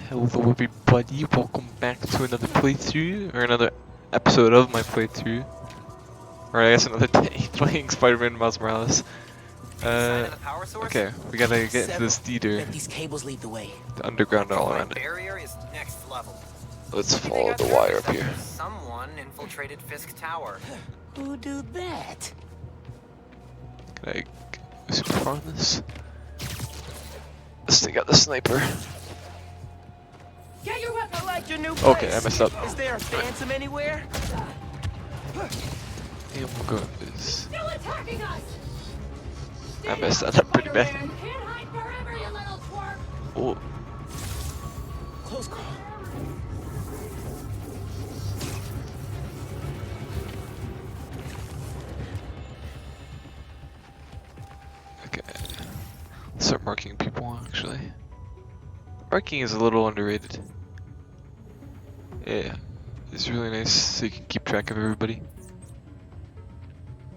Hello everybody, welcome back to another playthrough, or another episode of my playthrough. Or I guess another day playing Spider-Man Miles Morales. Okay, we gotta get into this theater. Let these cables lead the way. The underground all around it. Barrier is next level. Let's follow the wire up here. Someone infiltrated Fisk Tower. Who do that? Can I go super far on this? Let's take out the sniper. Get your weapon. I like your new place. Okay, I messed up. Is there a phantom anywhere? And we'll go with this. Still attacking us! I messed that up pretty bad. Can't hide forever, you little twerp! Oh, Close call. okay. Let's start marking people actually. Marking is a little underrated. Yeah, it's really nice so you can keep track of everybody.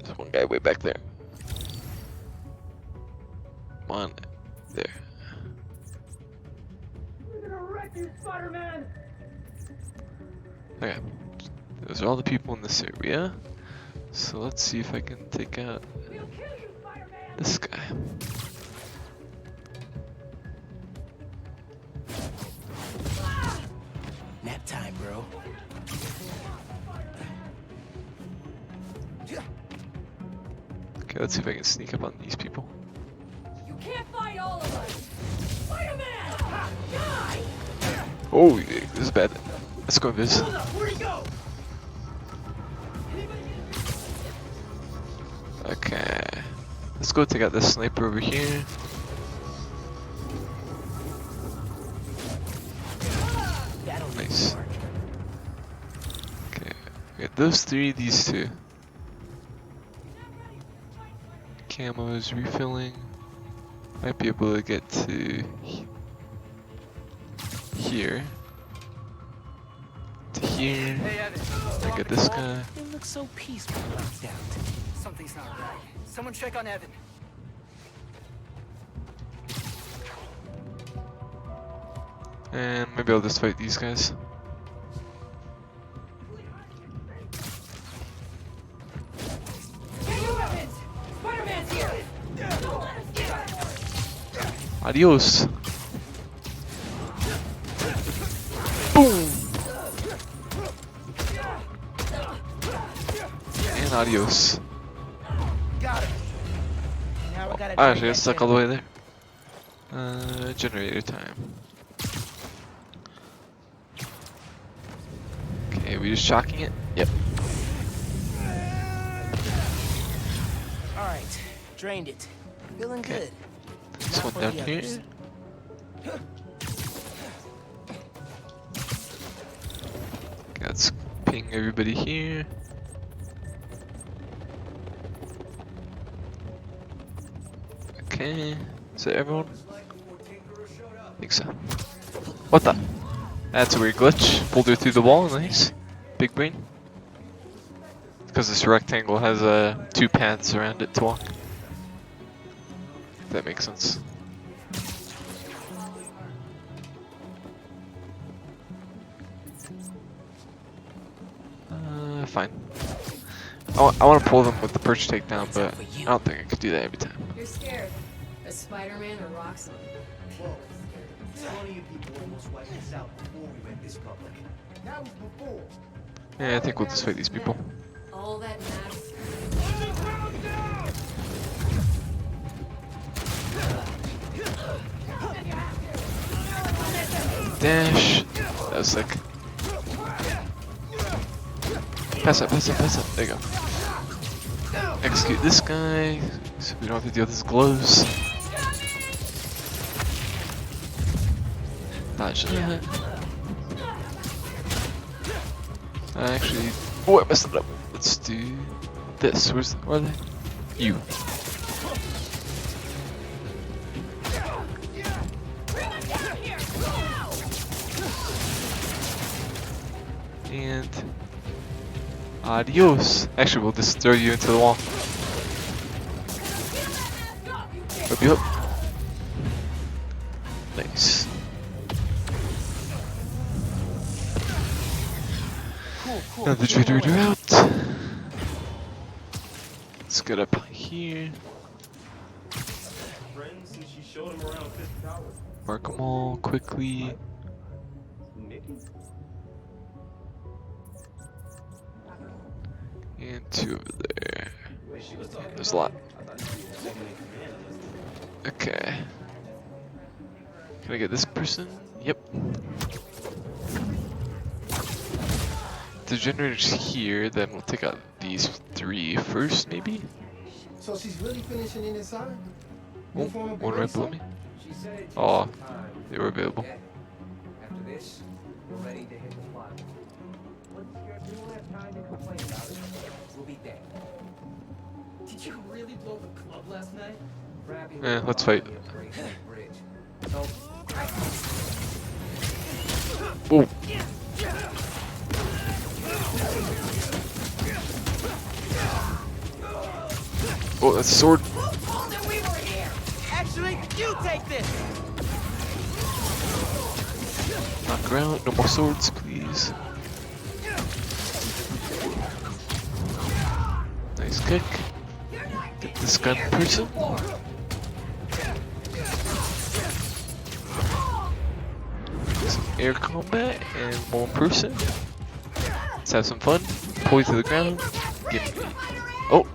There's one guy way back there. Come on, there. We're gonna wreck you, Spider-Man! Okay, those are all the people in this area. So let's see if I can take out We'll kill you, Spider-Man! this guy. Nap time, bro. Okay, let's see if I can sneak up on these people. You can't fight all of us! Spider-Man! Die! Oh, this is bad. Let's go Viz. Where'd he go? Okay, let's go take out this sniper over here. That'll Nice. work. Okay, we got those three, these two. Camo is refilling. Might be able to get to here. To here. Hey, Evan. I get this guy. It looks so peaceful knocked out. Something's not right. Someone check on Evan. And maybe I'll just fight these guys. Get your weapons! Spider-Man's here! Don't let us get out! Adios. Boom. And adios. Got it. Now we gotta I drag actually got that stuck all the way down. there. Generator time. Okay, we just shocking it? Yep. All right, drained it. Feeling Okay. good. This Now one for down the here. others. Okay, let's ping everybody here. Okay, is that everyone? I think so. What the? That's a weird glitch. Pulled her through the wall, nice. Big brain. Because this rectangle has two paths around it to walk. If that makes sense. Fine. I want to pull them with the perch takedown, but I don't think I could do that every time. You're scared. As Spider-Man or Roxxon? Whoa. 20 of you people almost wiped us out before we went this public. That was before. Yeah, I think we'll just fight these people. All that matters. Dash. That was sick. Pass up, pass up, pass up. There you go. Execute this guy, so we don't have to deal with his gloves. Dodge that. Actually, oh, I messed it up. Let's do this. Where are they? You. And adios. Actually, we'll just throw you into the wall. Hook you up. Nice. Cool. Now the Get in generator way. out. Let's get up here. Friends since she showed him around Fisk Tower. Mark them all quickly. Nikki? And 2 over there. Wait, she was talking There's a lot. I thought she was second in command of this. Okay. Can I get this person? Yep. The generator's here, then we'll take out these 3 first, maybe? So she's really finishing in inside? Oh, one right below me. She said it Oh, takes some time. they were available. Okay. After this, we're ready to hit the plot. We won't have time to complain about it. We'll be dead. Did you really blow the club last night? Crappy Eh, let's fight. Great Lake Bridge. So, Oh, oh, that's a sword. Actually, you take this. Knock her out. No more swords, please. Nice kick. Get this gun person. Some air combat and 1 person. Let's have some fun. Pull you to the ground. Get me. Oh,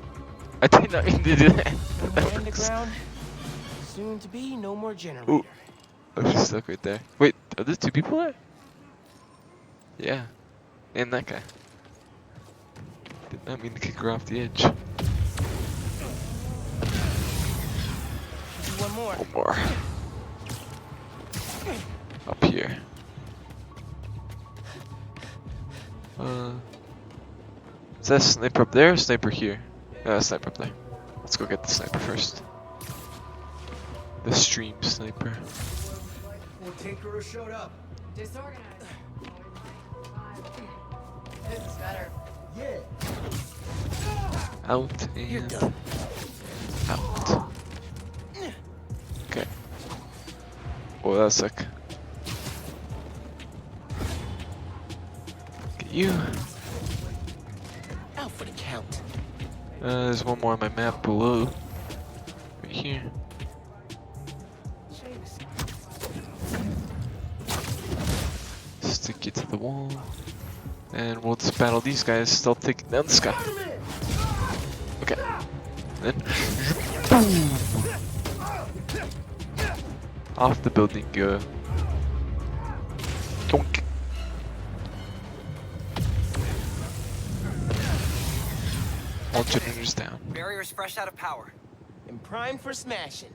I did not mean to do that. That And the works. ground. Soon to be no more generator. Ooh. Oh, she's stuck right there. Wait, are there 2 people there? Yeah. And that guy. Did not mean to kick her off the edge. Do one more. One more. Up here. Is that a sniper up there or sniper here? Sniper up there. Let's go get the sniper first. The stream sniper. More Tinkerer showed up. Disorganized. This is better. Yeah. Out You're and done. out. Okay. Oh, that's sick. Get you. Out for the count. There's one more on my map below. Right here. Stick you to the wall. And we'll just battle these guys, still taking down this guy. Okay. Then. Boom! Off the building go. Donk. All generators down. Barrier's fresh out of power. And prime for smashing.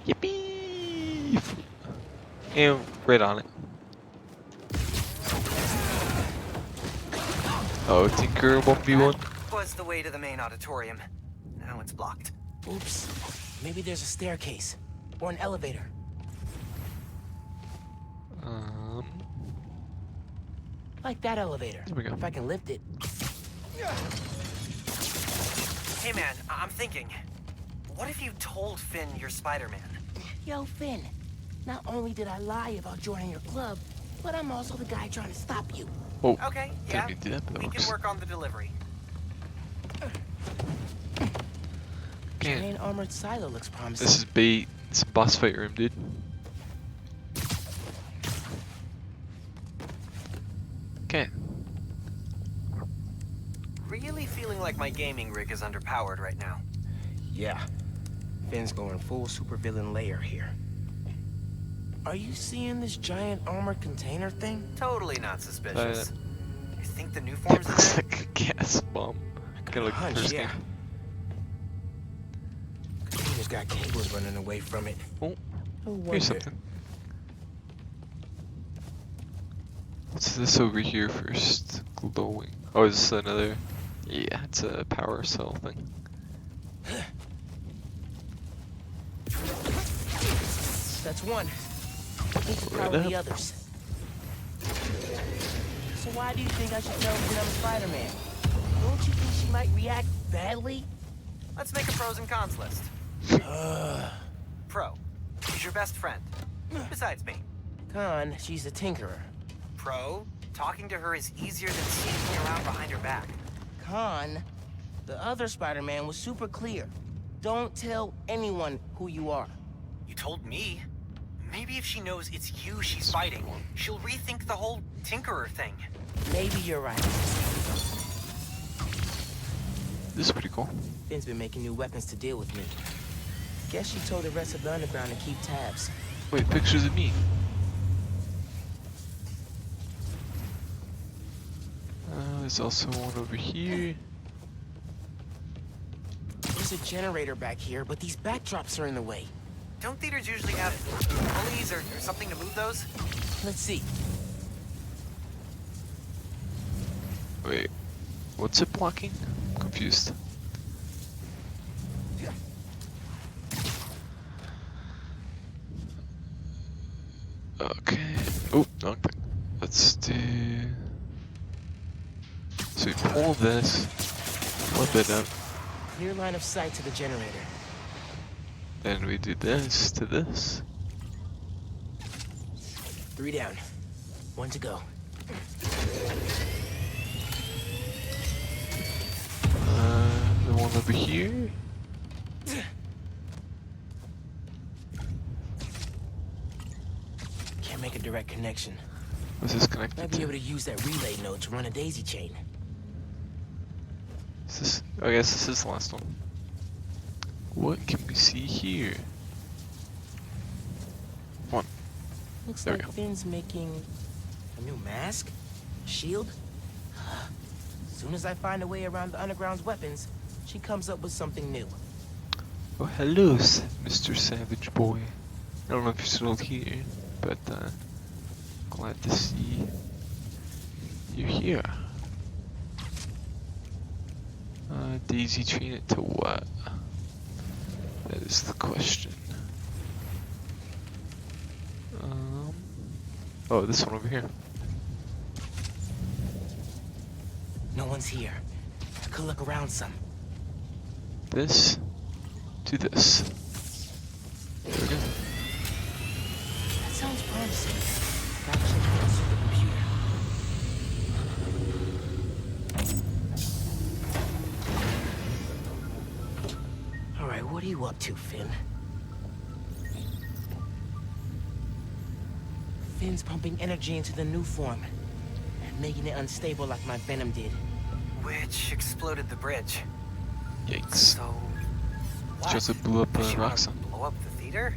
Yippee! And right on it. Oh, Tinker 1v1. That was the way to the main auditorium. Now it's blocked. Oops. Maybe there's a staircase. Or an elevator. Like that elevator. There we go. If I can lift it. Hey man, I'm thinking. What if you told Finn you're Spider-Man? Yo, Finn. Not only did I lie about joining your club, but I'm also the guy trying to stop you. Oh, Okay, didn't yeah. mean to do that, but that We can works. work on the delivery. Okay, Giant armored silo looks promising. this is bait. It's a boss fight room, dude. Okay. Really feeling like my gaming rig is underpowered right now. Yeah. Finn's going full supervillain layer here. Are you seeing this giant armored container thing? Totally not suspicious. Uh, You think the new It form's in looks there? like a gas bomb. Kinda like the Hunch, first yeah. game. Container's got cables running away from it. Oh, No wonder. here's something. What's this over here first? Glowing. Oh, is this another? Yeah, it's a power cell thing. That's one. Need to Right power the up. others. So why do you think I should tell Finn I'm Spider-Man? Don't you think she might react badly? Let's make a pros and cons list. Pro. She's your best friend. Besides me. Con, she's a tinkerer. pro. Talking to her is easier than sneaking around behind her back. Khan, the other Spider-Man was super clear. Don't tell anyone who you are. You told me. Maybe if she knows it's you she's fighting, she'll rethink the whole Tinkerer thing. Maybe you're right. This is pretty cool. Finn's been making new weapons to deal with me. Guess she told the rest of the underground to keep tabs. Wait, pictures of me. There's also one over here. There's a generator back here, but these backdrops are in the way. Don't theaters usually have pulleys or something to move those? Let's see. Wait, what's it blocking? I'm confused. Okay. Oh, wrong thing. Let's do. So we pull this, flip it up, Clear line of sight to the generator. then we do this to this. 3 down. 1 to go. The one over here. Can't make a direct connection. What's this connected Might be to? able to use that relay node to run a daisy chain. Is this? Oh, I guess this is the last one. What can we see here? One. Looks There we like go. Finn's making a new mask? Shield? Soon as I find a way around the underground's weapons, she comes up with something new. Oh, hello, Mr. Savage Boy. I don't know if you're still here, but glad to see you're here. Daisy chain it to what? That is the question. Oh, this one over here. No one's here. I could look around some. This to this. There we go. That sounds promising. Gotta check out the supercomputer. Alright, what are you up to, Finn? Finn's pumping energy into the new form, making it unstable like my venom did. Which exploded the bridge. Yikes. So, what? Just it blew up Does she wanna Roxxon. blow up the theater?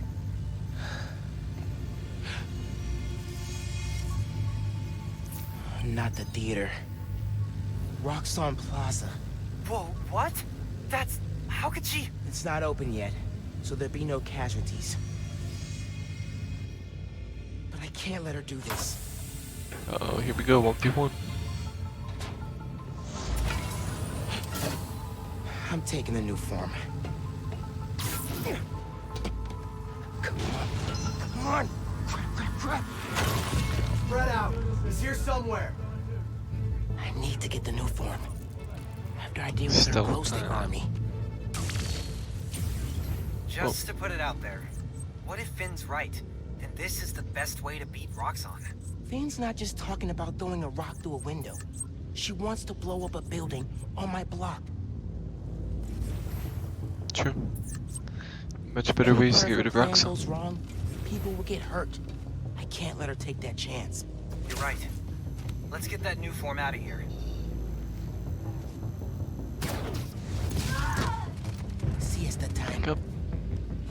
Not the theater. Roxxon Plaza. Whoa, what? That's... how could she... It's not open yet, so there'll be no casualties. But I can't let her do this. Uh-oh, here we go, 1v1. I'm taking the new form. Come on. Come on! Crap. Spread out. He's here somewhere. I need to get the new form. After I deal with her Still, ghosting army. Just to put it out there, what if Finn's right, and this is the best way to beat Roxxon? Finn's not just talking about throwing a rock through a window. She wants to blow up a building on my block. True. Much better ways to get rid of If her plan Roxxon. goes wrong, people will get hurt. I can't let her take that chance. You're right. Let's get that new form out of here. Siesta time. Up.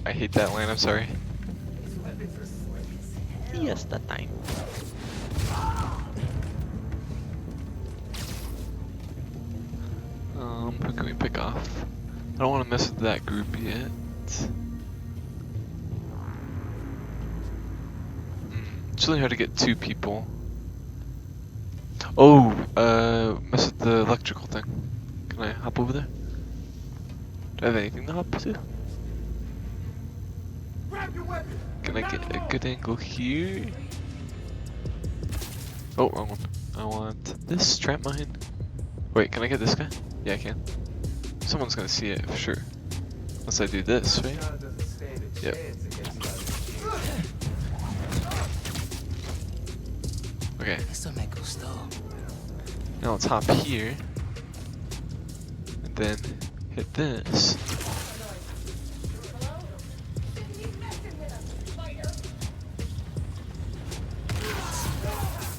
I hate that line, I'm sorry. These weapons are slick as hell. Yes, that time. Who can we pick off? I don't want to mess with that group yet. It's really hard to get 2 people. Oh, mess with the electrical thing. Can I hop over there? Do I have anything to hop to? Grab your weapon. Can I get a good angle here? Oh, wrong one. I want this trap mine. Wait, can I get this guy? Yeah, I can. Someone's gonna see it for sure. Unless I do this, right? John doesn't stand a Yep. chance against us. Okay, Eso me gustó. now let's hop here. And then hit this.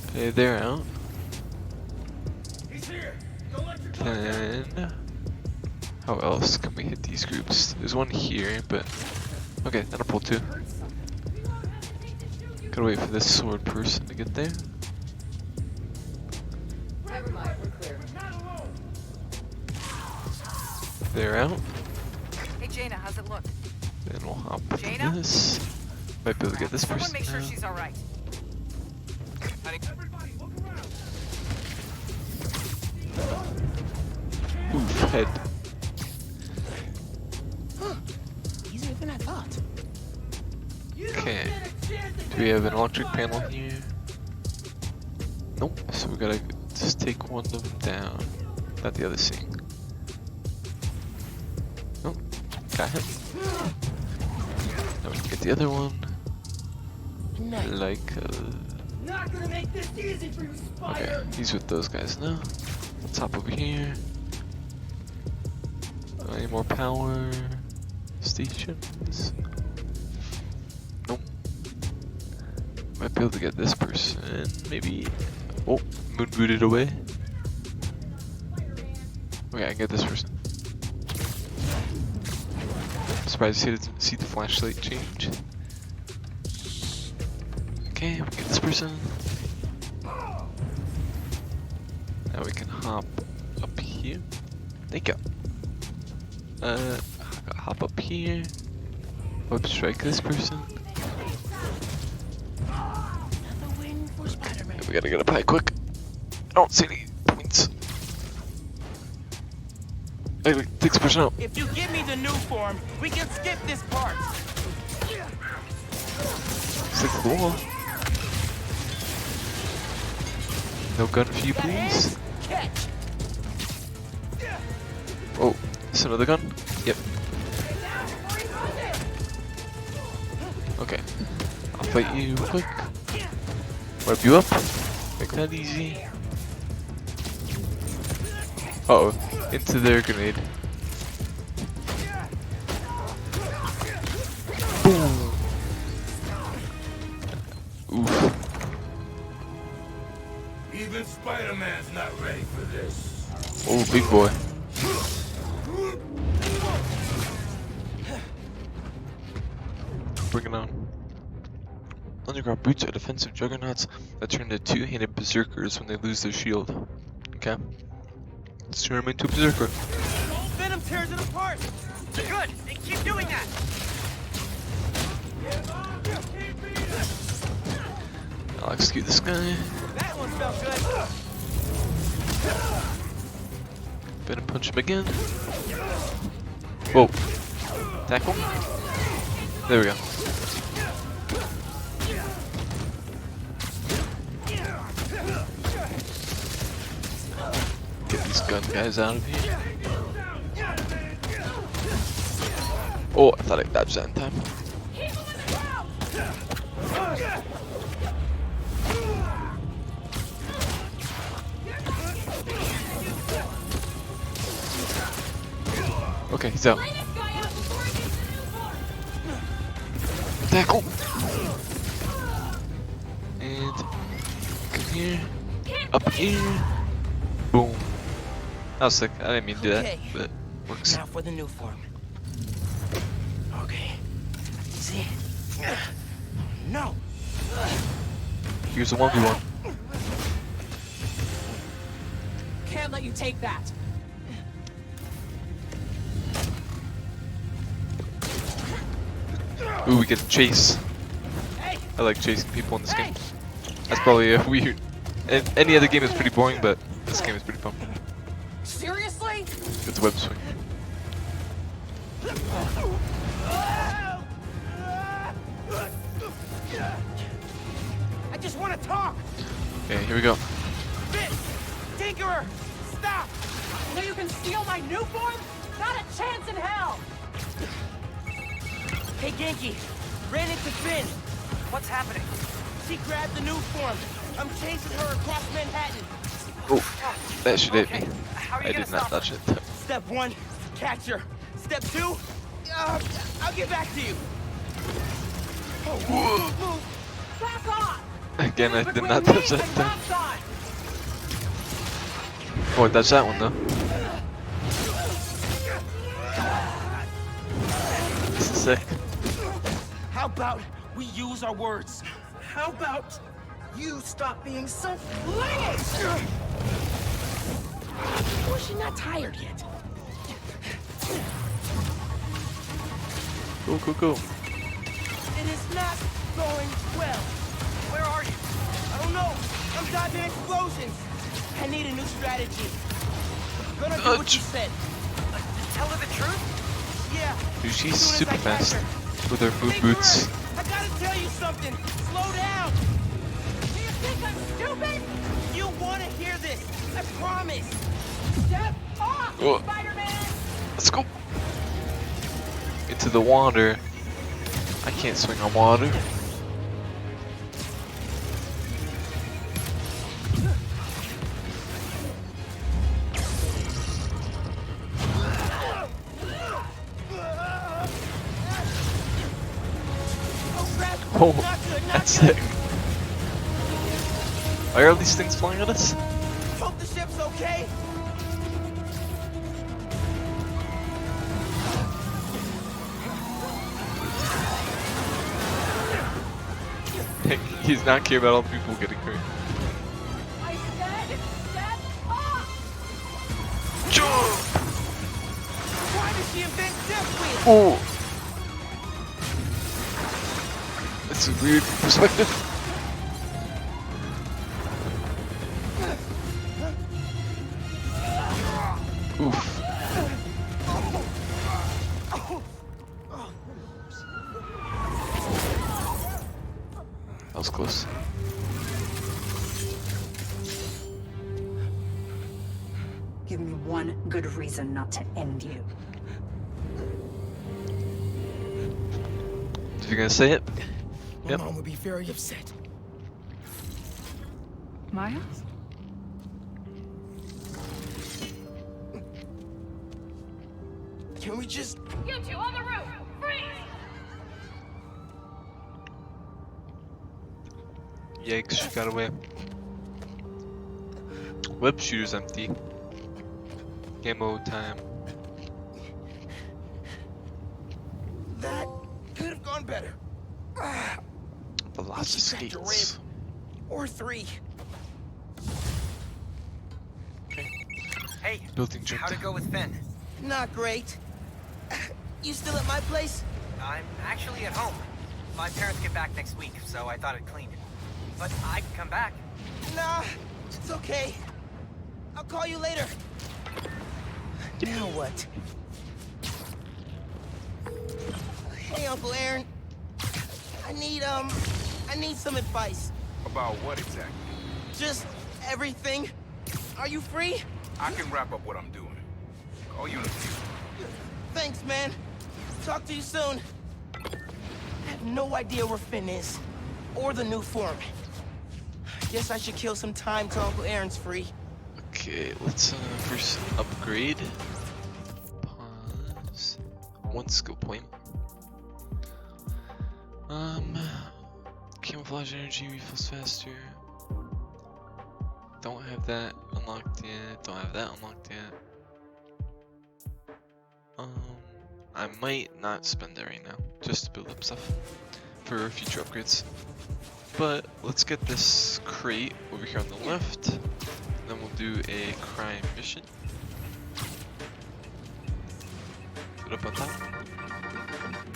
Okay, they're out. He's here. Don't let your Then, how else can we hit these groups? There's one here, but okay, that'll pull two. Gotta wait for this sword person to get there. Never mind, we're clear. They're out. Hey Jaina, how's it look? Then we'll hop into Jaina? this. Might be able to get this Someone person make sure now. she's alright. Oof, head. Easier than I thought. Okay. Do we have an electric panel here? Nope. So we gotta just take one of them down. Not the other thing. Nope. Got him. Now we can get the other one. Like, Not gonna make this easy for you, okay, Spider. he's with those guys now. Let's hop over here. Any more power stations? Nope. Might be able to get this person. Maybe. Oh, moon booted away. Okay, I can get this person. I'm surprised he didn't see the flashlight change. Okay, we get this person. Now we can hop up here. Thank you. Hop up here. Web strike this person. Another win for Spider-Man. We gotta get up high quick. I don't see any points. Hey, take this person out. If you give me the new form, we can skip this part. Stick to the wall. No gun for you, please. Catch. Oh, is another gun? Yep. Okay. I'll fight you quick. Wrap you up. Make that easy. Uh oh. Into their grenade. Boom. Oof. Even Spider-Man's not ready for this. Oh, big boy. Bring it on. Underground boots are defensive juggernauts that turn into two-handed berserkers when they lose their shield. Okay. Let's turn them into a berserker. Venom tears it apart. Good, and keep doing that. I'll execute this guy. That one felt good. Better punch him again. Whoa. Tackle. There we go. Get these gun guys out of here. Oh, I thought I dodged that in time. Okay, he's out. Tackle! And come here. Up here. Boom. That was sick. I didn't mean to do that, Okay. but it works. Now for the new form. Okay. See? No. Here's a 1v1. Can't let you take that. Ooh, we get to chase. I like chasing people in this game. That's probably a weird. Any other game is pretty boring, but this game is pretty fun. Seriously? It's web swing. I just want to talk. Okay, here we go. Fist. Tinkerer. Stop. So you can steal my new form? Not a chance in hell! Hey Genki. Ran into Finn. What's happening? She grabbed the new form. I'm chasing her across Manhattan. Oh, that should hit me. How are you I gonna did not stop her? touch it. Step 1, catch her. Step 2, I'll get back to you. Oh, move. Back off! Again, I did Between not me touch that and thing. Roxxon! Oh, I touched that one though. This is sick. How about we use our words? How about you stop being so flinging? Or is she not tired yet? Cool, cool, cool. It is not going well. Where are you? I don't know. I'm dodging explosions. I need a new strategy. Gonna do what you said. Tell her the truth? Yeah. Dude, as she's soon as super I catch fast her. with her moon Hey, boots. Bird, I gotta tell you something. Slow down. Do you think I'm stupid? You wanna hear this? I promise. Step off, Oh. Spider-Man! Let's go. Into the water. I can't swing on water. Oh, that's sick. Are all these things flying at us? Hope the ship's okay. He's not care about all the people getting hurt. I said step off! Why did she invent death wheel? Oh! That's a weird perspective. Oof. That was close. Give me one good reason not to end you. If you're gonna say it, My yep. mom would be very upset. Miles? Can we just... You two on the roof! Freeze! Yikes, she got away. Web shooter's empty. Ammo time. That could have gone better. Lots of She cracked a skates. Or 3. Hey, Building jumped. how'd it go with Finn? Not great. You still at my place? I'm actually at home. My parents get back next week, so I thought I'd clean it. But I can come back. Nah, it's okay. I'll call you later. Now what? Hey, Uncle Aaron. I need some advice. About what exactly? Just everything. Are you free? I can wrap up what I'm doing. Call you in a few. Thanks, man. Talk to you soon. I have no idea where Finn is. Or the new foreman. Guess I should kill some time till Uncle Aaron's free. Okay, let's first upgrade. Pause. 1 skill point. Camouflage energy refills faster. Don't have that unlocked yet. Don't have that unlocked yet. I might not spend it right now, just to build up stuff for future upgrades. But let's get this crate over here on the left. Then we'll do a crime mission. Put up on top.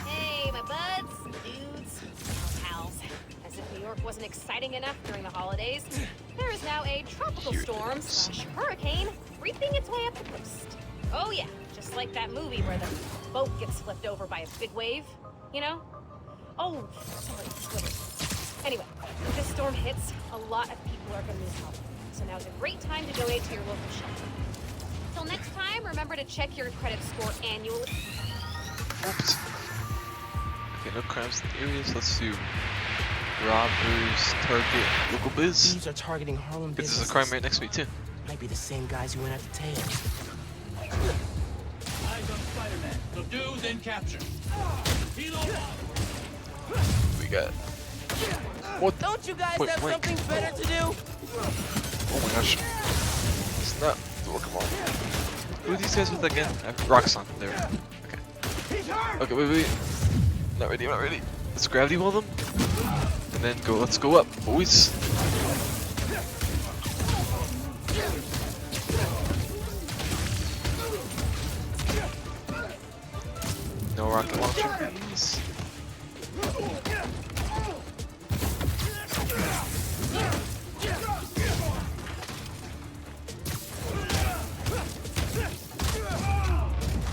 Hey, my buds, dudes, pals. As if New York wasn't exciting enough during the holidays, there is now a tropical Here it storm is. / hurricane creeping its way up the coast. Oh yeah, just like that movie where the boat gets flipped over by a big wave, you know? Oh, sorry, Twitter. Anyway, if this storm hits, a lot of people are gonna need help. So now's a great time to donate to your local shelter. Till next time, remember to check your credit score annually. Oops. Okay, no crimes in the areas. Let's do Robbers target local biz. Thieves are targeting Harlem This businesses. is a crime right next to me too. Might be the same guys who went after Tails. Eyes on Spider-Man. Subdue, then capture. Hilo We got. What? Don't you guys Point have blank. something better to do? Oh my gosh. It's not. Oh, come on. Who are these guys with again? Roxxon. There. Okay. Okay, wait. Not ready, not ready. Let's gravity wall them. And then go, let's go up, boys. No rocket launcher, please.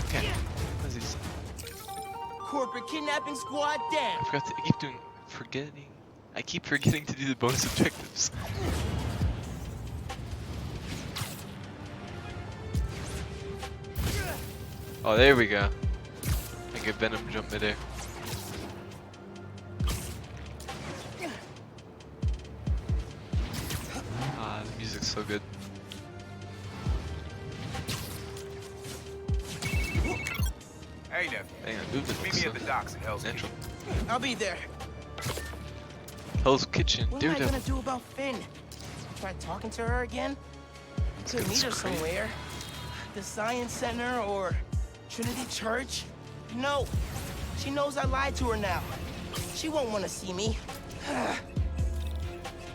Okay. What's this? Corporate kidnapping squad down. I forgot to, I keep forgetting to do the bonus objectives. Oh, there we go. I get Venom jump midair. Ah, the music's so good. Hey, nephew. Hang on, movement Meet looks me at the docks at Hell's natural. Kitchen. I'll be there. Hell's Kitchen, What am I Daredevil. gonna do about Finn? Try talking to her again? Could meet her somewhere. The Science Center or Trinity Church? No. She knows I lied to her now. She won't want to see me.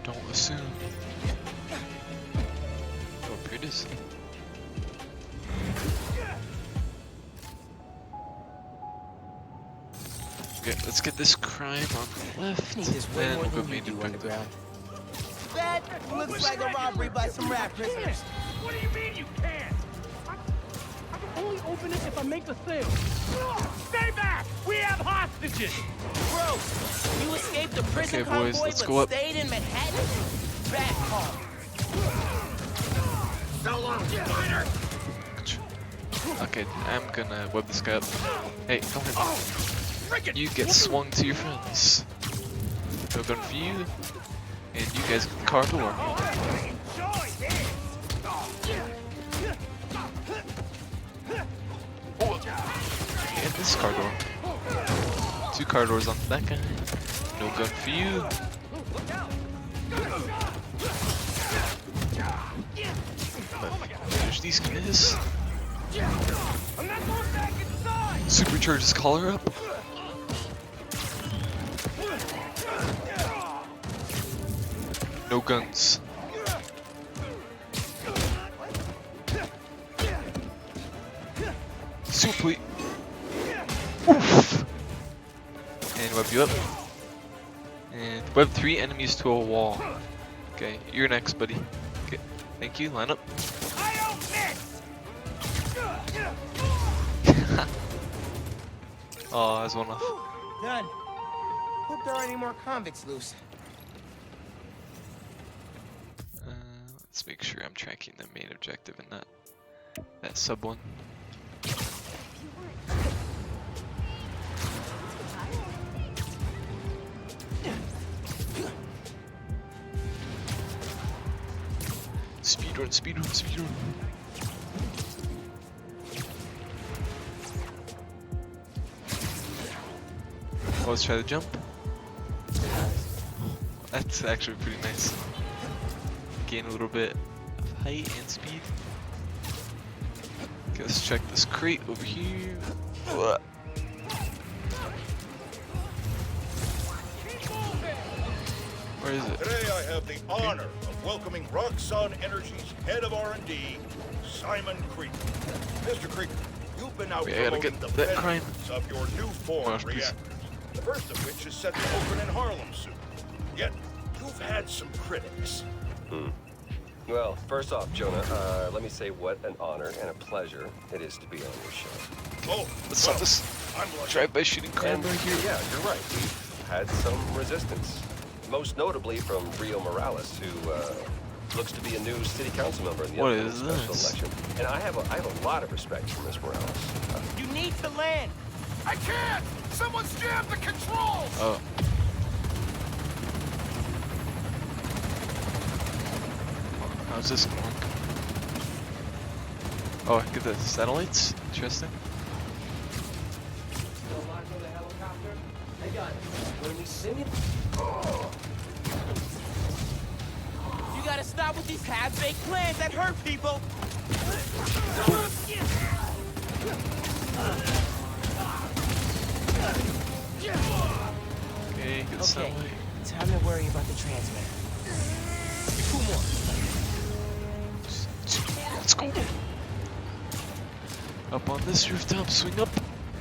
Don't assume. Oh, here it is. Okay, let's get this crime on the left. Need this way Then more we'll go than you main do objective. underground. That looks like a robbery by some rat prisoners. What do you mean you can't? I can only open it if I make the sale. Stay back! We have hostages! Bro, you escaped the prison Okay, boys, convoy let's but go up. stayed in Manhattan? Back home. So long, Spider! Okay, I'm gonna web this guy up. Hey, come here. Frickin' You get swung to your friends. No gun for you. And you guys get the car door. Enjoy this! And this car door. 2 car doors on that guy. No gun for you. Finish these guys. I'm not going back inside! Supercharge his collar up. No guns. Super. Oof. And web you up. And web 3 enemies to a wall. Okay, you're next, buddy. Okay, thank you. Line up. I don't miss! Oh, that's one off. Done. Hope there aren't any more convicts loose. Let's make sure I'm tracking the main objective and not that sub one. Speedrun, speedrun, speedrun. Oh, let's try the jump. That's actually pretty nice. Gain a little bit of height and speed. Okay, let's check this crate over here. Ugh. Where is it? Today I have the honor of welcoming Roxxon Energy's head of R&D, Simon Krieger. Mr. Krieger, you've been out Wait, I gotta promoting get the that crime. benefits of your new form Gosh, please. reactors, the first of which is set to open in Harlem soon. Yet, you've had some critics. Well, first off, Jonah, let me say what an honor and a pleasure it is to be on your show. Oh, Let's stop this I'm lucky. drive-by shooting crime And right here. yeah, you're right. We've had some resistance. Most notably from Rio Morales, who looks to be a new city council member in the What upcoming is special this? election. And I have a lot of respect for Miss Morales. You need to land. I can't! Someone's jammed the controls! Oh, How's this going? Oh, I get the satellites? Interesting. Still launching the helicopter? Hey guys, when we simulate... You gotta stop with these half-baked plans that hurt people. Okay, good Okay, satellite. time to worry about the transmitter. 2 more. Let's go. Up on this rooftop, swing up,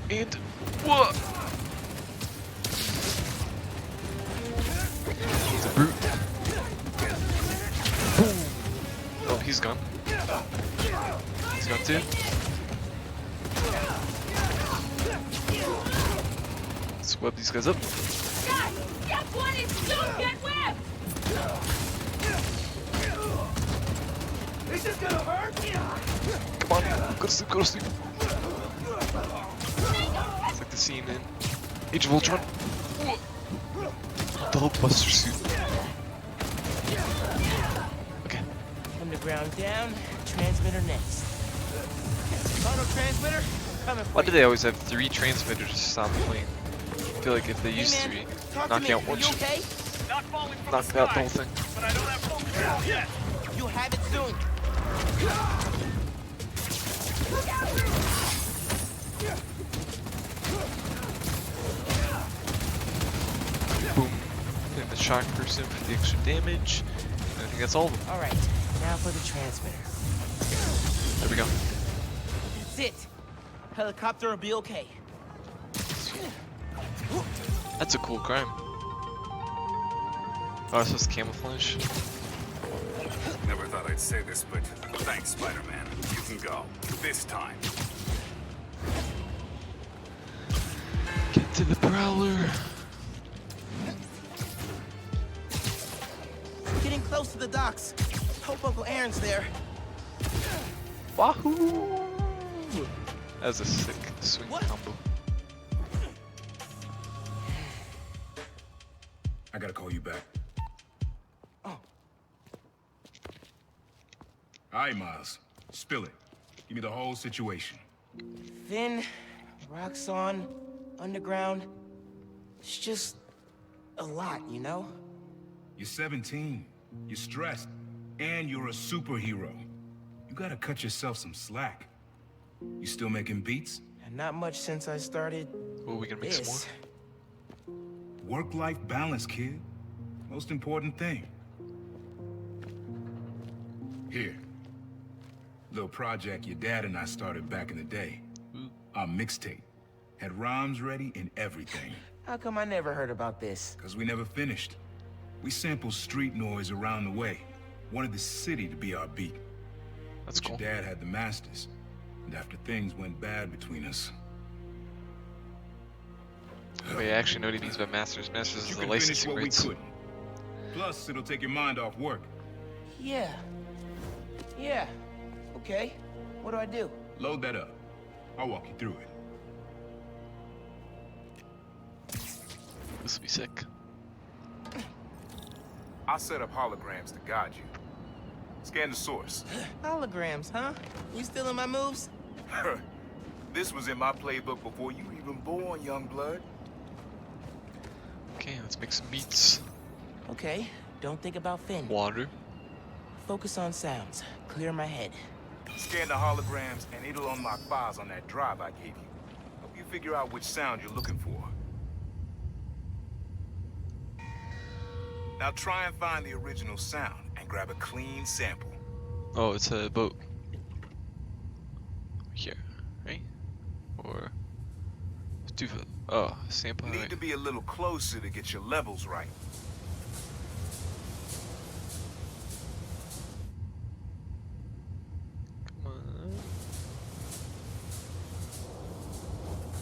and what? He's a brute. Boom. Oh, he's gone. He's gone too. Let's web these guys up. Guys, step 1 is don't get webbed! This is gonna hurt. Come on, go to sleep, go to sleep. It's like the scene in Age of Ultron. The Hulkbuster suit. Okay. Underground down, transmitter next. Auto transmitter, coming for Why do you. they always have 3 transmitters to stop the plane? I feel like if they used Hey, man, 3, talk to knocking me. out one You should okay? Not falling from knock the out the sky, whole thing. but I don't have full control yet. You'll have it soon. Boom. Hit the shock person for the extra damage. And I think that's all of them. All right, now for the transmitter. There we go. That's it. Helicopter will be okay. That's a cool crime. Oh, it's just camouflage. Never thought I'd say this, but thanks, Spider-Man. You can go. This time. Get to the Prowler. Getting close to the docks. Hope Uncle Aaron's there. Wahoo! That was a sick swing combo. I gotta call you back. Oh. Alright, Miles. Spill it. Give me the whole situation. Finn, Roxxon, Underground. It's just a lot, you know? You're 17. You're stressed. And you're a superhero. You gotta cut yourself some slack. You still making beats? And not much since I started Oh, we can make some more. this. Work-life balance, kid. Most important thing. Here. Little project your dad and I started back in the day. Our mixtape. Had rhymes ready and everything. How come I never heard about this? Cause we never finished. We sampled street noise around the way. Wanted the city to be our beat. That's But cool. your dad had the masters. And after things went bad between us, Wait, I actually know what he means by masters. Masters you is the can finish licensing what we rights. couldn't. Plus, it'll take your mind off work. Yeah. Yeah. Okay. What do I do? Load that up. I'll walk you through it. This will be sick. I'll set up holograms to guide you. Scan the source. Holograms, huh? You stealing my moves? This was in my playbook before you even born, young blood. Okay, let's make some beats. Okay. Don't think about Finn. Water. Focus on sounds. Clear my head. Scan the holograms and it'll unlock files on that drive I gave you. Help you figure out which sound you're looking for. Now try and find the original sound and grab a clean sample. Oh, it's a boat. Here, right? Or do oh, sample. Need Right. to be a little closer to get your levels right. Come on.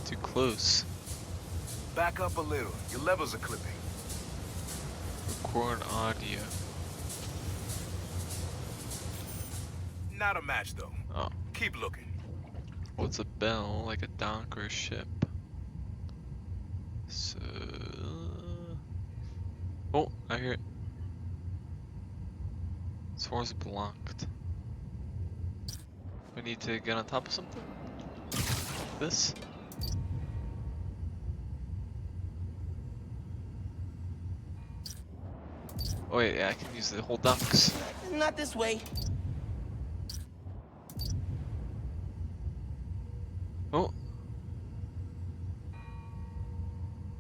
Too close. Back up a little. Your levels are clipping. Record audio. Not a match though. Oh, Keep looking. what's a bell? Like a dock or a ship? So. Oh, I hear it. As far as it belonged. We need to get on top of something? This? Oh wait, yeah, I can use the whole dunks. Not this way. Oh.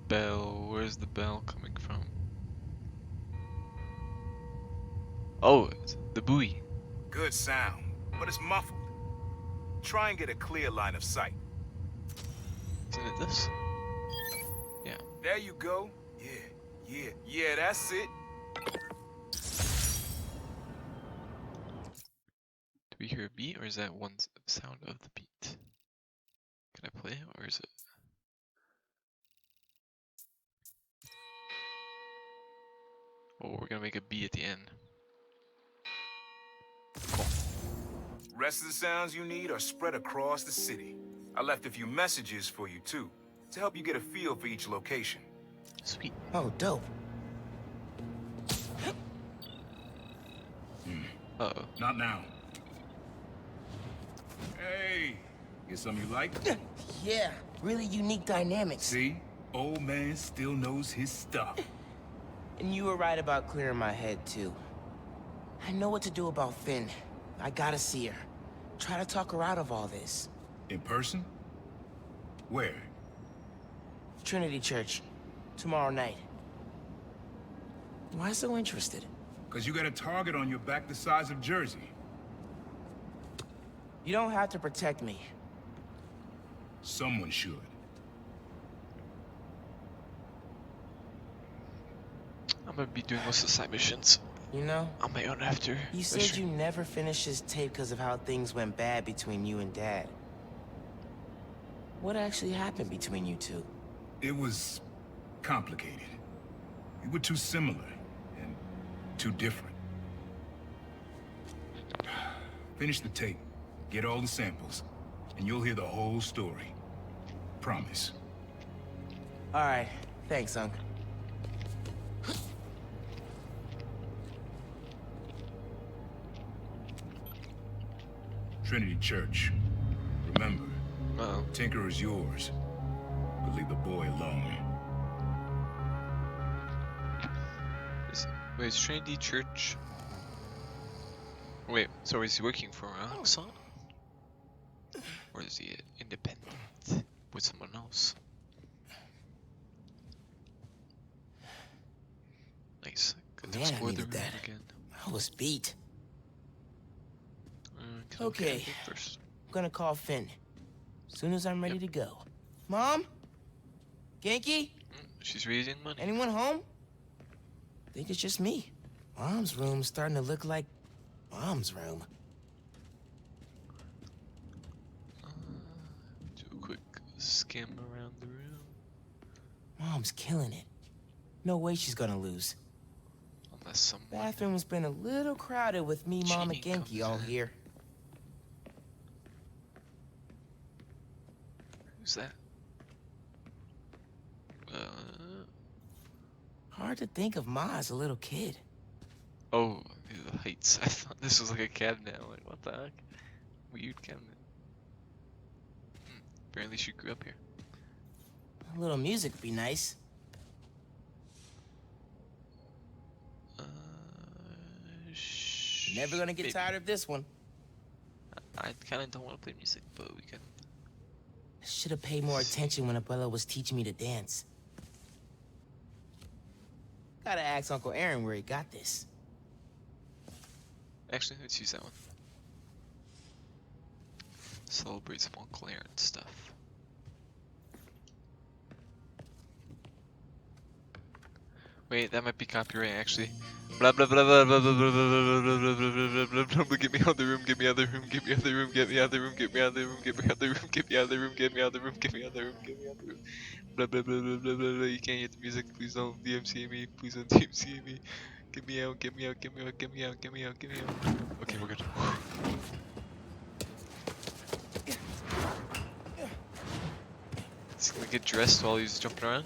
Bell, where's the bell coming from? Oh, it's the buoy. Good sound, but it's muffled. Try and get a clear line of sight. Isn't it this? Yeah. There you go. Yeah, that's it. Do we hear a beat, or is that one sound of the beat? Can I play it, or is it? Oh, we're gonna make a B at the end. Cool. Rest of the sounds you need are spread across the city. I left a few messages for you too, to help you get a feel for each location. Sweet. Oh, dope. Uh-oh. Not now. Hey, get something you like? Yeah, really unique dynamics. See? Old man still knows his stuff. And you were right about clearing my head, too. I know what to do about Finn. I gotta see her. Try to talk her out of all this. In person? Where? Trinity Church. Tomorrow night. Why so interested? Because you got a target on your back the size of Jersey. You don't have to protect me. Someone should. I'm gonna be doing most of the side missions You know? on my own after. You this said stream. you never finished this tape because of how things went bad between you and Dad. What actually happened between you two? It was complicated. We were too similar and too different. Finish the tape, get all the samples, and you'll hear the whole story. Promise. All right. Thanks, Unc. Trinity Church. Remember, Uh-oh. Tinker is yours, but leave the boy alone. Wait, is Trinity Church? Wait, so is he working for Roxxon? Or is he independent with someone else? Nice. Good to Man, I explore the needed room that. again. I was beat. Can I look at Okay. it first? I'm gonna call Finn. Soon as I'm ready to go. Mom? Genki? She's raising money. Anyone home? I think it's just me. Mom's room's starting to look like Mom's room. Do a quick skim around the room. Mom's killing it. No way she's gonna lose. Unless someone... Bathroom's been a little crowded with me, Mom, and Genie Genki comes all in. here. Who's that? Hard to think of Ma as a little kid. Oh, the heights. I thought this was like a cabinet. I'm like, what the heck? Weird cabinet. Apparently she grew up here. A little music would be nice. Never gonna get maybe. tired of this one. I kind of don't want to play music, but we can. I should have paid more attention when Abuela was teaching me to dance. Gotta ask Uncle Aaron where he got this. Actually, let's use that one. Celebrate some Uncle Aaron stuff. Wait, that might be copyright actually. Blah blah blah blah blah blah blah blah blah blah blah blah blah blah blah. Get me out of the room. Get me out of the room. Get me out of the room. Get me out of the room. Get me out of the room. Get me out of the room. Get me out of the room. Get me out of the room. Get me out of the room. Get me out of the room. Blah blah blah blah blah blah blah. You can't hear the music. Please don't DMCA me. Please don't DMCA me. Get me out. Get me out. Get me out. Get me out. Get me out. Get me out. Okay, we're good. Is he gonna get dressed while he's jumping around?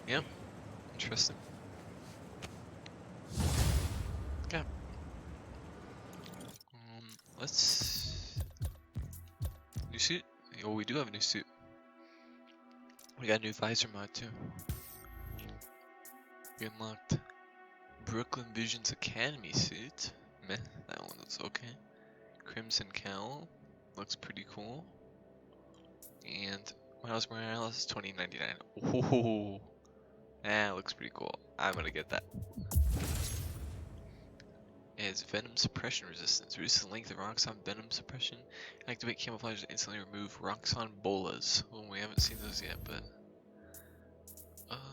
Yeah. Interesting. Yeah. let's... New suit? Oh, we do have a new suit. We got a new visor mod too. We unlocked Brooklyn Visions Academy suit. Meh, that one looks okay. Crimson Cowl looks pretty cool. And Miles Morales 2099. Oh, that looks pretty cool. I'm gonna get that. It's Venom Suppression Resistance. Reduces the length of Roxxon Venom Suppression. Activate camouflage to instantly remove Roxxon Bolas. Well, we haven't seen those yet, but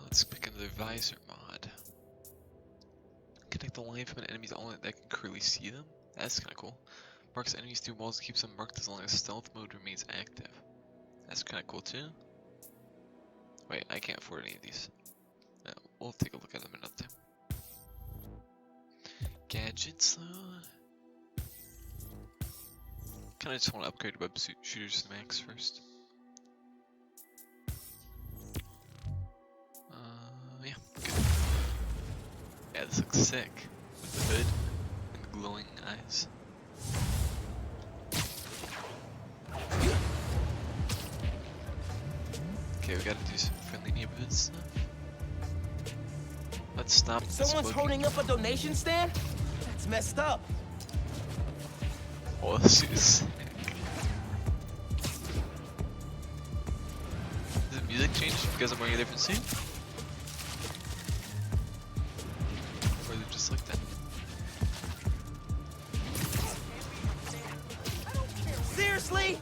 let's pick another visor mod. Connect the line from an enemy's element that can clearly see them. That's kind of cool. Marks enemies through walls and keeps them marked as long as stealth mode remains active. That's kind of cool too. Wait, I can't afford any of these. We'll take a look at them another time. Gadgets though. Kinda just want to upgrade web shooters to max first. Yeah, good. Yeah, this looks sick. With the hood and the glowing eyes. Okay, we gotta do some friendly neighborhood stuff. Let's stop this Someone's boogie. holding up a donation stand? That's messed up. Oh, this is sick. Does the music change because I'm wearing a different suit? Or is it just like that? Seriously?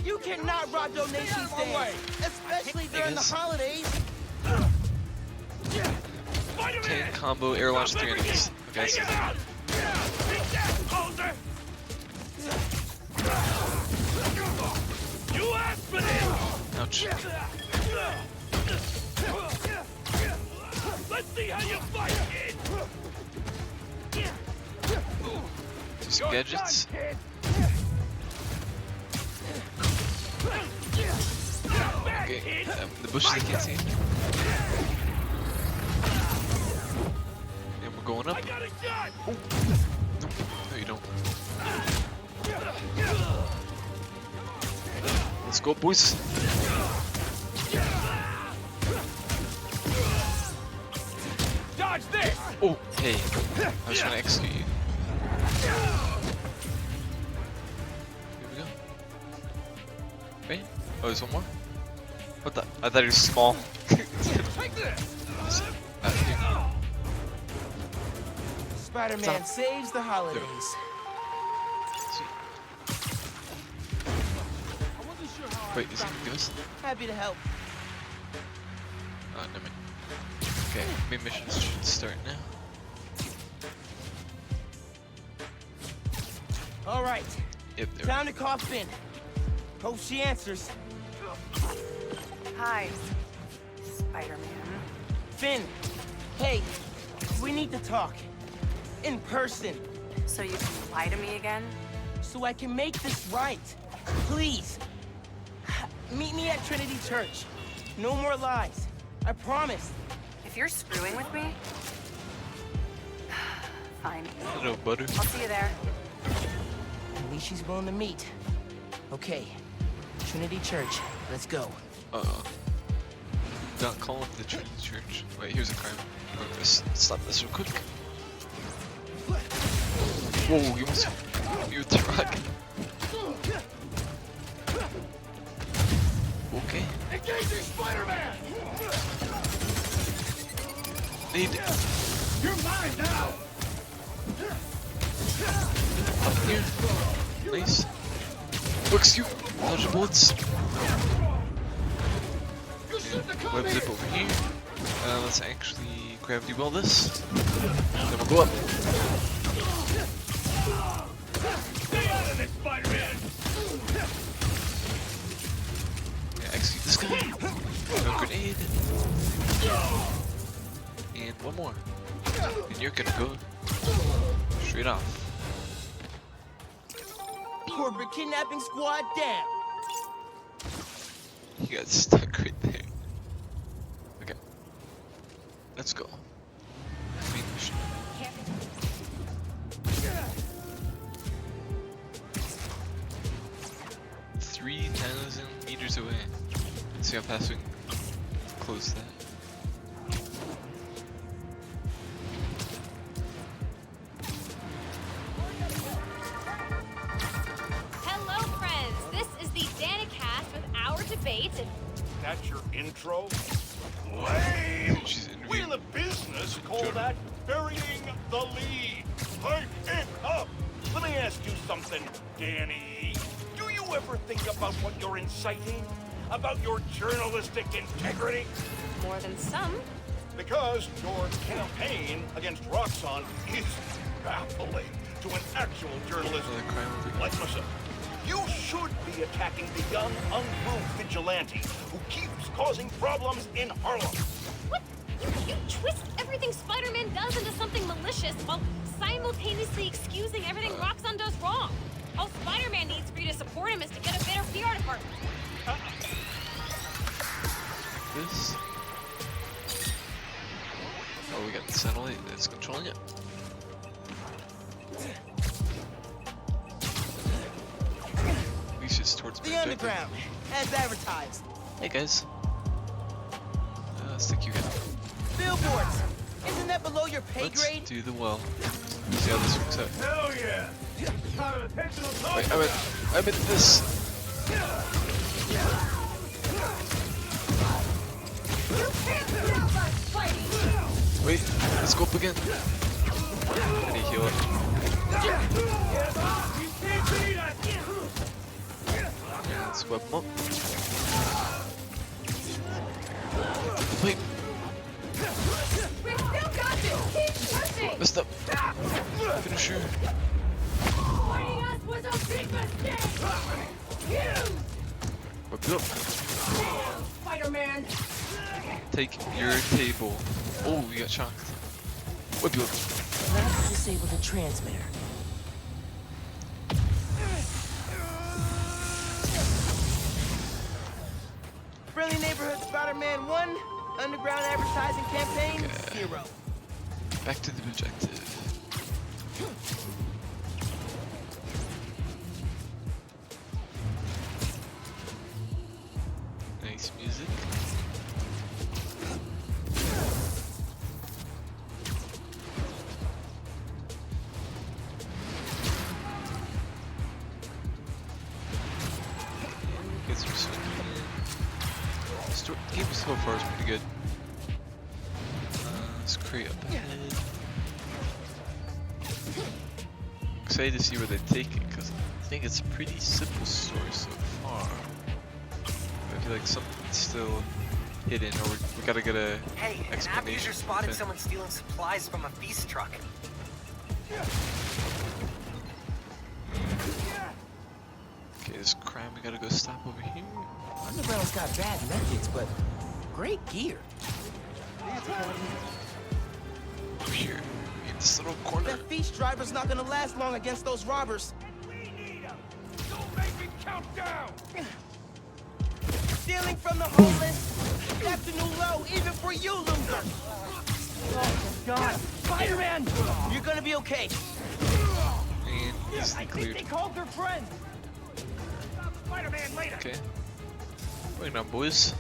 You cannot rob donation stands, especially during the holidays. Okay, combo air launch 3 enemies. Okay, so You asked for this! ouch. Let's see how you fight, kid! Do some gadgets. Okay, the bushes I can't see. And we're going up. Oh. Nope. No, you don't. Let's go, boys. Dodge this! Oh, hey. I was trying to execute you. Here we go. Wait. Oh, there's one more? What the? I thought he was small. Spider-Man saves the holidays. Wait, is he gonna do this? Happy to help. Oh, never mind. Okay, main missions should start now. All right. Yep, there Time to call Finn. Hope she answers. Hi, Spider-Man. Finn, hey, we need to talk. In person. So you can lie to me again? So I can make this right. Please. Meet me at Trinity Church. No more lies. I promise. If you're screwing with me... Fine. Hello, butter. I'll see you there. At least she's willing to meet. Okay. Trinity Church. Let's go. Not calling the Trinity Church. Wait, here's a crime. We're gonna stop this real quick. Whoa, you almost you with the rock. Okay. Engaging Spider-Man! Need You're mine now! up here. Nice. Looks you. Dodge the bullets. Web zip over here. Let's actually gravity well this. Then we'll go up. Stay out of this, Spider-Man! Yeah, execute this guy. No grenade. And one more. And you're gonna go straight off. Corporate kidnapping squad down. You got stuck right there. Okay. Let's go. Main mission. meters away. Let's see how fast we can close that. Hello, friends. This is the Danicast with our debate, and That's your intro? Lame! She's We in the business call that burying the lead. Hype it up! Let me ask you something, Danny. Do you ever think about what you're inciting? About your journalistic integrity? more than some. Because your campaign against Roxxon is baffling to an actual journalist like myself. You should be attacking the young, ungroomed vigilante who keeps causing problems in Harlem. What? You twist everything Spider-Man does into something malicious while simultaneously excusing everything Roxxon does wrong. All Spider-Man needs for you to support him is to get a better PR department. This. Oh, we got the satellite that's controlling it. At least it's towards The underground, as advertised. Hey guys. Let's take you guys. Billboards. Isn't that below your pay Let's grade? do the well. See how this works out. Hell yeah! Wait, I meant this. Wait, let's go up again. I need to heal it. Let's web them up. Wait. Messed up. Finisher. Fighting us was a big mistake! Web you up. Spider-Man! Take your table. Oh, we got shocked. Whip you up. Let's disable the transmitter. Friendly Neighborhood Spider-Man 1, underground advertising campaign 0. Back to the objective. Nice music. Get some swing in. Game so far is pretty good. Let's create up ahead. Excited to see where they take it, because I think it's a pretty simple story so far. I feel like something's still hidden, or we gotta get a Hey, an app explanation. user spotted someone stealing supplies from a feast truck. Okay, this crime we gotta go stop over here. Underground's got bad methods, but great gear. Over here, in this little corner. That feast driver's not gonna last long against those robbers. Don't make me count down! Stealing from the homeless, that's a new low, even for you, loser. Oh, God. Spider-Man! You're gonna be okay. And easily cleared. They called their friends! Spider-Man later! Okay. Waiting on boys.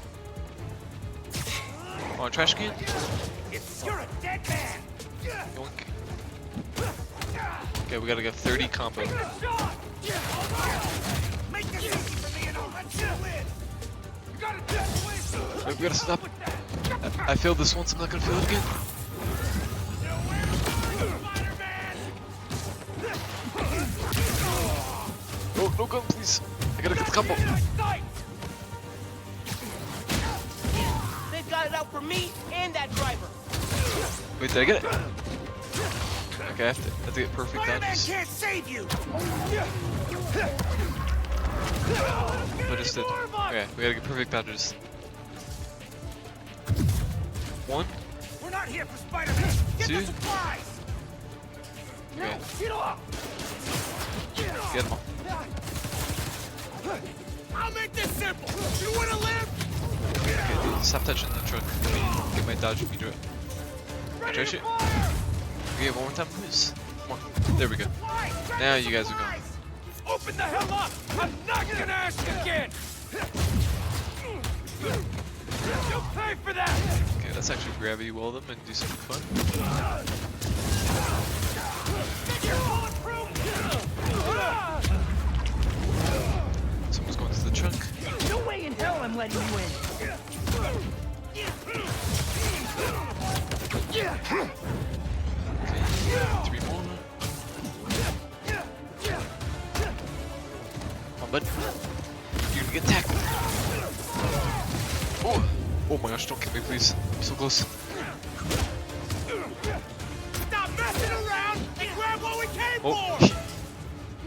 On trash can? You're a dead man! Yoink. Okay, we gotta get 30 combo. Make this easy for me and I'll let you win! You gotta just win! Wait, we gotta stop. I failed this once, I'm not gonna fail it again. Oh, no gun, please. I gotta get the combo. They've got it out for me and that driver. Wait, did I get it? Okay, I have to get perfect dodges. Can't save you! I just did. Okay, we gotta get perfect dodges. 1, We're not here for Spider-Man! Get 2. the supplies! Okay, Get off! get him all. I'll make this simple! You wanna live? Okay, stop touching the truck. Let me get my dodge meter up. Trash it. Okay, one more time, please. Come on. There we go. Now you guys are going. Open the hell up! I'm not gonna ask again! You'll pay for that! Okay, let's actually gravity well them and do something fun. Someone's going to the trunk. No way in hell I'm letting you in! Okay, 3 more. Come on, bud. You're gonna get tackled. Oh! Oh my gosh, don't kill me, please. I'm so close. Stop messing around and grab what we came for!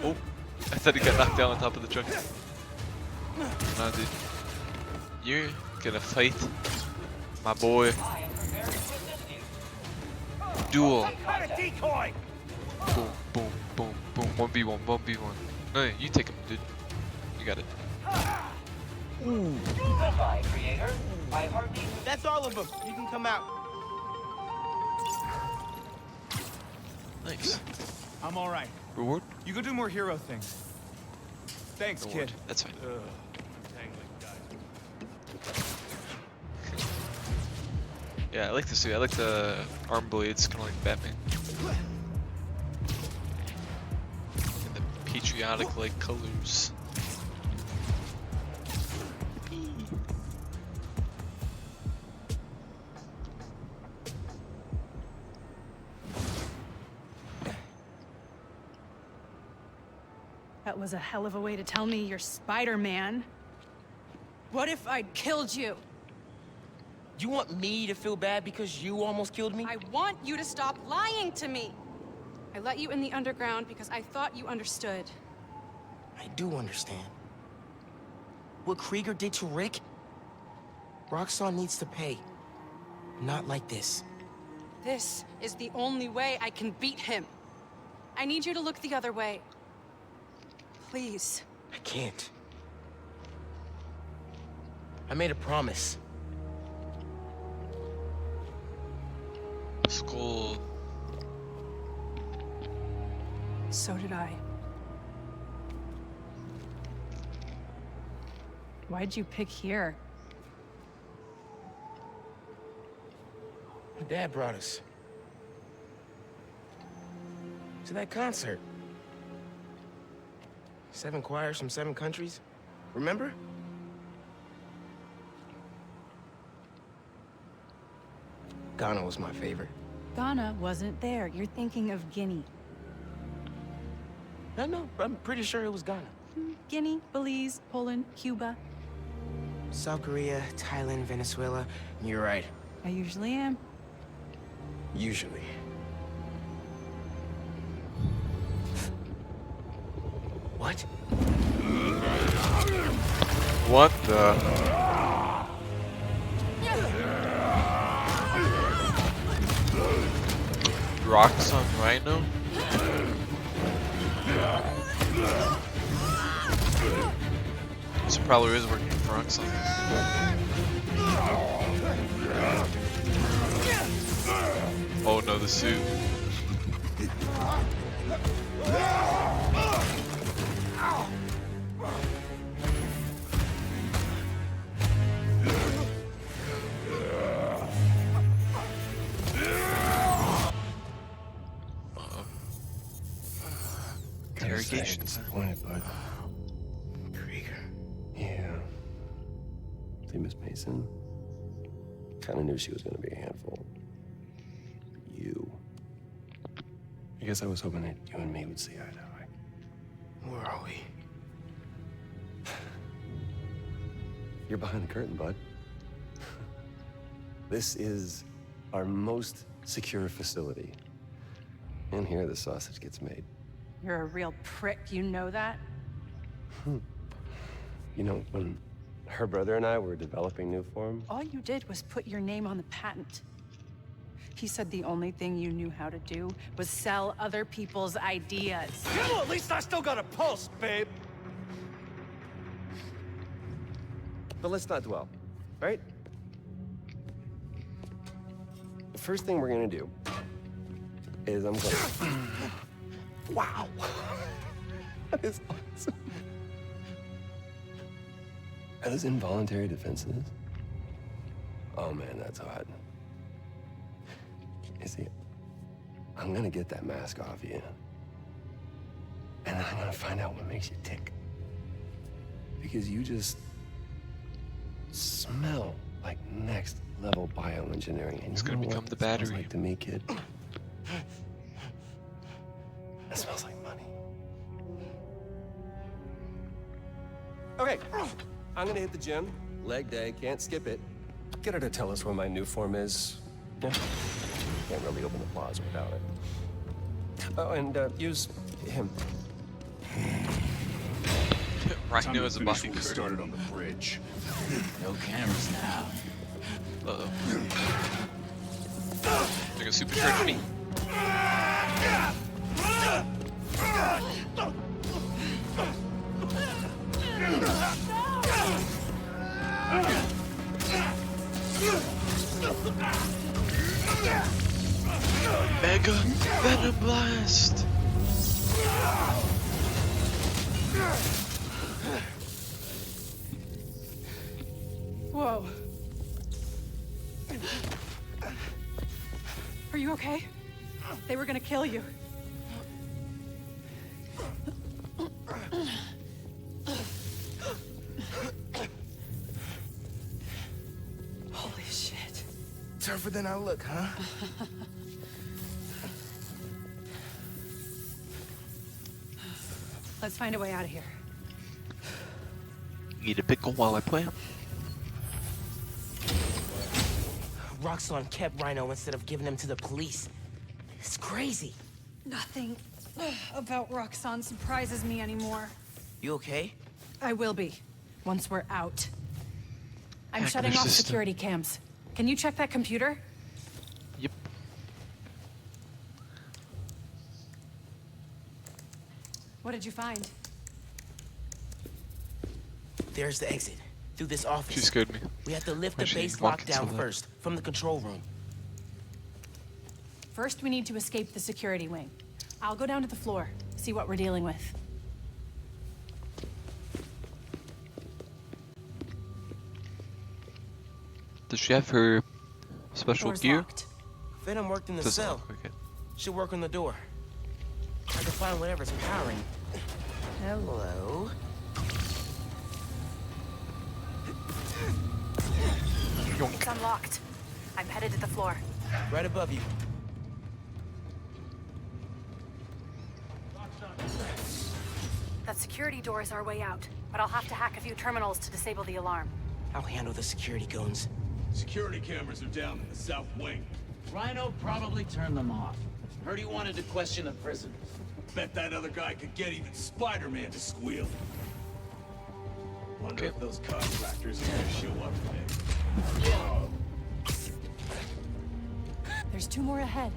Oh, I thought he got knocked down on top of the truck. Nah, dude. You're gonna fight my boy. Duel. Cut a decoy! Boom, boom, boom, boom. 1v1, 1v1. No, you take him, dude. You got it. That's all of them. You can come out. Nice. I'm alright. Reward? You go do more hero things. Thanks, Reward. kid. That's fine. Yeah, I like this too. I like the arm blades, kind of like Batman. And the patriotic-like colors. That was a hell of a way to tell me you're Spider-Man. What if I'd killed you? You want me to feel bad because you almost killed me? I want you to stop lying to me. I let you in the underground because I thought you understood. I do understand. What Krieger did to Rick? Roxxon needs to pay. Not like this. This is the only way I can beat him. I need you to look the other way. Please. I can't. I made a promise. Skull. So did I. Why'd you pick here? My dad brought us to that concert. 7 choirs from 7 countries. Remember? Ghana was my favorite. Ghana wasn't there. You're thinking of Guinea. No, I'm pretty sure it was Ghana. Guinea, Belize, Poland, Cuba. South Korea, Thailand, Venezuela. You're right. I usually am. Usually. What? What the? Roxxon Rhino? This probably is working for Roxxon. Oh no, the suit. Interrogations. Disappointed, bud. Krieger. Yeah. See, Miss Mason? Kinda knew she was gonna be a handful. You. I guess I was hoping that you and me would see eye to eye. Where are we? You're behind the curtain, bud. This is our most secure facility. And here the sausage gets made. You're a real prick, you know that? You know, when her brother and I were developing new form, All you did was put your name on the patent. He said the only thing you knew how to do was sell other people's ideas. Well, at least I still got a pulse, babe. but let's not dwell, right? The first thing we're gonna do is I'm gonna... Wow. That is awesome. Are those involuntary defenses? Oh man, that's hot. You see, I'm gonna get that mask off you. And then I'm gonna find out what makes you tick. Because you just smell like next level bioengineering. And It's you gonna know become what the that smells battery. like to me, kid? That smells like money. Okay, I'm gonna hit the gym. Leg day, can't skip it. Get her to tell us where my new form is. Yeah. Can't really open the plaza without it. Oh, and use him. Rhino is a body crew. Started on the bridge. No cameras now. Uh-oh. They're gonna supercharge me. Mega Venom Blast! Whoa. Are you okay? They were gonna kill you. Holy shit. Tougher than I look, huh? Let's find a way out of here. Eat a pickle while I play. Roxxon kept Rhino instead of giving him to the police. It's crazy. Nothing about Roxxon surprises me anymore. You okay? I will be, once we're out. I'm Hack shutting their off system. security cams. Can you check that computer? Yep. What did you find? There's the exit. Through this office. She scared me. We have to lift the Actually, base walking lockdown so low. first, from the control room. First, we need to escape the security wing. I'll go down to the floor, see what we're dealing with. Does she have her special Door's gear? locked. Venom worked in the Doesn't cell. look like it. Should work on the door. I can find whatever's powering. Hello? It's unlocked. I'm headed to the floor. Right above you. That security door is our way out, but I'll have to hack a few terminals to disable the alarm. I'll handle the security goons. Security cameras are down in the south wing. Rhino probably turned them off. Heard he wanted to question the prisoners. Bet that other guy could get even Spider-Man to squeal. Wonder if those contractors are gonna show up today. There's 2 more ahead.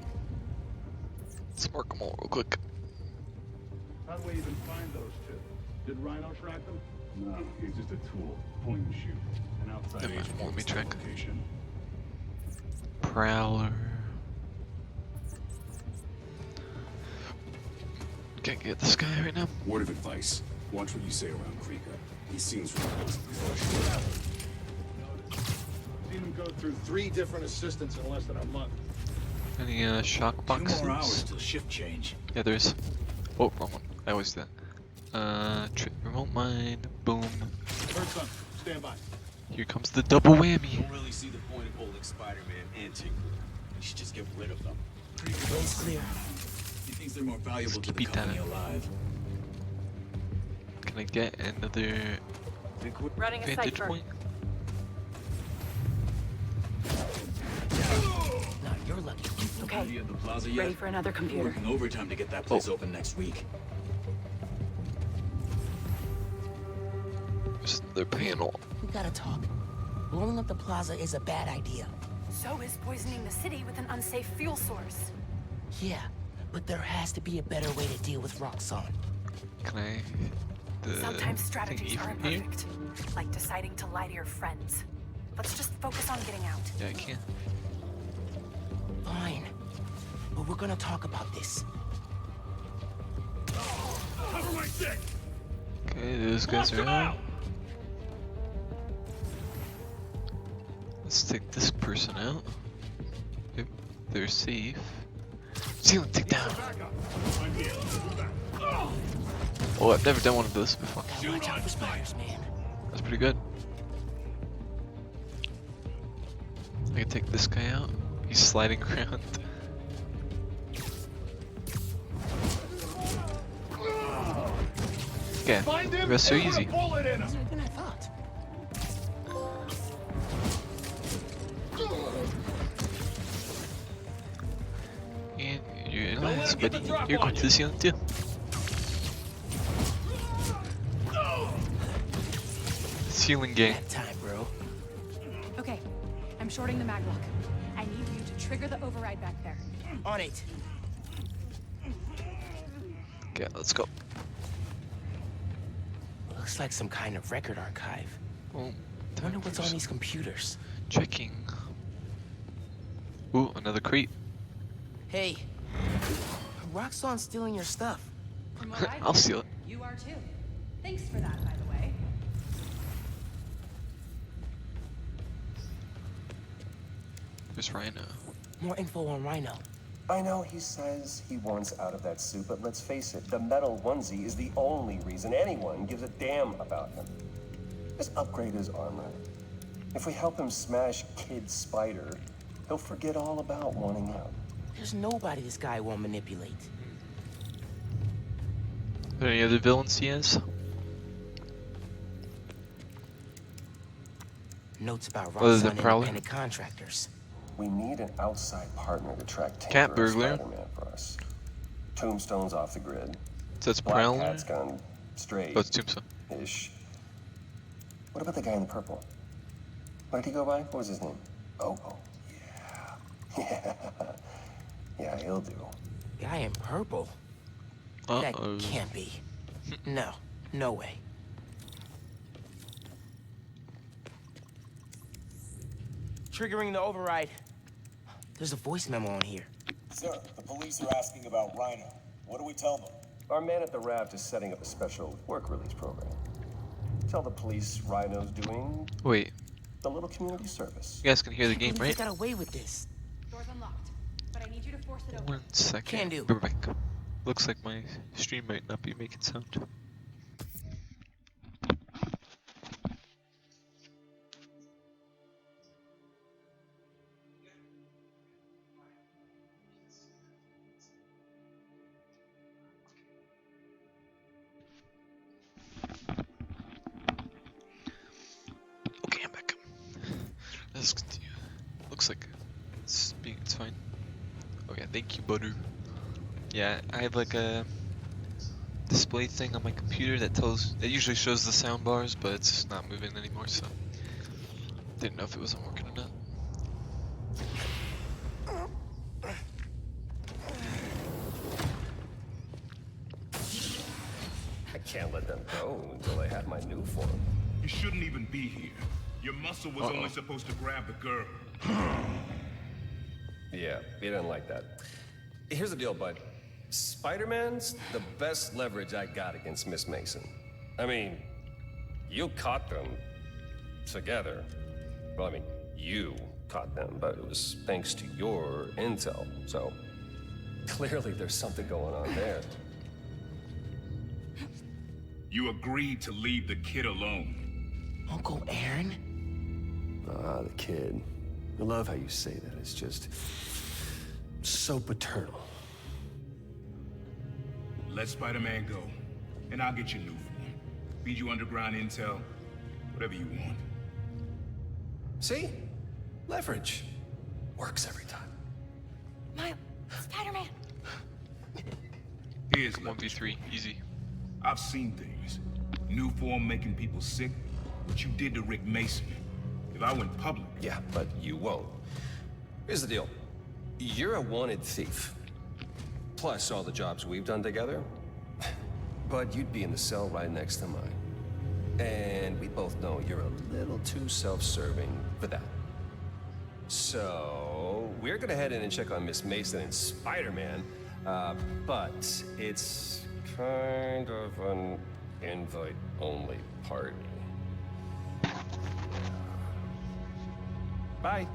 Let's mark them all real quick. How do we even find those two? Did Rhino track them? No, he's just a tool. Point and shoot. An outside Never mind, agent let me gets the check. location. Prowler. Can't get this guy right now. Word of advice. Watch what you say around Krieger. He seems relatively Seen him go through 3 different assistants in less than a month. Any shock 2 boxes? more hours till shift change. Yeah, there is. Oh, wrong one. I always do that. Remote mine. Boom. Heard something. Stand by. Here comes the double whammy. Don't really see the point of holding Spider-Man and Tinkerer. You should just get rid of them. Wing's clear. He thinks they're more valuable to the Keep it company down. alive. Can I get another Running a vantage cipher. point? Now you're lucky. Okay, Ready at the plaza yet? ready for another computer. Working overtime to get that place open next week. There's another panel. We gotta talk. Blowing up the plaza is a bad idea. So is poisoning the city with an unsafe fuel source. Yeah, but there has to be a better way to deal with Roxxon. Can I? The Sometimes thing strategies are even here? imperfect, like deciding to lie to your friends. Let's just focus on getting out. Yeah, I can. Fine. But we're gonna talk about this. Okay, those guys are out. Let's take this person out. Yep, they're safe. Ceiling, take down. Oh, I've never done one of those before. Watch out for spiders, man. That's pretty good. I can take this guy out. He's sliding around. Okay, that's so easy. Easier than I thought. And you're in last, buddy. You're going to the ceiling too. Ceiling gang. Time, bro. Okay, I'm shorting the mag lock. I need you to trigger the override back there. On it. Okay, let's go. Looks like some kind of record archive. Oh, Wonder what's on these computers. checking. Ooh, another crate. Hey, Roxxon's stealing your stuff. From what I I'll steal it. You are too. Thanks for that, by the way. There's Rhino. More info on Rhino. I know he says he wants out of that suit, but let's face it, the metal onesie is the only reason anyone gives a damn about him. Just upgrade his armor. If we help him smash Kid Spider, he'll forget all about wanting out. There's nobody this guy won't manipulate. Are there any other villains he has? Notes about Other than Roxxon Prowler? independent contractors. We need an outside partner to track Cat Tinker and burglar. Spider-Man for us. Tombstone's off the grid. So that's Black Prowler? Cat's gone straight. Oh, it's Tombstone. Ish. What about the guy in the purple? What did he go by? What was his name? Oh, yeah. Yeah, he'll do. Guy in purple? That can't be. No way. Triggering the override. There's a voice memo on here. Sir, the police are asking about Rhino. What do we tell them? Our man at the raft is setting up a special work release program. Tell the police Rhino's doing Wait, a little community service. you guys can hear the game, They right? got away with this. Door's unlocked, but I need you to force it open. 1 second. Can do. Be right back. Looks like my stream might not be making sound. Okay, I'm back. Let's continue. Looks like it's fine. Okay, thank you, Butter. Yeah, I have like a display thing on my computer that usually shows the sound bars, but it's not moving anymore, so didn't know if it wasn't working or not. I can't let them go until I have my new form. You shouldn't even be here. Your muscle was only supposed to grab the girl. Yeah, he didn't like that. Here's the deal, bud. Spider-Man's the best leverage I got against Miss Mason. I mean, you caught them together. Well, I mean, you caught them, but it was thanks to your intel. So clearly there's something going on there. You agreed to leave the kid alone. Uncle Aaron? Ah, the kid. I love how you say that. It's just so paternal. Let Spider-Man go, and I'll get you new form. Feed you underground intel, whatever you want. See? Leverage. Works every time. Miles, Spider-Man. Here's 1v3, easy. I've seen things. New form making people sick. What you did to Rick Mason. If I went public... Yeah, but you won't. Here's the deal. You're a wanted thief. Plus all the jobs we've done together. But you'd be in the cell right next to mine. And we both know you're a little too self-serving for that. So, we're gonna head in and check on Miss Mason and Spider-Man. But it's kind of an invite-only party. Bye.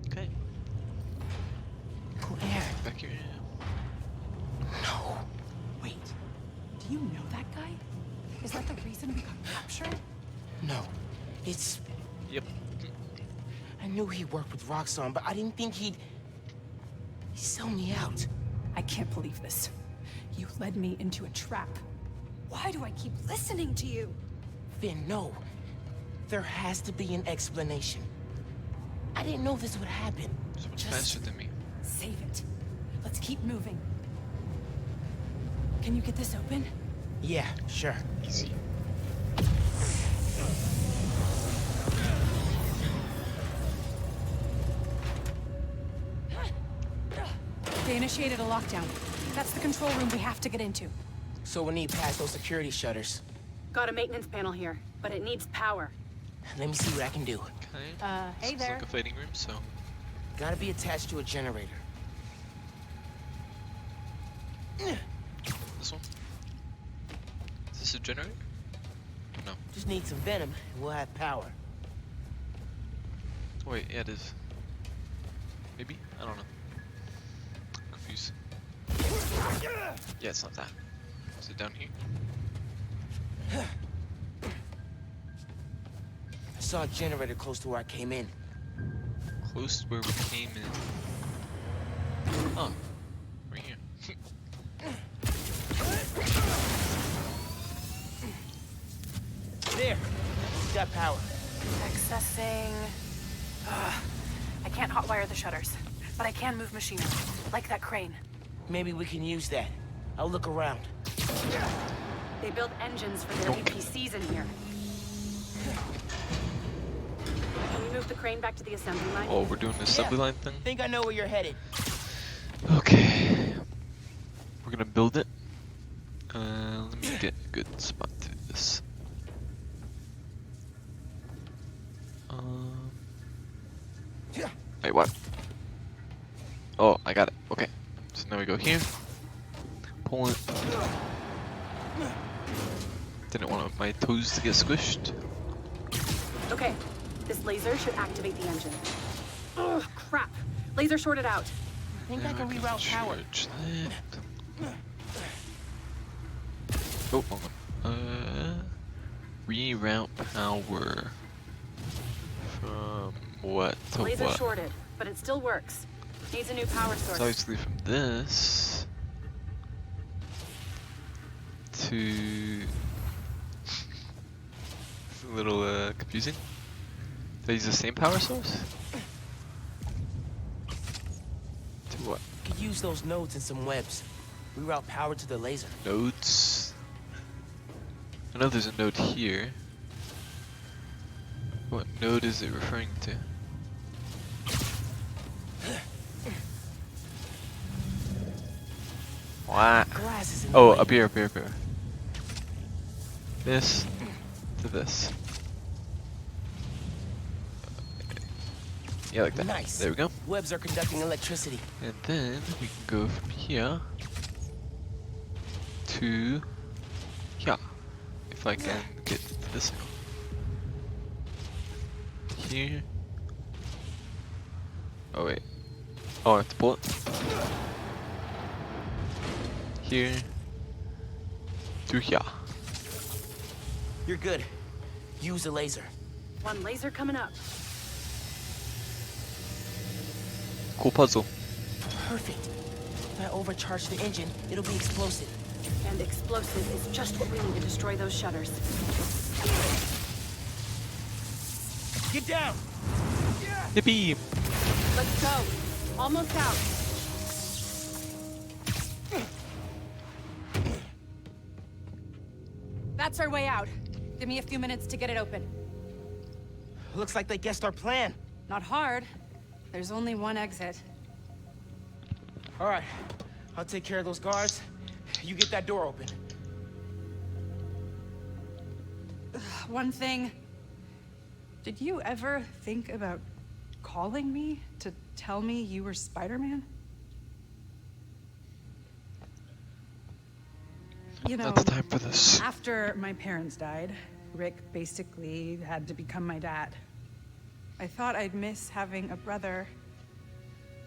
Okay. Claire. Back here. No. Wait, do you know that guy? Is that the reason we got captured? No. It's... Yep. I knew he worked with Roxxon, but I didn't think he'd sell me out. I can't believe this. You led me into a trap. Why do I keep listening to you? Finn, no. There has to be an explanation. I didn't know this would happen. So much faster than me. Save it. Let's keep moving. Can you get this open? Yeah, sure. Easy. They initiated a lockdown. That's the control room we have to get into. So we need past those security shutters. Got a maintenance panel here, but it needs power. Let me see what I can do. Okay. Hey Looks there. like a fighting room, so. Gotta be attached to a generator. This one? Is this a generator? No. Just need some venom, and we'll have power. Wait, yeah, it is. Maybe? I don't know. Confused. Yeah, it's not that. Is it down here? I saw a generator close to where I came in. Close to where we came in. Oh, right here. There! Got power. Accessing... I can't hotwire the shutters, but I can move machinery, like that crane. Maybe we can use that. I'll look around. They build engines for their APCs in here. Can you move the crane back to the assembly line? Oh, we're doing the assembly line thing? Think I know where you're headed. Okay. We're gonna build it. Let me get a good spot to do this. Wait, what? Oh, I got it. Okay. So now we go here. Pull it. Didn't want my toes to get squished. Okay, this laser should activate the engine. Oh, crap. Laser shorted out. I think I can reroute power. Oh, hold on. Reroute power. From what to Laser what? shorted, but it still works. Needs a new power source. So obviously from this to it's a little confusing. They use the same power source? To what? Could use those nodes and some webs. Reroute power to the laser. Nodes? I know there's a node here. What node is it referring to? What? Glasses in Oh, the way. up here, up here, up here. This to this. Yeah, like that. Nice. There we go. Webs are conducting electricity. And then we can go from here to here. If I can get to this one. Here. Oh wait. Oh, I have to pull it. Here. To here. You're good. Use a laser. One laser coming up. Cool puzzle. Perfect. If I overcharge the engine, it'll be explosive. And explosive is just what we need to destroy those shutters. Get down! Yippee! Let's go. Almost out. That's our way out. Give me a few minutes to get it open. Looks like they guessed our plan. Not hard. There's only one exit. All right. I'll take care of those guards. You get that door open. One thing. Did you ever think about calling me to tell me you were Spider-Man? You know, Not the time for this. after my parents died, Rick basically had to become my dad. I thought I'd miss having a brother,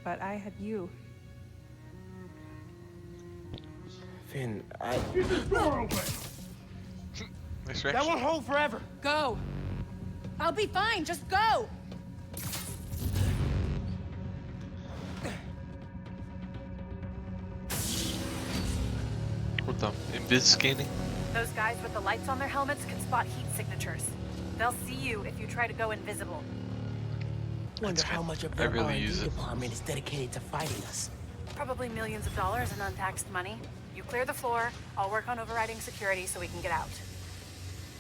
but I had you. Finn, Get this door open! Nice that reaction. won't hold forever. Go! I'll be fine, just go! What the invis scanning? Those guys with the lights on their helmets can spot heat signatures. They'll see you if you try to go invisible. Wonder how much of I their really R&D use it. department is dedicated to fighting us. Probably millions of dollars in untaxed money. You clear the floor, I'll work on overriding security so we can get out.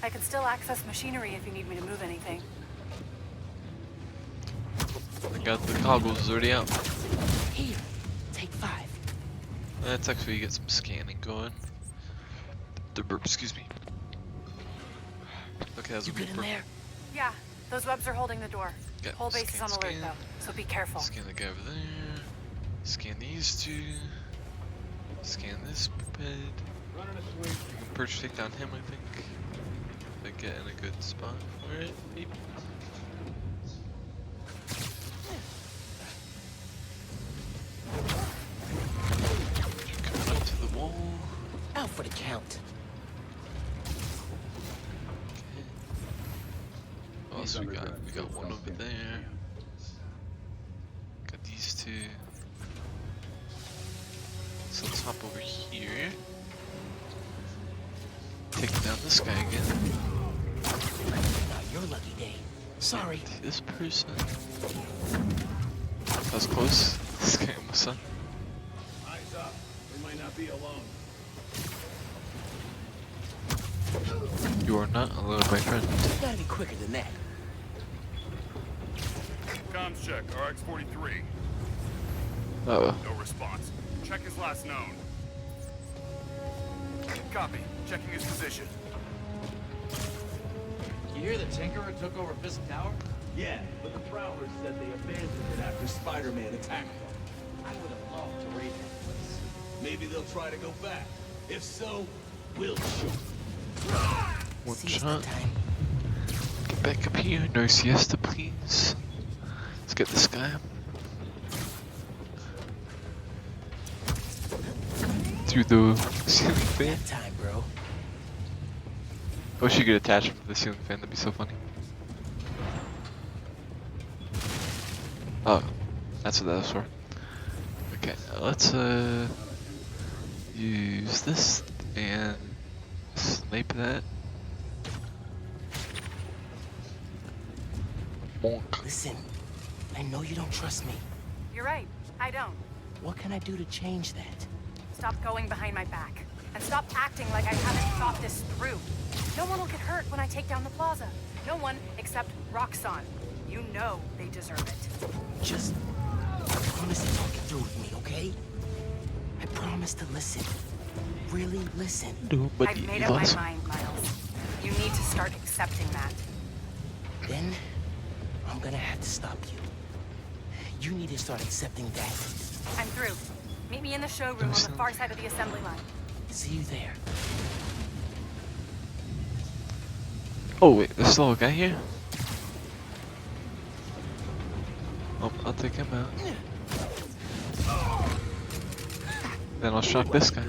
I can still access machinery if you need me to move anything. I got the goggles already out. Here, take 5. That's actually get some scanning going. The burp, excuse me. Okay, that's You a good good in burp. there? Yeah, those webs are holding the door. Okay, Whole base is on alert scan. though, so be careful. Scan the guy over there. Scan these two. Scan this bed. You can perch take down him, I think. If I get in a good spot for it, maybe. Coming up to the wall. Out for the count. What else we got? We got one over there. Got these two. So let's hop over here. Take down this guy again. Not your lucky day. Sorry. This person. That was close. This guy almost saw. Eyes up. We might not be alone. You are not alone, my friend. You gotta be quicker than that. Comms check, RX-43. Uh-oh. No response. Check his last known. Copy. Checking his position. You hear the Tinkerer took over Fisk Tower? Yeah, but the Prowlers said they abandoned it after Spider-Man attacked them. I would have loved to raid that place. Maybe they'll try to go back. If so, we'll shoot. One shot. Get back up here. No siesta, please. Let's get this guy. Through the ceiling fan. Time, bro. I wish you could attach him to the ceiling fan. That'd be so funny. Oh, that's what that was for. Okay, let's use this and snipe that. Bonk. Listen, I know you don't trust me. You're right, I don't. What can I do to change that? Stop going behind my back. And stop acting like I haven't thought this through. No one will get hurt when I take down the plaza. No one except Roxxon. You know they deserve it. Just promise to talk it through with me, okay? I promise to listen. Really listen. I've made up my mind, Miles. You need to start accepting that. Then, I'm gonna have to stop you. You need to start accepting that. I'm through. Meet me in the showroom on the far side of the assembly line. See you there. Oh wait, there's still a guy here? Oh, I'll take him out. Then I'll shock this guy.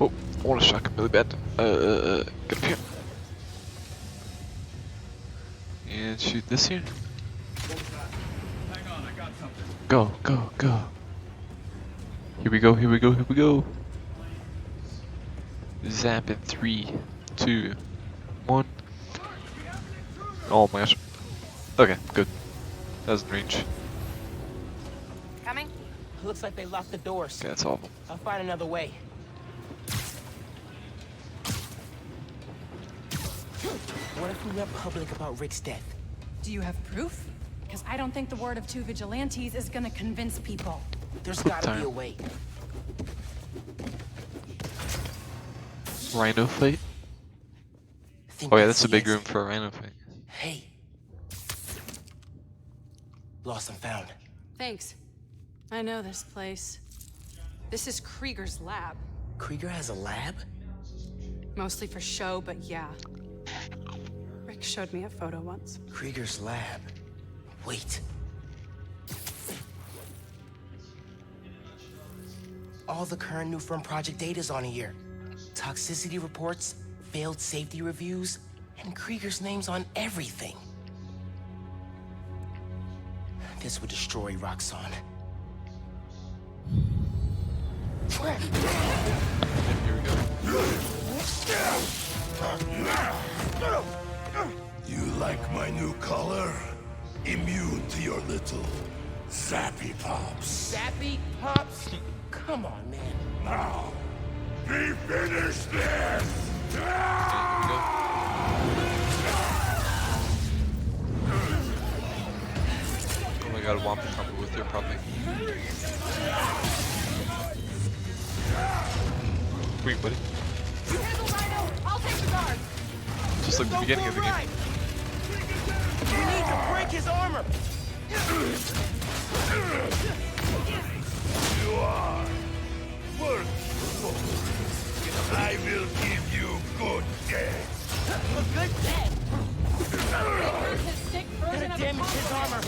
Oh, I want to shock him really bad. Get up here. And shoot this here. Hang on, I got something. Go, go, go. Here we go, here we go, here we go. Zap in 3, 2, 1. Oh my gosh. Okay, good. That was in range. Coming? Looks like they locked the doors. Okay, that's all of them. I'll find another way. What if we went public about Rick's death? Do you have proof? Because I don't think the word of 2 vigilantes is gonna convince people. There's gotta be a way. Rhino fight? Oh yeah, that's a big room for a rhino fight. Hey. Lost and found. Thanks. I know this place. This is Krieger's lab. Krieger has a lab? Mostly for show, but yeah. Rick showed me a photo once. Krieger's lab. Wait. All the current new firm project data's on here. Toxicity reports, failed safety reviews, and Krieger's name's on everything. This would destroy Roxxon. Here we go. You like my new color? Immune to your little zappy pops. Zappy Pops? Come on, man. Now, we finish this! Oh my god, Wampa combo with her probably. Wait, buddy. You handle Rhino. I'll take the guard. Just like the beginning of the game. You need to break his armor. You are worth. I will give you good death. A good death. His stick frozen Gonna up damage his armor.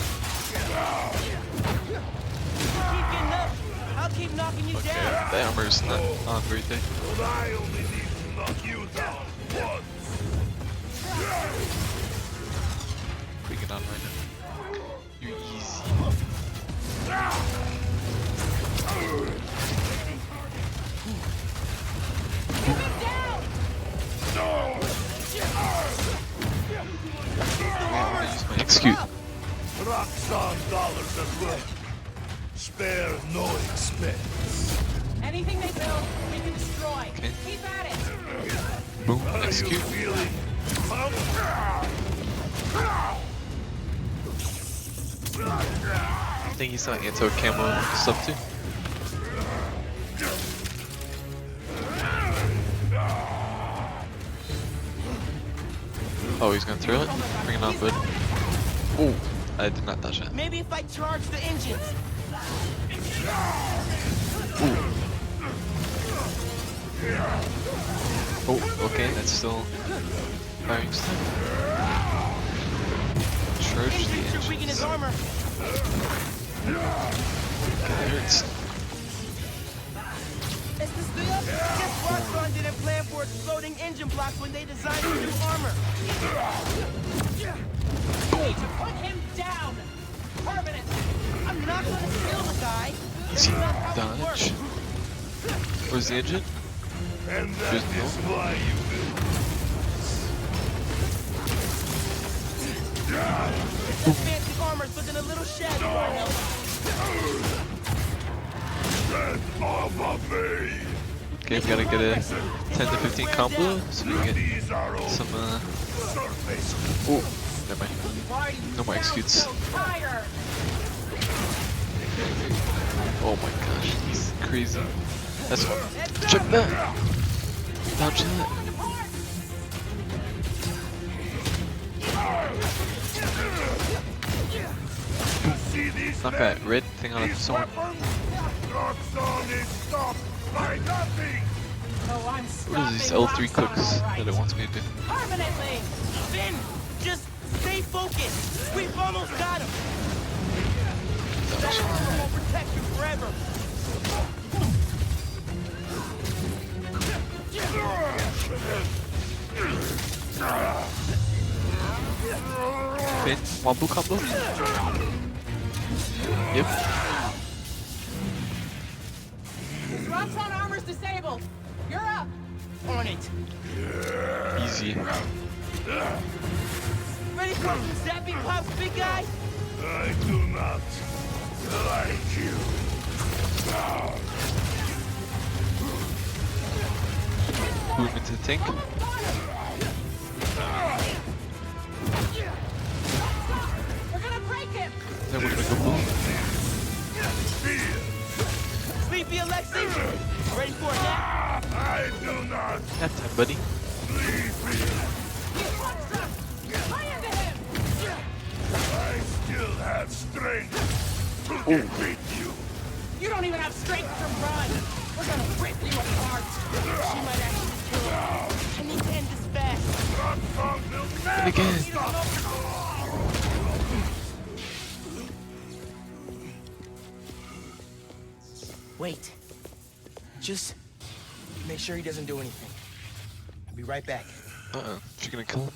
Keep getting up. I'll keep knocking you down. The armor's not on right there. But I only need to knock you down once. Bring it on right now. You're easy. Keep him down. I'm gonna use my execute. Roxxon dollars at work. Spare no expense. Anything they build, we can destroy. Okay. Keep at it. Boom, Are you execute. feeling I think he's got anti-camo stuff too. Oh, he's gonna throw it? Bring it on, bud. Oh, I did not touch that. Maybe if I charge the engines. Oh, okay, that's still firing stuff. Charge the Engines should weaken his engines. armor. That hurts. Guess Roxxon didn't plan for exploding engine blocks when they designed the new armor. Need to put him down. Permanently. I'm not gonna kill the guy. Easy dodge. Where's the engine? and that Just is why you will. This fancy armor's looking a little shabby right now. Get off of me! Okay, we gotta get a 10 to 15 combo so we can get some, oh, never mind. No more executes. Oh my gosh, he's crazy. That's one. Check that! Dodge that. Knock that red thing on his sword. What are these L3 clicks that it wants me to do? Permanently! Finn, just stay focused. We've almost got him. That armor will protect you forever. Finn, Wambu combo? Yep. Roxxon armor's disabled. You're up. On it. Easy. Ready for some zapping pops, big guy? I do not like you. Boom into the tank. We're gonna break him. Then we're gonna go boom. Sleepy Alexi? Ready for a nap? I do not. Nap time, buddy. I still have strength to defeat you. You don't even have strength to run. We're gonna rip you apart. She might actually kill I need to end this fast. And again. Wait. Just make sure he doesn't do anything. I'll be right back. Uh-oh. She gonna kill him?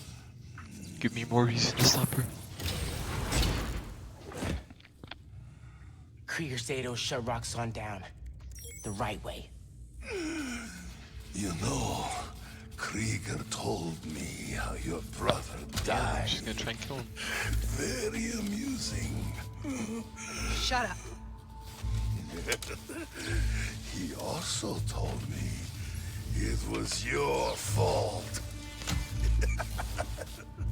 Give me more reason to stop her. Krieger said he'll shut Roxxon down. The right way. You know, Krieger told me how your brother died. She's gonna try and kill him. Very amusing. Shut up. He also told me it was your fault.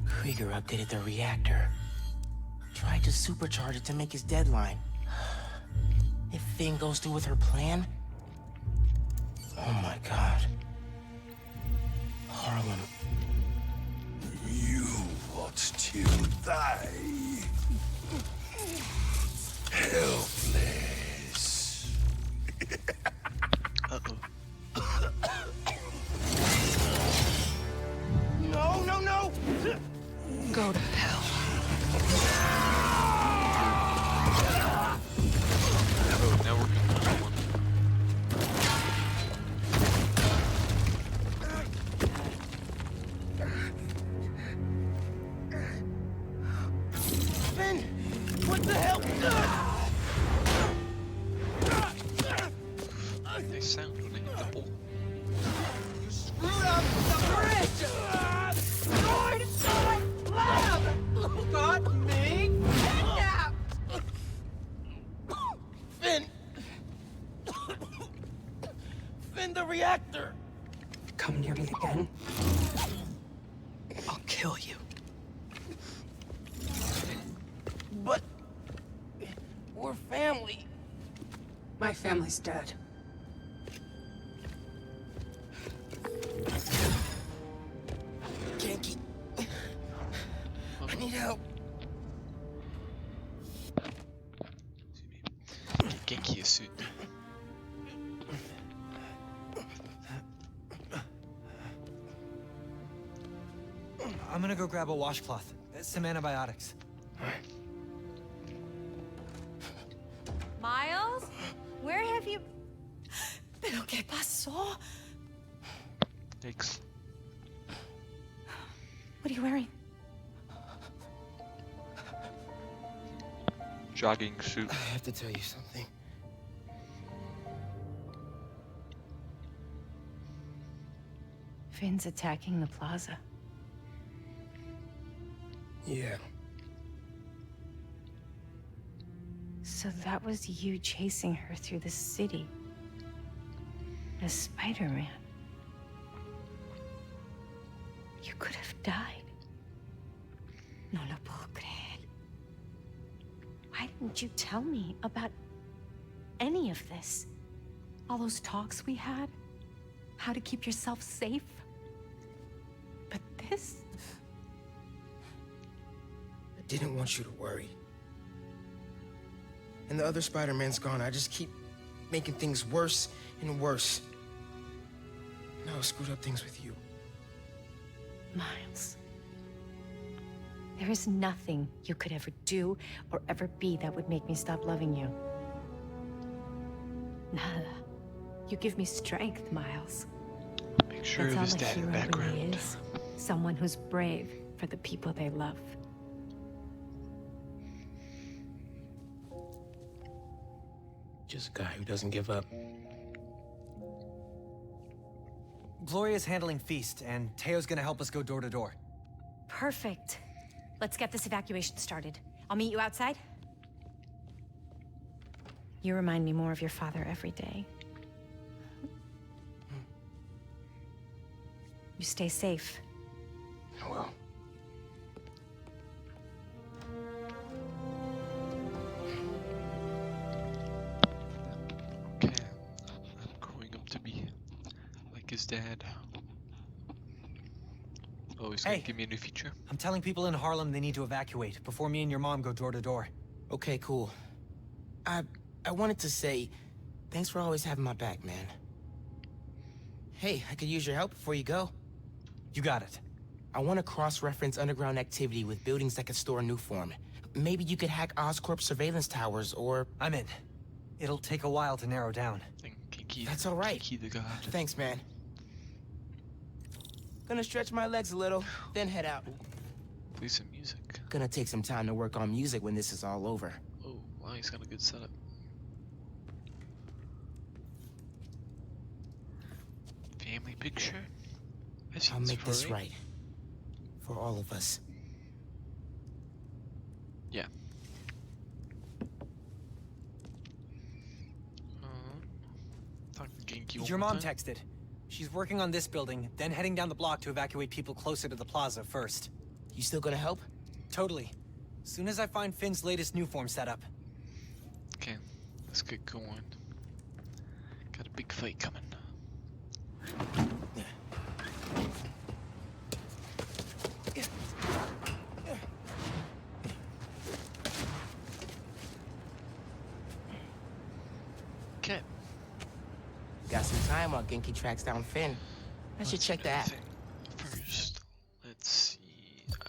Krieger updated the reactor. Tried to supercharge it to make his deadline. If Finn goes through with her plan... Oh my god. Harlem. You watched him die. Helpless. No, no, no! Go to hell. Oh, now we're gonna do one. Finn! What the hell? They sound when they hit the hole. You screwed up the bridge! Northside Lab! Got me kidnapped! Finn! Finn, the reactor! Come near me again. I'll kill you. But... we're family. My family's dead. Genki. I need help. Genki is suit. I'm gonna go grab a washcloth, some antibiotics. Miles? Where have you... ¿Pero qué pasó? Yikes. What are you wearing? Jogging suit. I have to tell you something. Finn's attacking the plaza. Yeah. So that was you chasing her through the city. As Spider-Man. You could have died. No lo puedo creer. Why didn't you tell me about any of this? All those talks we had? How to keep yourself safe? But this? I didn't want you to worry. And the other Spider-Man's gone. I just keep making things worse and worse. Now I screwed up things with you. Miles. There is nothing you could ever do or ever be that would make me stop loving you. Nada. You give me strength, Miles. Make sure That's all there's a dad in the hero really background. is. Someone who's brave for the people they love. Just a guy who doesn't give up. Gloria's handling Feast, and Teo's gonna help us go door to door. Perfect. Let's get this evacuation started. I'll meet you outside. You remind me more of your father every day. You stay safe. I will. Okay. I'm growing up to be like his dad. Oh, he's gonna give me a new feature? I'm telling people in Harlem they need to evacuate before me and your mom go door to door. Okay, cool. I wanted to say, thanks for always having my back, man. Hey, I could use your help before you go. You got it. I want to cross-reference underground activity with buildings that could store Nuform. Maybe you could hack Oscorp surveillance towers, or... I'm in. It'll take a while to narrow down. That's all right. Kinky the God. Thanks, man. Gonna stretch my legs a little, then head out. Play some music. Gonna take some time to work on music when this is all over. Oh, wow, he's got a good setup. Family picture? I'll make this right. For all of us. Yeah. Your mom texted. She's working on this building, then heading down the block to evacuate people closer to the plaza first. You still gonna help? Totally. Soon as I find Finn's latest Nuform setup. Okay, let's get going. Got a big fight coming. Okay. Got some time while Genki tracks down Finn. I should check the app. First, let's see.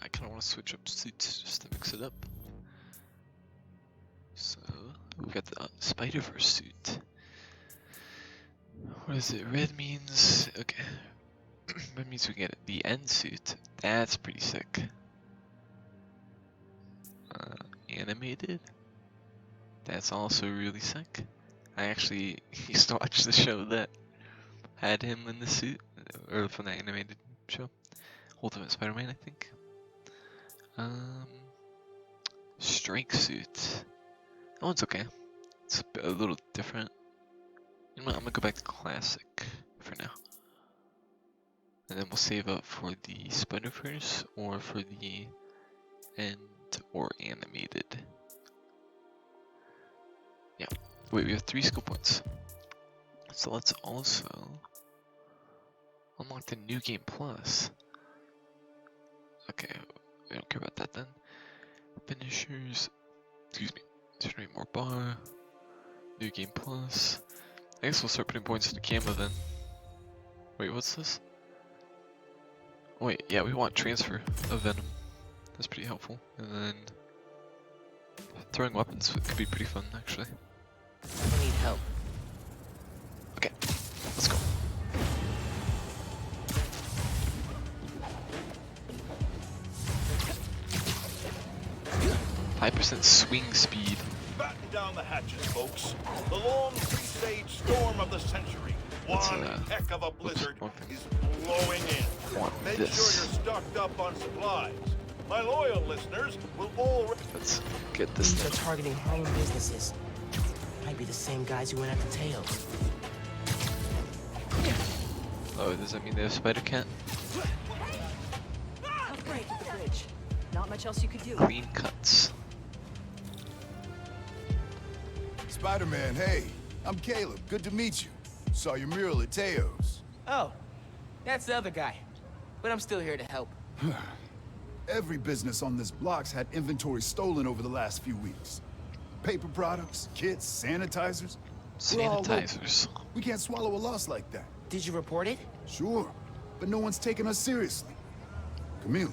I kind of want to switch up suits just to mix it up. So, we got the Spider-Verse suit. What is it? Red means... okay. Red means we get the end suit. That's pretty sick. Animated. That's also really sick. I actually used to watch the show that had him in the suit, or from the animated show, Ultimate Spider-Man, I think. Strike suit. That one's okay. It's a little different. You know what, I'm gonna go back to classic for now, and then we'll save up for the Spider-Verse or for the end or animated. Yeah. Wait, we have 3 skill points. So let's also unlock the New Game Plus. Okay, we don't care about that then. Finishers, excuse me, generate more bar, New Game Plus. I guess we'll start putting points into Camo then. Wait, what's this? Oh, wait, yeah, we want transfer of Venom. That's pretty helpful. And then throwing weapons could be pretty fun, actually. I need help. Okay, let's go. High % swing speed. Batten down the hatches, folks. The long three-stage storm of the century. One heck of a blizzard is blowing in. Make sure you're stocked up on supplies. My loyal listeners will all... Let's get this These are targeting home businesses. Might be the same guys who went after Teo. Oh, does that mean they have Spider-Cat? Upgrade to the bridge. Not much else you could do. Clean cuts. Spider-Man, hey. I'm Caleb. Good to meet you. Saw your mural at Teo's. Oh, that's the other guy. But I'm still here to help. Every business on this block's had inventory stolen over the last few weeks. Paper products, kits, sanitizers. Sanitizers. We can't swallow a loss like that. Did you report it? Sure, but no one's taking us seriously. Camille,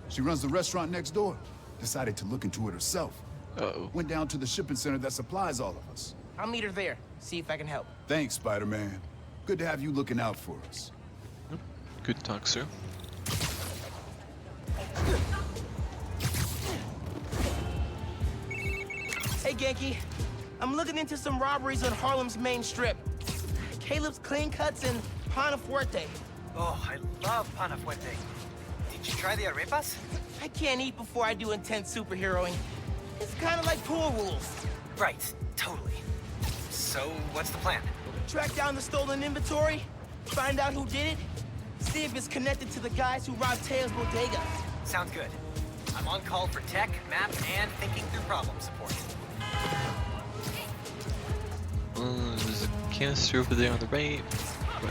she runs the restaurant next door. Decided to look into it herself. Uh-oh. Went down to the shipping center that supplies all of us. I'll meet her there. See if I can help. Thanks, Spider-Man. Good to have you looking out for us. Good talk, sir. Hey, Genki. I'm looking into some robberies on Harlem's main strip. Caleb's Clean Cuts and Panafuerte. Oh, I love Panafuerte. Did you try the arepas? I can't eat before I do intense superheroing. It's kind of like pool rules. Right, totally. So, what's the plan? Track down the stolen inventory, find out who did it, see if it's connected to the guys who robbed Teo's bodega. Sounds good. I'm on call for tech, maps, and thinking through problem support. There's a canister over there on the right, but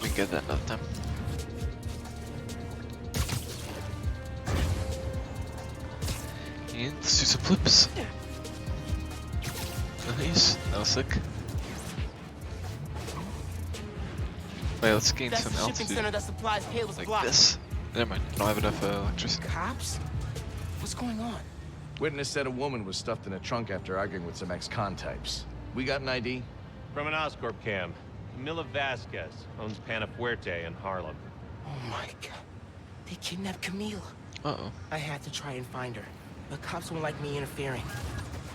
we can get that another time. And let's do some flips. Nice, that was sick. Wait, let's gain That's some the shipping altitude. center that supplies Palos Like Block. this. Never mind, I don't have enough electricity. Cops? What's going on? Witness said a woman was stuffed in a trunk after arguing with some ex-con types. We got an ID? From an Oscorp cam. Camila Vasquez owns Panafuerte in Harlem. Oh my god. They kidnapped Camila. Uh-oh. I had to try and find her. But cops won't like me interfering.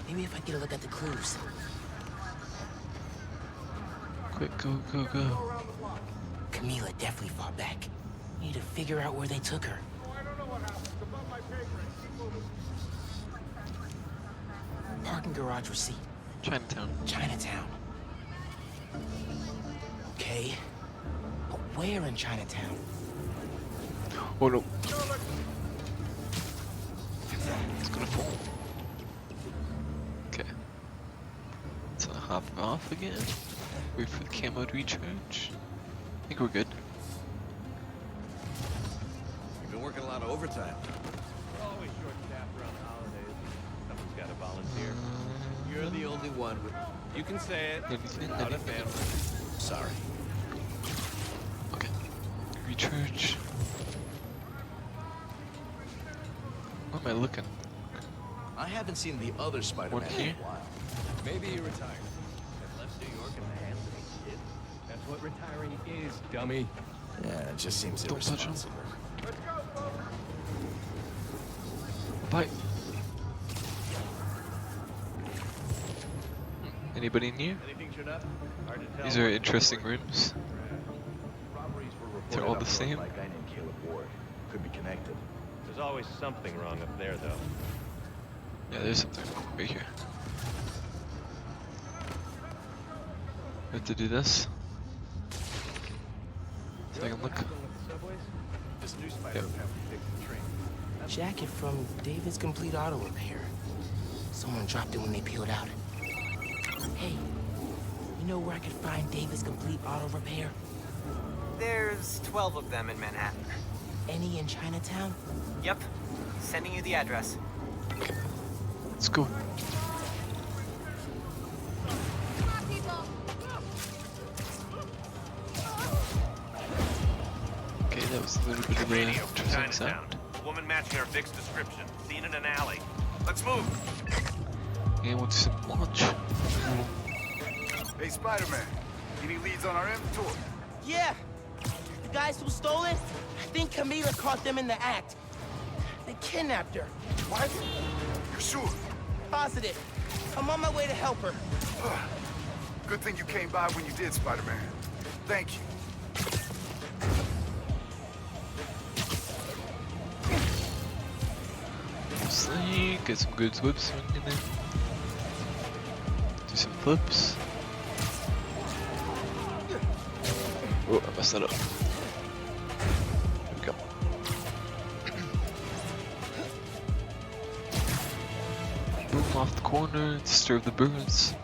Maybe if I get a look at the clues. Quick, go, go, go. Camila definitely fought back. Need to figure out where they took her. Parking garage receipt. Chinatown. Chinatown. Okay. But where in Chinatown? Oh no. It's gonna fall. Okay. Let's hop off again. Wait for the camo to recharge. I think we're good. You've been working a lot of overtime. We're always short-staffed around the holidays. Someone's got to volunteer. You're the only one with... You can say it. Anything? Without a family. Sorry. Okay. Recharge. What am I looking? I haven't seen the other Spider-Man What in a here? while. Maybe he retired. And left New York in the hands of a kid. That's what retiring is, dummy. Yeah, it just seems Don't touch him. irresponsible. Bye. Anybody new? Anything showed up? Hard to tell. These are interesting rooms. Robberies were reported They're all the up north same. by a guy named Caleb Ward. Could be connected. There's always something wrong up there, though. Yeah, there's something right here. We have to do this. So I can look. This new spider apparently fixed the train. Jacket from David's Complete Auto Repair. Someone dropped it when they peeled out. Hey, you know where I could find David's Complete Auto Repair? There's 12 of them in Manhattan. Any in Chinatown? Yep. Sending you the address. Let's go. Okay, that was a little bit of a Radio, interesting Chinatown. sound. Woman matching our Vic's description. Seen in an alley. Let's move. And we'll do some launch. Hey, Spider-Man. Any leads on our inventory? Yeah. The guys who stole it, I think Camila caught them in the act. They kidnapped her. What? You sure? Positive. I'm on my way to help her. Good thing you came by when you did, Spider-Man. Thank you. Slay, get some good whips in there. Do some flips. Oh, I messed that up. There we go. Boom off the corner, disturb the birds.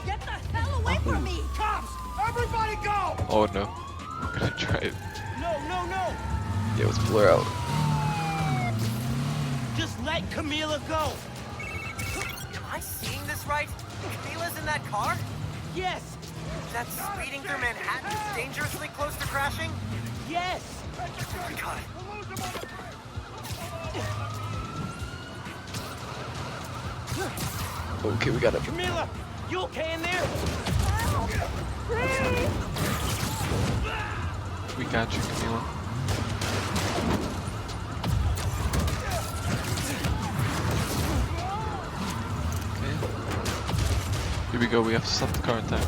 Get the hell away from me! Cops! Everybody go! Oh no. I'm gonna try it. No, no, no! Yeah, let's blur out. Just let Camila go! Am I seeing this right? Camila's in that car? Yes! That's speeding through Manhattan dangerously close to crashing? Yes! Oh my god. Okay, we got it. Camila! You okay in there? We got you, Camila. Okay. Here we go, we have to stop the car in time.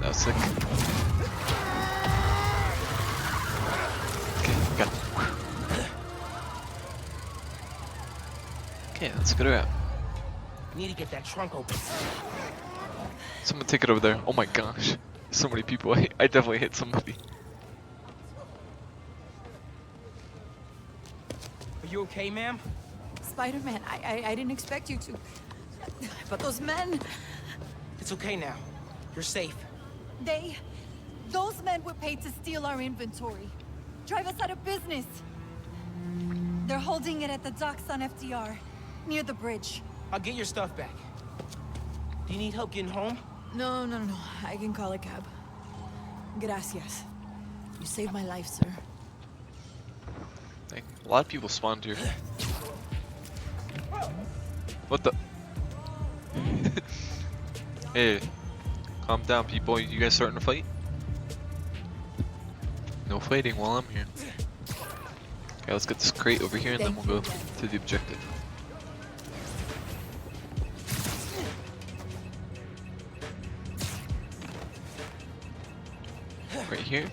That was sick. Okay, we got it. Okay, let's get her out. Need to get that trunk open. Someone take it over there. Oh my gosh. So many people. I definitely hit somebody. Are you okay, ma'am? Spider-Man, I didn't expect you to. But those men, It's okay now. You're safe. those men were paid to steal our inventory. Drive us out of business. They're holding it at the docks on FDR, near the bridge. I'll get your stuff back. Do you need help getting home? No, no, no. I can call a cab. Gracias. You saved my life, sir. Dang, a lot of people spawned here. What the? Hey, calm down, people. You guys starting to fight? No fighting while I'm here. Okay, let's get this crate over here and then we'll go to the objective. Right here.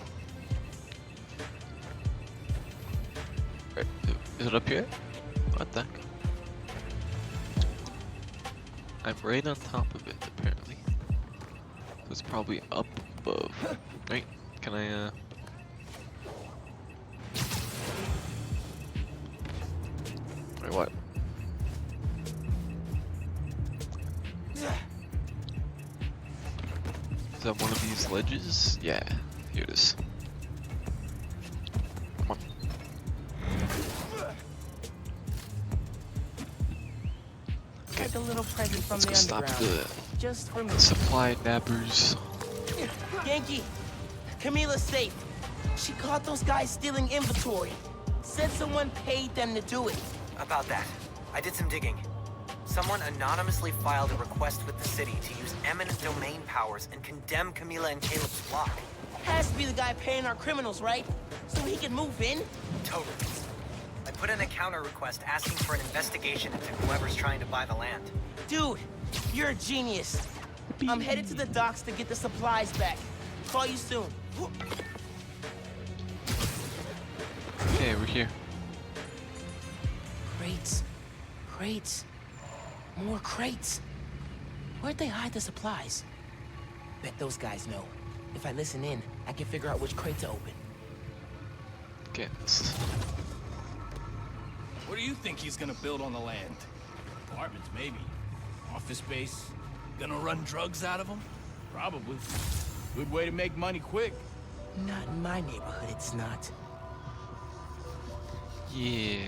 Right, is it up here? What the heck? I'm right on top of it, apparently. So it's probably up above. Right? Can I, Wait, what? Is that one of these ledges? Yeah, here it is. Come on. Like a little present from Let's the go stop underground. Just for me. the supply nappers. Yankee, Camila's safe. She caught those guys stealing inventory. Said someone paid them to do it. About that, I did some digging. Someone anonymously filed a request with the city to use eminent domain powers and condemn Camila and Caleb's block. Has to be the guy paying our criminals, right? So he can move in? Totally. I put in a counter request asking for an investigation into whoever's trying to buy the land. Dude, you're a genius. I'm headed to the docks to get the supplies back. Call you soon. Okay, we're here. Crates. Crates. More crates. Where'd they hide the supplies? Bet those guys know. If I listen in, I can figure out which crate to open. Okay. What do you think he's gonna build on the land? Apartments, maybe. Office space? Gonna run drugs out of them? Probably. Good way to make money quick. Not in my neighborhood, it's not. Yeah.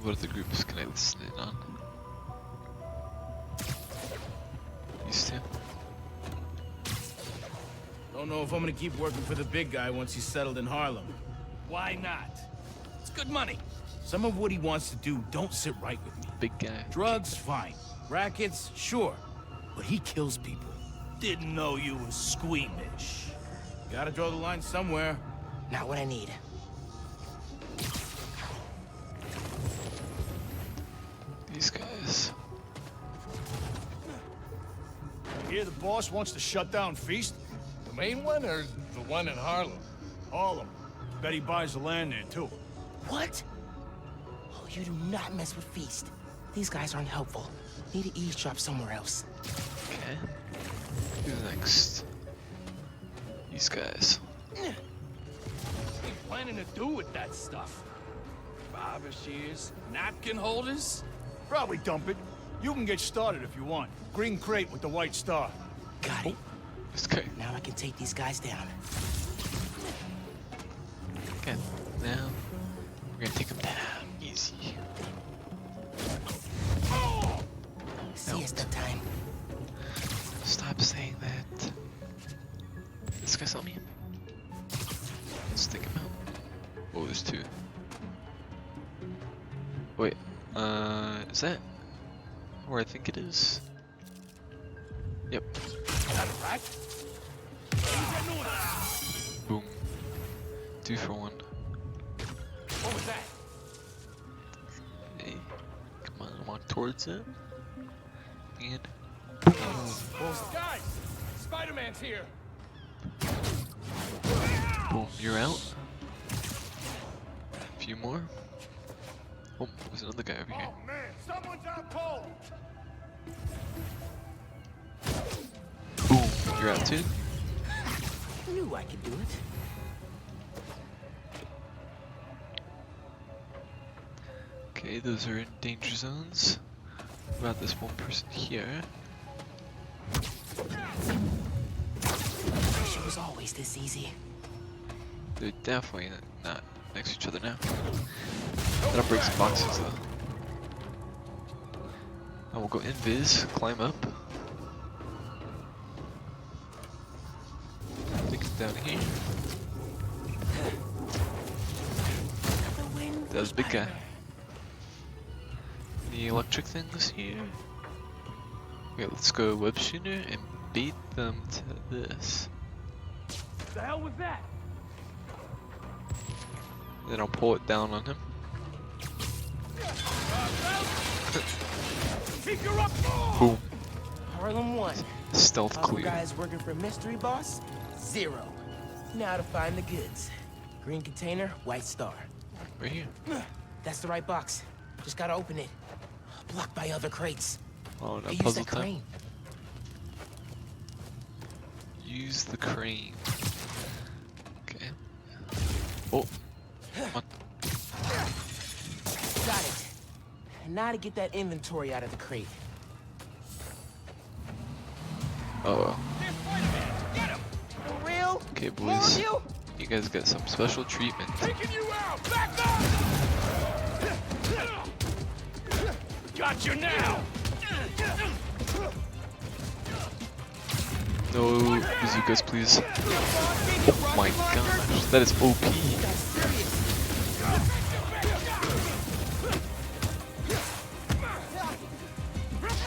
What other groups can I listen in on? These two. Don't know if I'm gonna keep working for the big guy once he's settled in Harlem. Why not? It's good money. Some of what he wants to do don't sit right with me. Big guy. Drugs, fine. Rackets, sure. But he kills people. Didn't know you was squeamish. Gotta draw the line somewhere. Not what I need. These guys. Here the boss wants to shut down Feast? The main one or the one in Harlem? Harlem. Bet he buys the land there too. What? Oh, you do not mess with Feast. These guys aren't helpful. Need to eavesdrop somewhere else. Okay. Who's next? These guys. What are you planning to do with that stuff? Barber shears? Napkin holders? Probably dump it. You can get started if you want. Green crate with the white star. Got it. Okay. Now I can take these guys down. Okay. Now we're gonna take them down. Easy. Siesta time. Stop saying that. This guy saw me. Let's take him out. Oh, there's two. Wait, is that where I think it is? Yep. Boom. 2 for 1. What was that? Hey, come on, I want towards it. And Guys! Spider-Man's here! boom, you're out. A few more. Oh, there's another guy over here. Oh man, someone's out cold! Boom, you're out too. Knew I could do it. Okay, those are in danger zones. What about this one person here? It was always this easy. They're definitely not next to each other now. That'll break some boxes though. I will go invis, climb up. Take it down here. That was a big guy. The electric things here. Okay, let's go web shooter and beat them to this. The hell was that? Then I'll pull it down on him. Keep your up. Boom. Harlem 1. Stealth Our clear. guys working for Mystery Boss? 0. Now to find the goods. Green container, white star. Right here. That's the right box. Just gotta open it. Blocked by other crates. Oh, no They use puzzle that time. crane. Use the crane. Okay. Oh. Come on. Got it. And now to get that inventory out of the crate. Oh. For real? Okay, More of boys. you? You guys get some special treatment. Taking you out. Back up. Got you now. No bazookas, please. Oh my gosh, that is OP.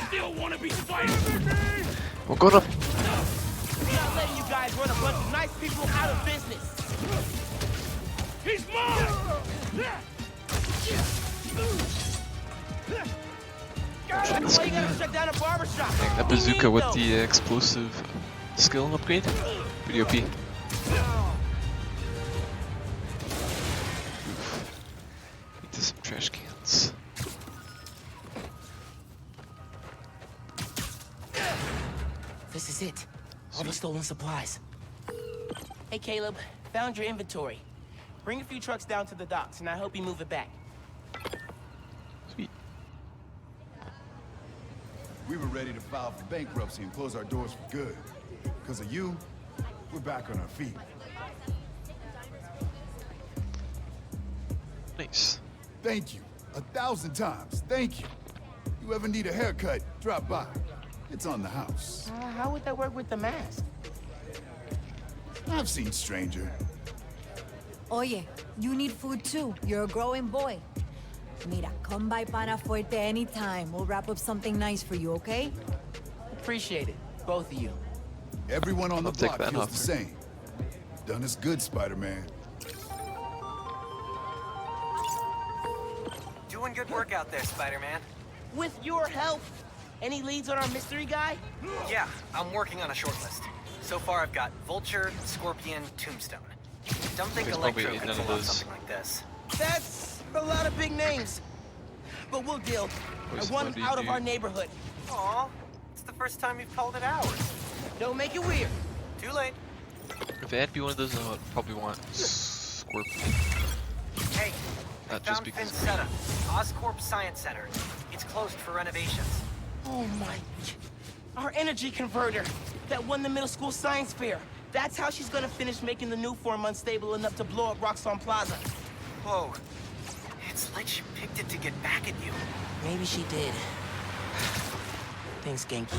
Still want to be fighting? Oh, got him. We're not letting you guys run a bunch of nice people out of business. He's mine. That's why you gotta shut down a barbershop. Dang, that bazooka with the explosive skill upgrade. Pretty OP. Oof. Into some trash cans. This is it. All the stolen supplies. Hey, Caleb. Found your inventory. Bring a few trucks down to the docks, and I hope you move it back. Sweet. We were ready to file for bankruptcy and close our doors for good. Because of you, we're back on our feet. Nice. Thank you. 1,000 times. Thank you. You ever need a haircut, drop by. It's on the house. How would that work with the mask? I've seen stranger. Oye, you need food too. You're a growing boy. Mira, come by Pana Fuerte anytime. We'll wrap up something nice for you, okay? Appreciate it, both of you. Everyone on the I'll take block that feels offer. the same. Done us good, Spider-Man. Doing good work out there, Spider-Man. With your help. Any leads on our mystery guy? Yeah, I'm working on a short list. So far, I've got Vulture, Scorpion, Tombstone. Don't think There's Electro probably could none of pull off those. something like this. That's a lot of big names. But we'll deal. Boys, I want what do him you out of do? our neighborhood. Aw, it's the first time you've called it ours. Don't make it weird. Too late. If it had to be one of those, I would probably want Scorpion. Hey, Not I just found because. Vincetta, Oscorp Science Center. It's closed for renovations. Oh my... Our energy converter that won the middle school science fair. That's how she's gonna finish making the new form unstable enough to blow up Roxxon Plaza. Whoa. It's like she picked it to get back at you. Maybe she did. Thanks, Genki.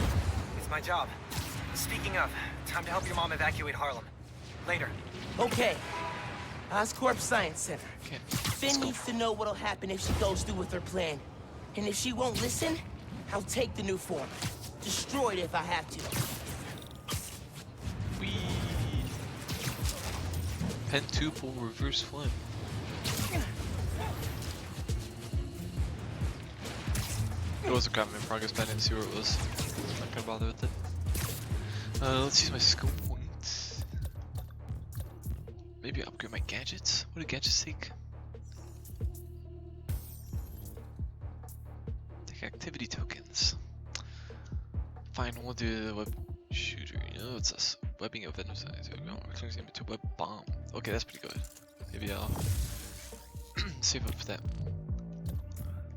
It's my job. Speaking of, time to help your mom evacuate Harlem. Later. Okay. Oscorp Science Center. Okay. Finn needs to know what'll happen if she goes through with her plan. And if she won't listen, I'll take the new form. Destroy it if I have to. Wee. Pentuple reverse flip. It was a comment in progress, but I didn't see where it was. I'm not gonna bother with it. Let's use my skill points. Maybe upgrade my gadgets. What do gadgets take? Take activity tokens. Fine, we'll do the web shooter. You know, it's us. Webbing of vendors. Turns into a web bomb. Okay, that's pretty good. Maybe I'll save up for that.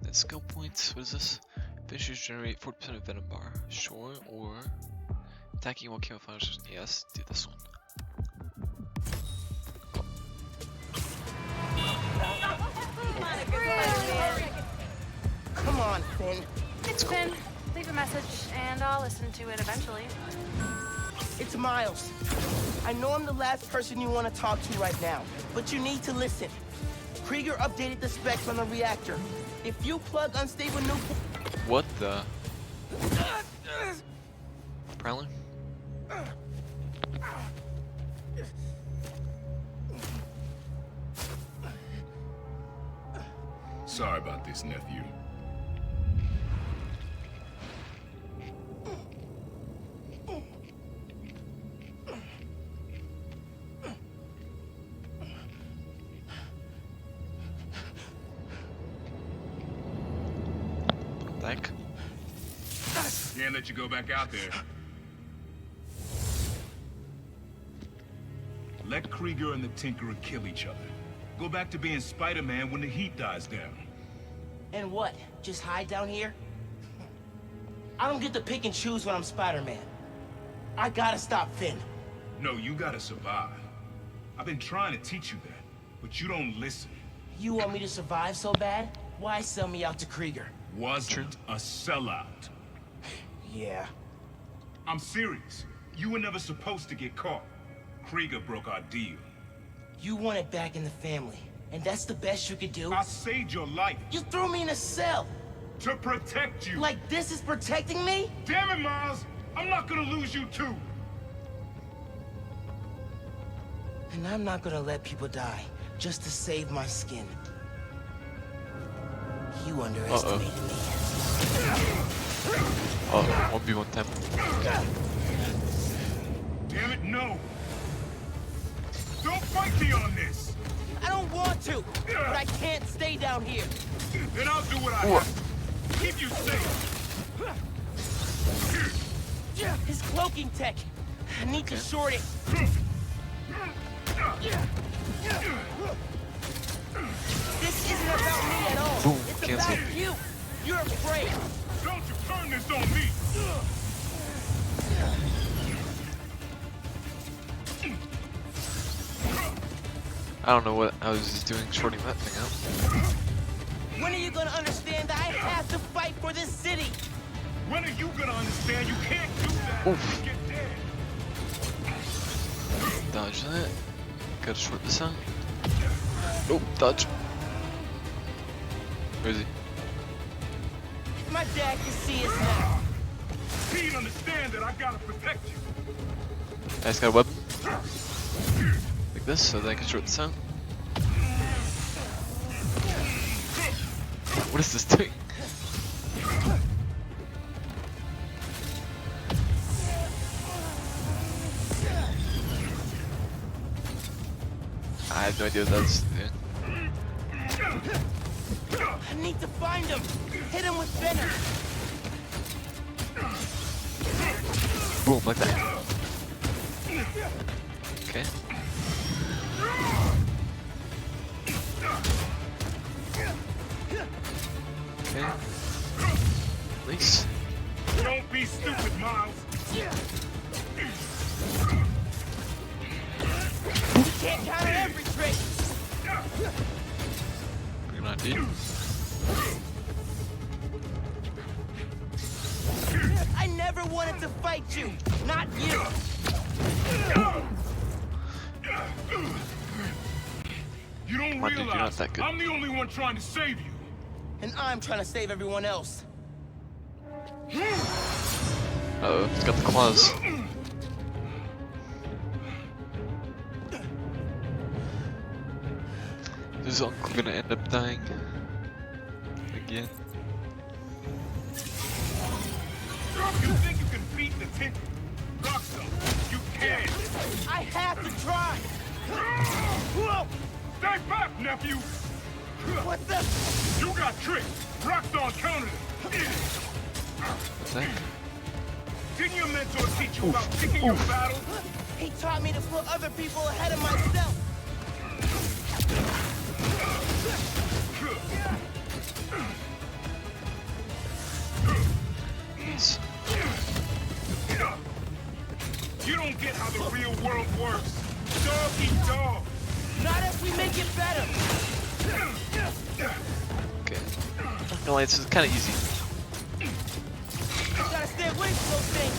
Then skill points. What is this? Finishers generate 40% of venom bar. Sure, or attacking while camouflage. Yes, do this one. Come on, Finn. It's Finn. Leave a message, and I'll listen to it eventually. It's Miles. I know I'm the last person you want to talk to right now, but you need to listen. Krieger updated the specs on the reactor. If you plug unstable nuclear... What the? Prowler? Sorry about this, nephew. Thank. Can't let you go back out there. Let Krieger and the Tinkerer kill each other. Go back to being Spider-Man when the heat dies down. And what? Just hide down here? I don't get to pick and choose when I'm Spider-Man. I gotta stop Finn. No, you gotta survive. I've been trying to teach you that, but you don't listen. You want me to survive so bad? Why sell me out to Krieger? Wasn't a sellout. Yeah. I'm serious. You were never supposed to get caught. Krieger broke our deal. You want it back in the family, and that's the best you could do? I saved your life. You threw me in a cell! To protect you! Like this is protecting me? Damn it, Miles! I'm not gonna lose you too! And I'm not gonna let people die, just to save my skin. You underestimated me. Oh, 1v1 temp. Damn it, no! Don't fight me on this! I don't want to, but I can't stay down here. Then I'll do what I have to. Keep you safe. His cloaking tech. I need to short it. This isn't about me at all. Boom, it's cancel. about you. You're afraid. Don't you turn this on me! I don't know what I was just doing, shorting that thing out. When are you gonna understand that I have to fight for this city? When are you gonna understand you can't do that? Oof. Get dead. Dodge that. Gotta short this out. Oh, dodge. Where is he? My dad can see us now. He'd understand that I gotta protect you. I just got a weapon. Like this, so that I can short this out. What is this doing? I have no idea what that's doing. I need to find him. Hit him with venom. Boom, like that. Okay. Okay. Nice. Don't be stupid, Miles. You can't counter every trick. Bring it on, dude. I never wanted to fight you, not you. You don't Come on, dude, you're not realize that good. I'm the only one trying to save you. And I'm trying to save everyone else. Uh-oh, he's got the claws. Is Uncle gonna end up dying? Again? You think you can beat the Tinker? Roxxon, you can! I have to try! Whoa! Stay back, nephew! What the? You got tricked! Roxxon countered it! What's that? Didn't your mentor teach you about picking your battles? He taught me to put other people ahead of myself. Nice. You don't get how the real world works. Dog eat dog. Not if we make it better. Okay. No, it's kind of easy. those things.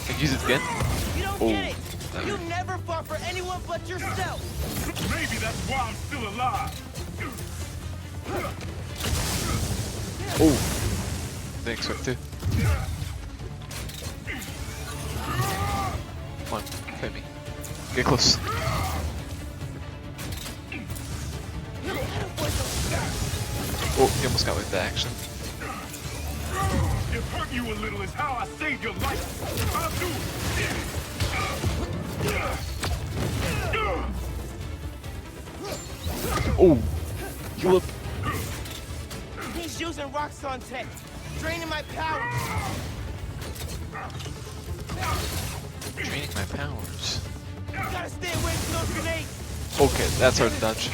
And use it again. You don't Oh. get it. You never fought for anyone but yourself. Maybe that's why I'm still alive. Oh. Didn't expect it. Come on, fight me. Get close. Oh, you almost got with the action. If hurting you a little is how I saved your life, I'll do it. Oh, you look. He's using Roxxon tech, draining my power. Draining my powers. Gotta stay away from those grenades. Okay, that's hard to dodge.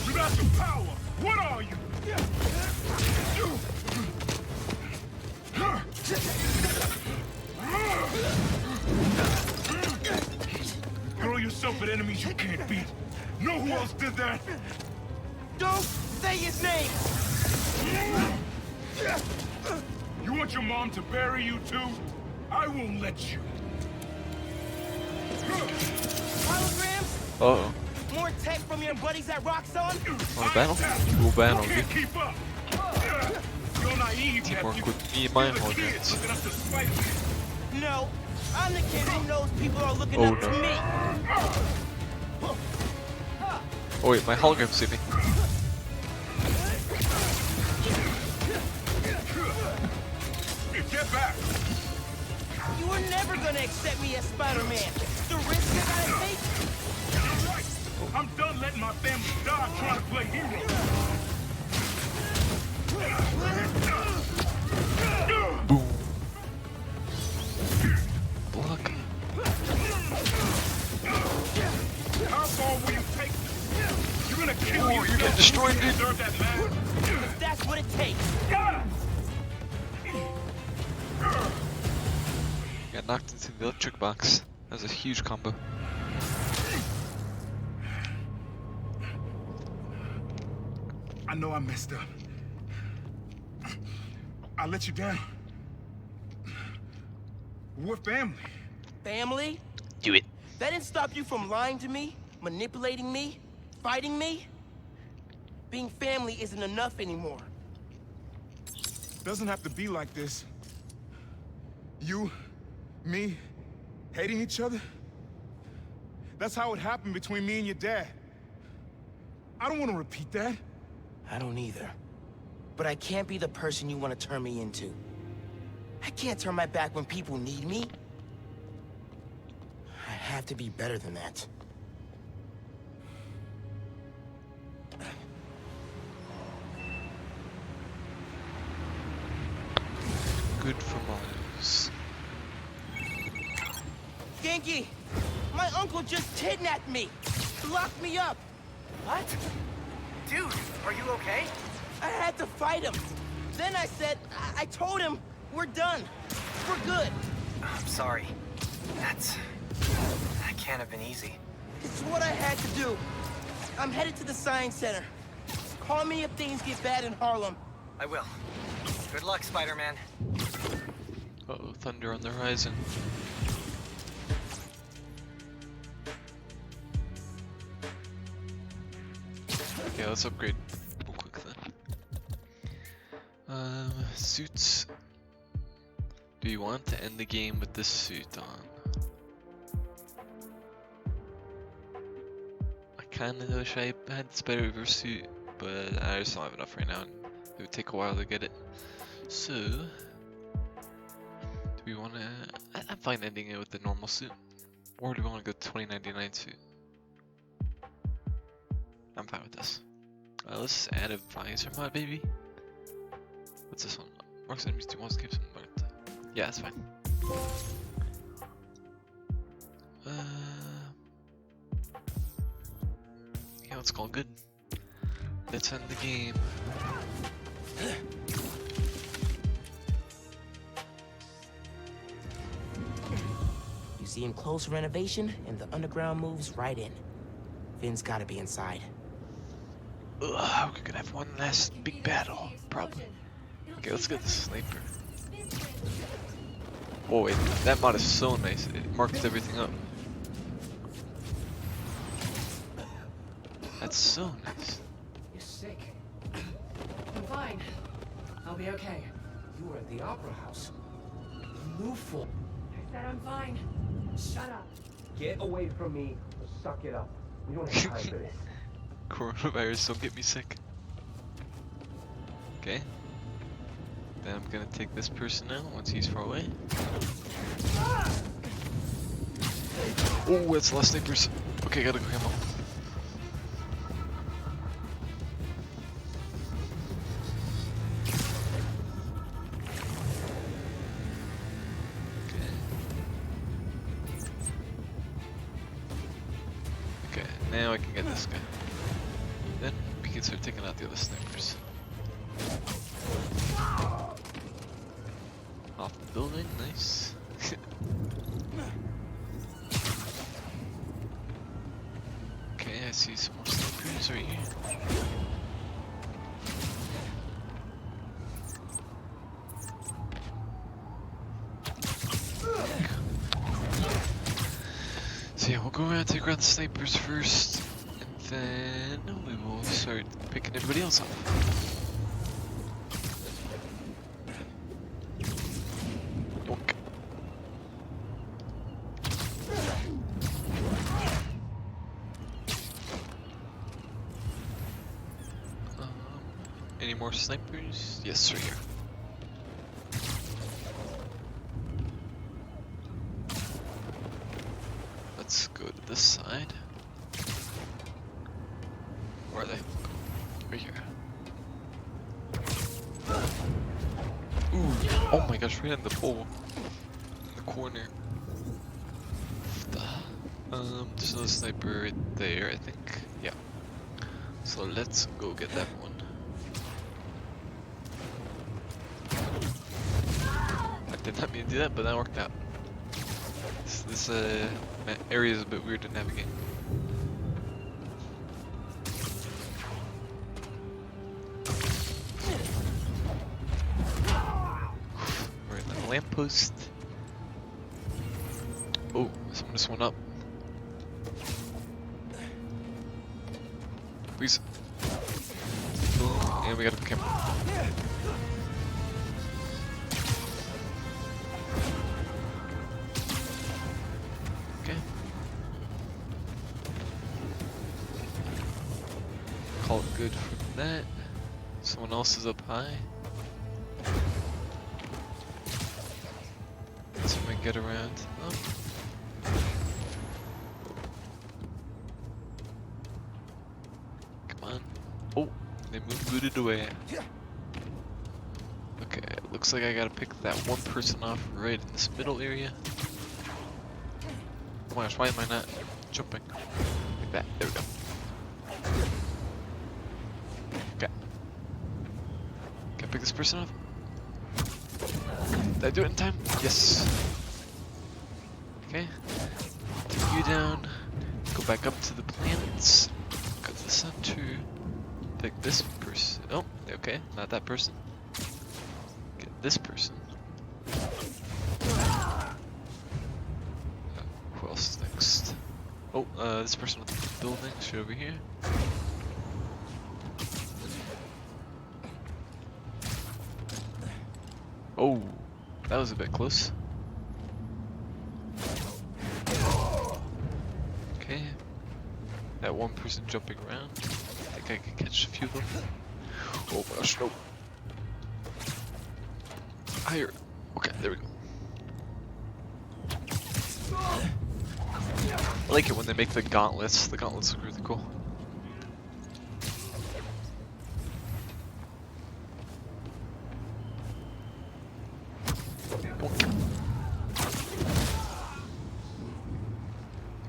Without your power, what are you? Throw yourself at enemies you can't beat. Know who else did that? Don't say his name. You want your mom to bury you too? I won't let you. Holograms? Uh-oh. More tech from your buddies at Roxxon? Want a battle? We'll battle, You can't keep up. You're naive, Teamwork nephew. with me and my You're the kid holograms. looking up to Spider-Man. No, I'm the kid who knows people are looking Oh, up to no. me. Oh wait, my hologram see me. Get back! You were never gonna accept me as Spider-Man. The risk I gotta take. You're right. I'm done letting my family die trying to play hero. Boom. Block. How far will you take this? You're gonna kill Oh, yourself. you're getting destroyed, You dude. deserve that man. If that's what it takes. Got knocked into the electric box. That was a huge combo. I know I messed up. I let you down. We're family. Family? Do it. That didn't stop you from lying to me, manipulating me, fighting me? Being family isn't enough anymore. Doesn't have to be like this. You, me, hating each other? That's how it happened between me and your dad. I don't want to repeat that. I don't either. But I can't be the person you want to turn me into. I can't turn my back when people need me. I have to be better than that. Good for Miles. Genki! My uncle just kidnapped me! Locked me up! What? Dude, are you okay? I had to fight him. Then I said, I told him, we're done. We're good. I'm sorry. That can't have been easy. It's what I had to do. I'm headed to the Science Center. Call me if things get bad in Harlem. I will. Good luck, Spider-Man. Uh-oh, thunder on the horizon. Okay, let's upgrade real quick then. Suits. Do you want to end the game with this suit on? I kinda wish I had the Spider-Verse suit, but I just don't have enough right now, and it would take a while to get it. So, do we want to? I'm fine ending it with the normal suit, or do we want to go 2099 suit? I'm fine with this. Let's add a visor mod, baby. What's this one? Marks enemies do once gives them but yeah, that's fine. Yeah, let's call it good. Let's end the game. You see him close for renovation, and the underground moves right in. Finn's gotta be inside. Ugh, we're gonna have one last big battle, probably. Okay, let's get the sniper. Oh wait, that mod is so nice. It marks everything up. That's so nice. You're sick. I'm fine. I'll be okay. You were at the Opera House. You move for. I said I'm fine. Shut up. Get away from me or suck it up. We don't have time for this. Coronavirus, don't get me sick. Okay. Then I'm gonna take this person out once he's far away. Oh, it's the last snipers. Okay, gotta go him up. Okay, now I can get this guy. Then we can start taking out the other snipers. Off the building, nice. Okay, I see some more snipers right here. So yeah, we'll go around, take around the snipers first, and then we will start picking everybody else up. Yoink. Any more snipers? Yes, right here. Let's go to this side. Where are they? Right here. Ooh, oh my gosh, right in the pole. In the corner. There's another sniper right there, I think. Yeah. So let's go get that one. I did not mean to do that, but that worked out. This area is a bit weird to navigate. We're in the lamppost. Oh, someone just went up. Please. And we got a camera. Okay. Call it good for that. Someone else is up high. Let's see if I can get around. Oh. Come on. Oh, they booted away. Okay, looks like I gotta pick that one person off right in this middle area. Oh my gosh, why am I not jumping? Like that, there we go. Okay. Can I pick this person off? Did I do it in time? Yes. Okay. Take you down. Go back up to the planets. Go to the center. Pick this person. Oh, okay, not that person. Get this person. Who else is next? Oh, this person with the building. Straight over here. Oh, that was a bit close. Okay. That one person jumping around. I think I can catch a few of them. Oh my gosh, no. Higher. Okay, there we go. I like it when they make the gauntlets. The gauntlets look really cool.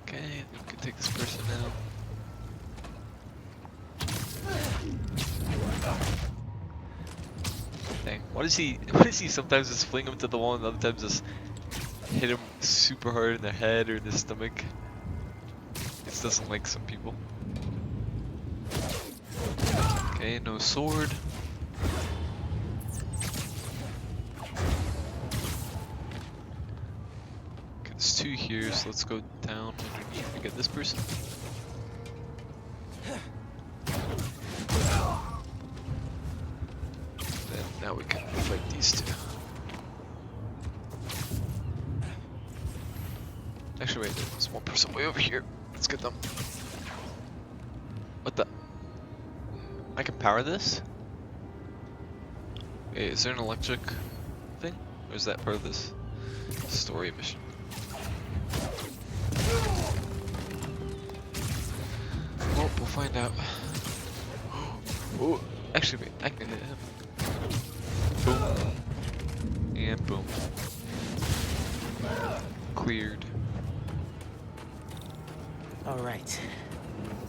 Okay, we can take this person now. Dang, why does he sometimes just fling him to the wall and other times just hit him super hard in the head or in the stomach? It doesn't like some people. Okay, no sword. first, let's go down underneath and get this person. Then now we can fight these two. Actually, wait, there's one person way over here. Let's get them. What the? I can power this? Wait, is there an electric thing? Or is that part of this story mission? Well, we'll find out. Oh, actually, wait, I can hit him. Boom. And boom. Cleared. Alright.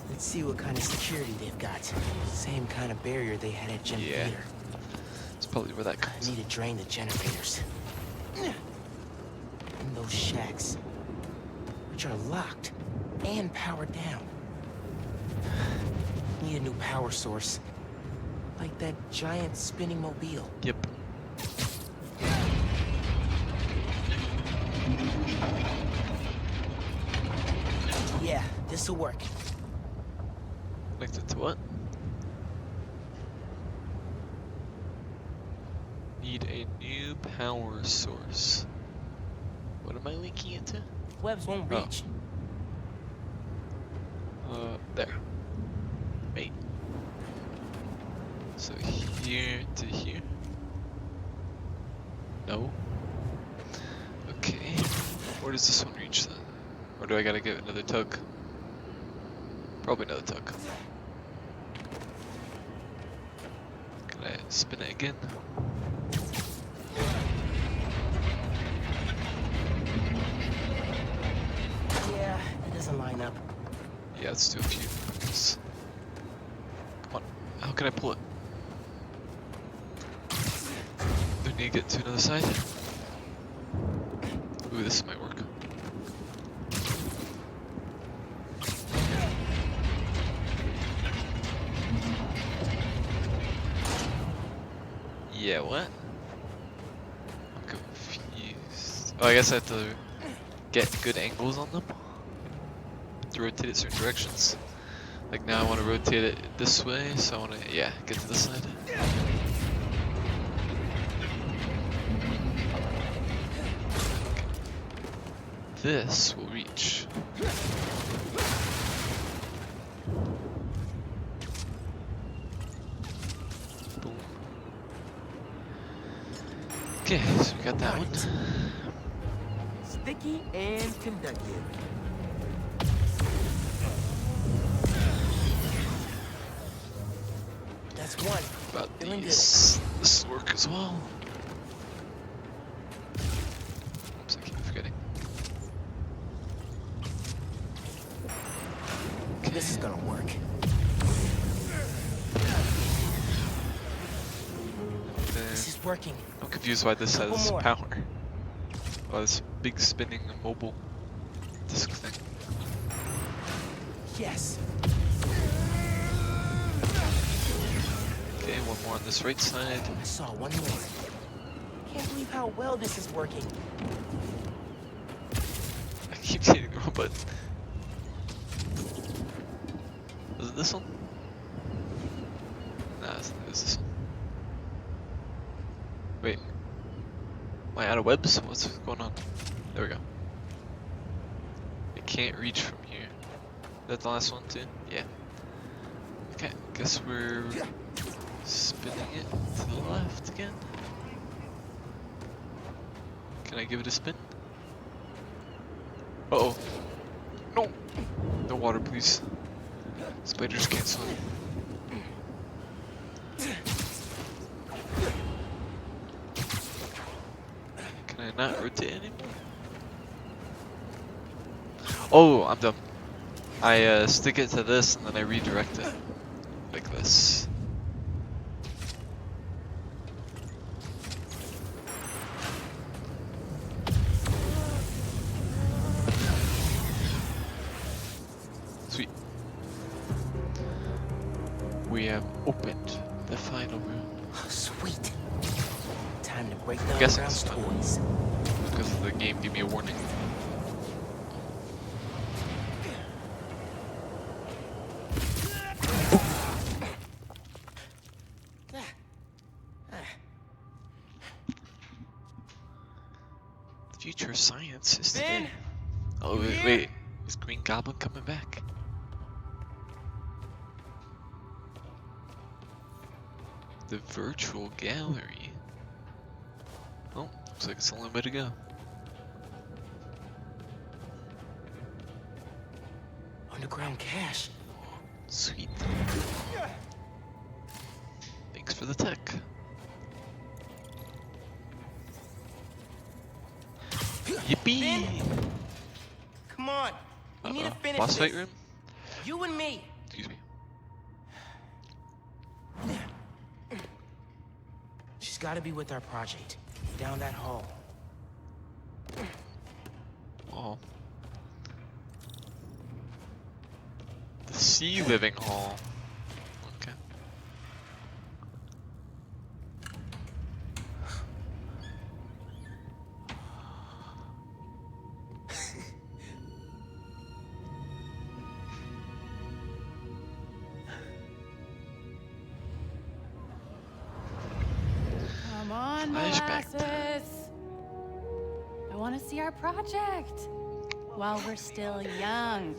Let's see what kind of security they've got. Same kind of barrier they had at Gem Yeah. Theater. That's probably where that comes. I need to drain the generators. And those shacks, which are locked and powered down. Need a new power source. Like that giant spinning mobile. Yep. Yeah, this'll work. Connected to what? Need a new power source. What am I linking it to? Webs won't reach. There. Wait. So here to here? No. Okay. Where does this one reach then? Or do I gotta give it another tug? Probably another tug. Can I spin it again? Yeah, it doesn't line up. Yeah, let's do a few. Come on. How can I pull it? Do I need to get to another side? Ooh, this might work. Yeah, what? I'm confused. Oh, I guess I have to get good angles on them to rotate it certain directions. Like now I want to rotate it this way, so I want to, yeah, get to this side. This will reach. Boom. Okay, so we got that one. Sticky and conductive. That's one. About Feeling these. This will work as well. Oops, I keep forgetting. good. This is gonna work. This is working. I'm confused why this Couple has more. power. Oh, this big spinning mobile disc thing. Yes. Okay, one more on this right side. I saw one more. Can't believe how well this is working. I keep hitting the wrong button. Was it this one? Nah, it was this one. Wait. Am I out of webs? What's going on? There we go. It can't reach from here. Is that the last one too? Yeah. Okay, guess we're spinning it to the left again. Can I give it a spin? Uh-oh. No! No water, please. Spiders can't swim. Can I not rotate anymore? Oh, I'm dumb. I stick it to this and then I redirect it. Like this. Sweet. We have opened the final room. Sweet. Time to break I'm down guessing Ground's it's fun. toys. Because the game gave me a warning. future science Ben, today. Oh you wait, here? wait, is Green Goblin coming back? The virtual gallery. Oh, looks like it's the only way to go. Underground cache. Sweet. Thanks for the tech. Yippee! Come on. We need to finish Boss this. fight room? You and me. Excuse me. She's got to be with our project. Down that hall. Oh. The Sea Living Hall. Okay. Come on, Flashback Molasses. I want to see our project while we're still young.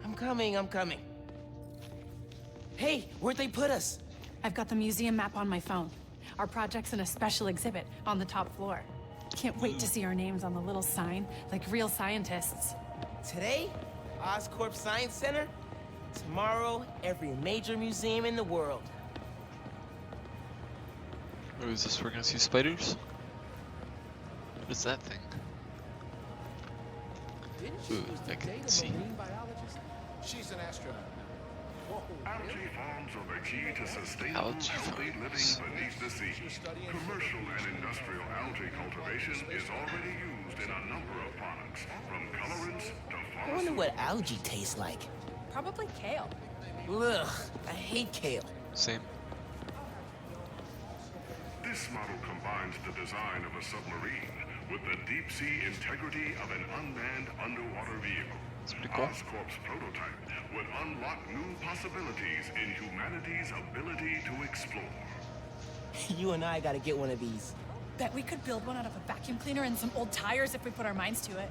I'm coming. Hey, where'd they put us? I've got the museum map on my phone. Our project's in a special exhibit on the top floor. Can't wait to see our names on the little sign, like real scientists. Today, Oscorp Science Center. Tomorrow, every major museum in the world. Oh, is this where we're gonna see spiders? What is that thing? Ooh, I can see. She's an astronaut. Algae farms are the key to sustainable Algae healthy living farms. beneath the sea. Commercial and industrial algae cultivation is already used in a number of products, from colorants to I wonder what algae tastes like. Probably kale. Ugh, I hate kale. Same. This model combines the design of a submarine with the deep-sea integrity of an unmanned underwater vehicle. That's pretty cool. Oscorp's prototype would unlock new possibilities in humanity's ability to explore. You and I gotta get one of these. Bet we could build one out of a vacuum cleaner and some old tires if we put our minds to it.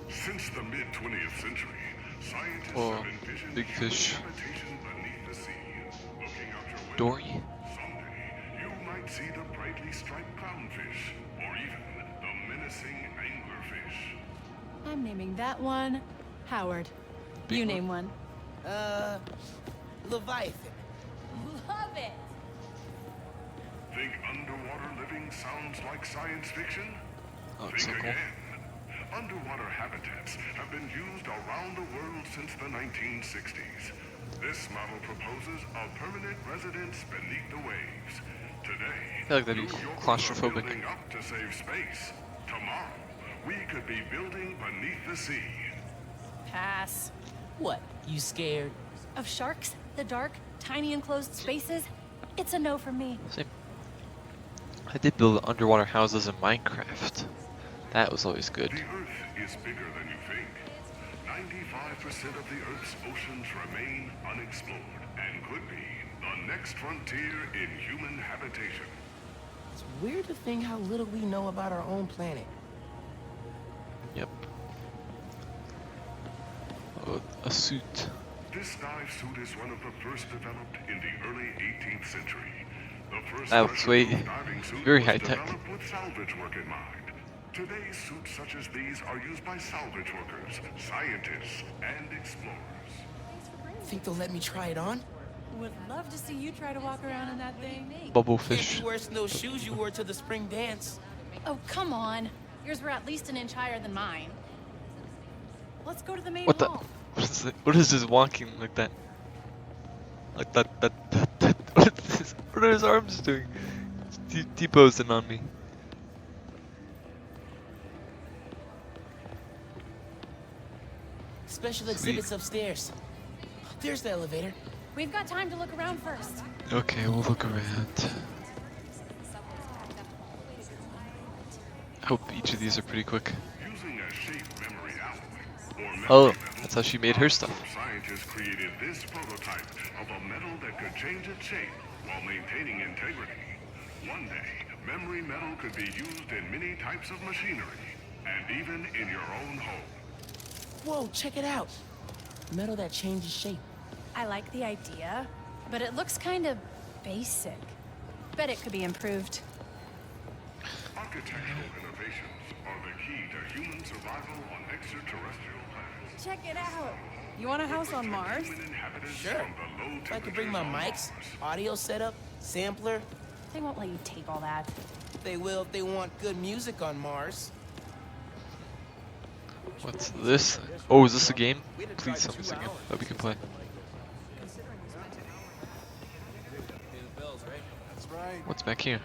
Since the mid-20th century, scientists Oh, have envisioned big human fish. habitation beneath the sea. Looking out your window, Dory? someday you might see the brightly striped clownfish, or even the menacing anglerfish. I'm naming that one Howard. You name one. Leviathan. Love it. Think underwater living sounds like science fiction? Oh, it's so Think cool. again. Underwater habitats have been used around the world since the 1960s. This model proposes a permanent residence beneath the waves. Today, I feel like that'd be New Yorkers claustrophobic. are building up to save space. Tomorrow, we could be building beneath the sea. Pass. What? You scared? Of sharks, the dark, tiny enclosed spaces? It's a no for me. Same. I did build underwater houses in Minecraft. That was always good. The Earth is bigger than you think. 95% of the Earth's oceans remain unexplored and could be the next frontier in human habitation. It's weird to think how little we know about our own planet. Yep. Oh, a suit. This dive suit is one of the first developed in the early 18th century. The first That looks way diving suit very was high tech. developed with salvage work in mind. Today's suits such as these are used by salvage workers, scientists, and explorers. Think they'll let me try it on? Would love to see you try to walk around in that thing. Bubblefish. Can't be worse than those shoes you wore to the spring dance. Oh, come on. Yours were at least an inch higher than mine. Let's go to the main What the? hall. What is this walking like that? Like that. What is this? What are his arms doing? T-posing on me. Special exhibits upstairs. There's the elevator. We've got time to look around first. Okay, we'll look around. I hope each of these are pretty quick. Using a shape memory alloy, or memory Oh, metal, that's how she made her stuff. Scientists created this prototype of a metal that could change its shape while maintaining integrity. One day, memory metal could be used in many types of machinery, and even in your own home. Whoa, check it out. Metal that changes shape. I like the idea, but it looks kind of basic. Bet it could be improved. Architectural innovations are the key to human survival on extraterrestrial planets. Check it out. You want a house on Mars? Sure. If I could bring my mics, audio setup, sampler. They won't let you take all that. They will if they want good music on Mars. What's this? Oh, is this a game? Please tell me it's a game that we can play. What's back here?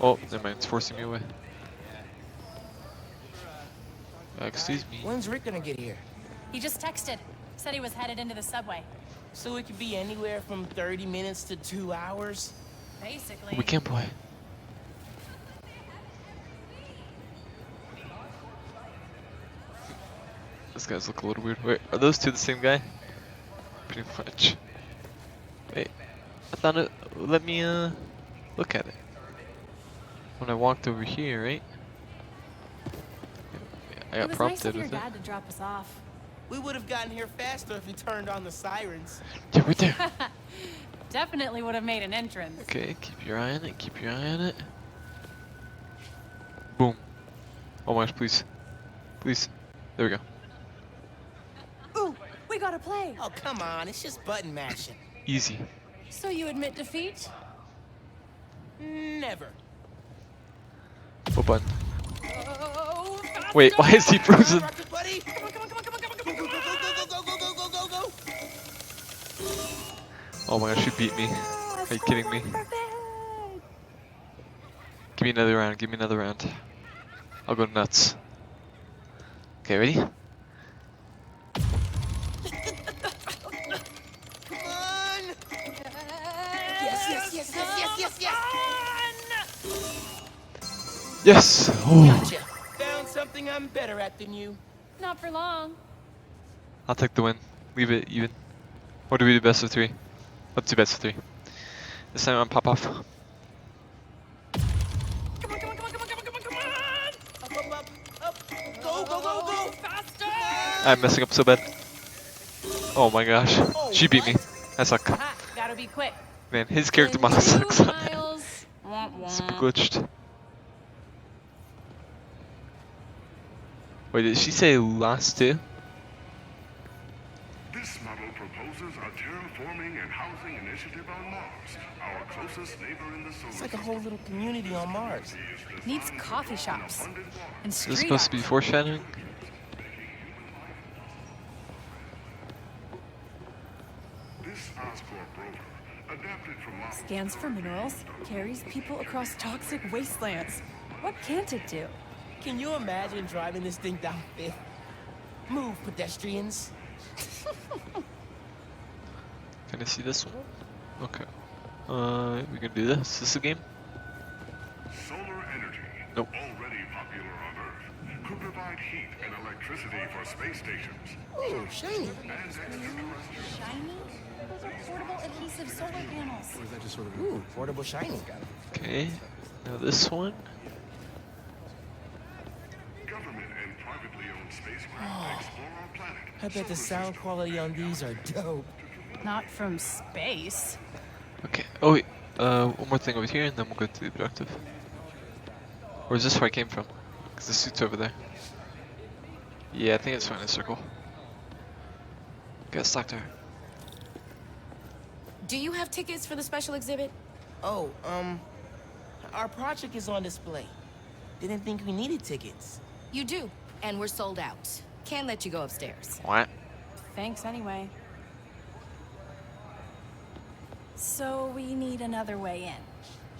Oh, never mind. It's forcing me away. Excuse me. When's Rick gonna get here? He just texted. Said he was headed into the subway. So it could be anywhere from 30 minutes to 2 hours? Basically. We can play. These guys look a little weird. Wait, are those two the same guy? Pretty much. Wait, I thought it. Let me look at it. When I walked over here, right? I got prompted It was nice of your with dad to drop us off. We would have gotten here faster if he turned on the sirens. Yeah, right there. Definitely would have made an entrance. Okay, keep your eye on it. Keep your eye on it. Boom. Oh my gosh, please, please. There we go. Ooh, we gotta play. Oh, come on. It's just button mashing. Easy. So you admit defeat? Never. What button? Oh, Wait, why is he frozen? Buddy. Come on, come on, come on, come on, come on, come on, go, go, go, go, go, go, go, go. Oh my gosh, you beat me. Are you kidding me? Give me another round. Give me another round. I'll go nuts. Okay, ready? Come on. Yes, yes, yes, yes, yes, yes, yes. Yes. Oh. Gotcha. Found something I'm better at than you. Not for long. I'll take the win. Leave it even. Or do we do best of 3? Let's do best of 3. This time I'm pop off. Come on, come on, come on, come on, come on, come on, come on. Up, up, up, up. Go, go, go, go. Faster. I'm messing up so bad. Oh my gosh. She beat me. I suck. Aha, gotta be quick. Man, his character model sucks on that. Miles. Womp womp. Super glitched. Wait, did she say last 2? This model proposes a terraforming and housing initiative on Mars, our closest neighbor in the solar It's like a whole little community on Mars. Needs coffee shops and Is street this supposed to be foreshadowing? This Oscorp rover, adapted from models Scans for minerals, carries people across toxic wastelands. What can't it do? Can you imagine driving this thing down 5th? Move, pedestrians. Can I see this one? Okay. We can do this. Is this a game? solar energy, Nope. already popular on Earth, could provide heat and electricity for space stations. Ooh, shiny. And extraterrestrial Shiny? Those are portable adhesive solar panels. Or is that just sort of ooh, portable shiny? Okay. Now this one. government and privately owned spacecraft explore our planet. I bet the sound quality on these are dope. Not from space. Okay. Oh wait. One more thing over here, and then we'll go to the objective. Or is this where I came from? Because the suit's over there. Yeah, I think it's fine in a circle. Got stuck there. Do you have tickets for the special exhibit? Oh, our project is on display. Didn't think we needed tickets. You do, and we're sold out. Can't let you go upstairs. What? Thanks anyway. So we need another way in.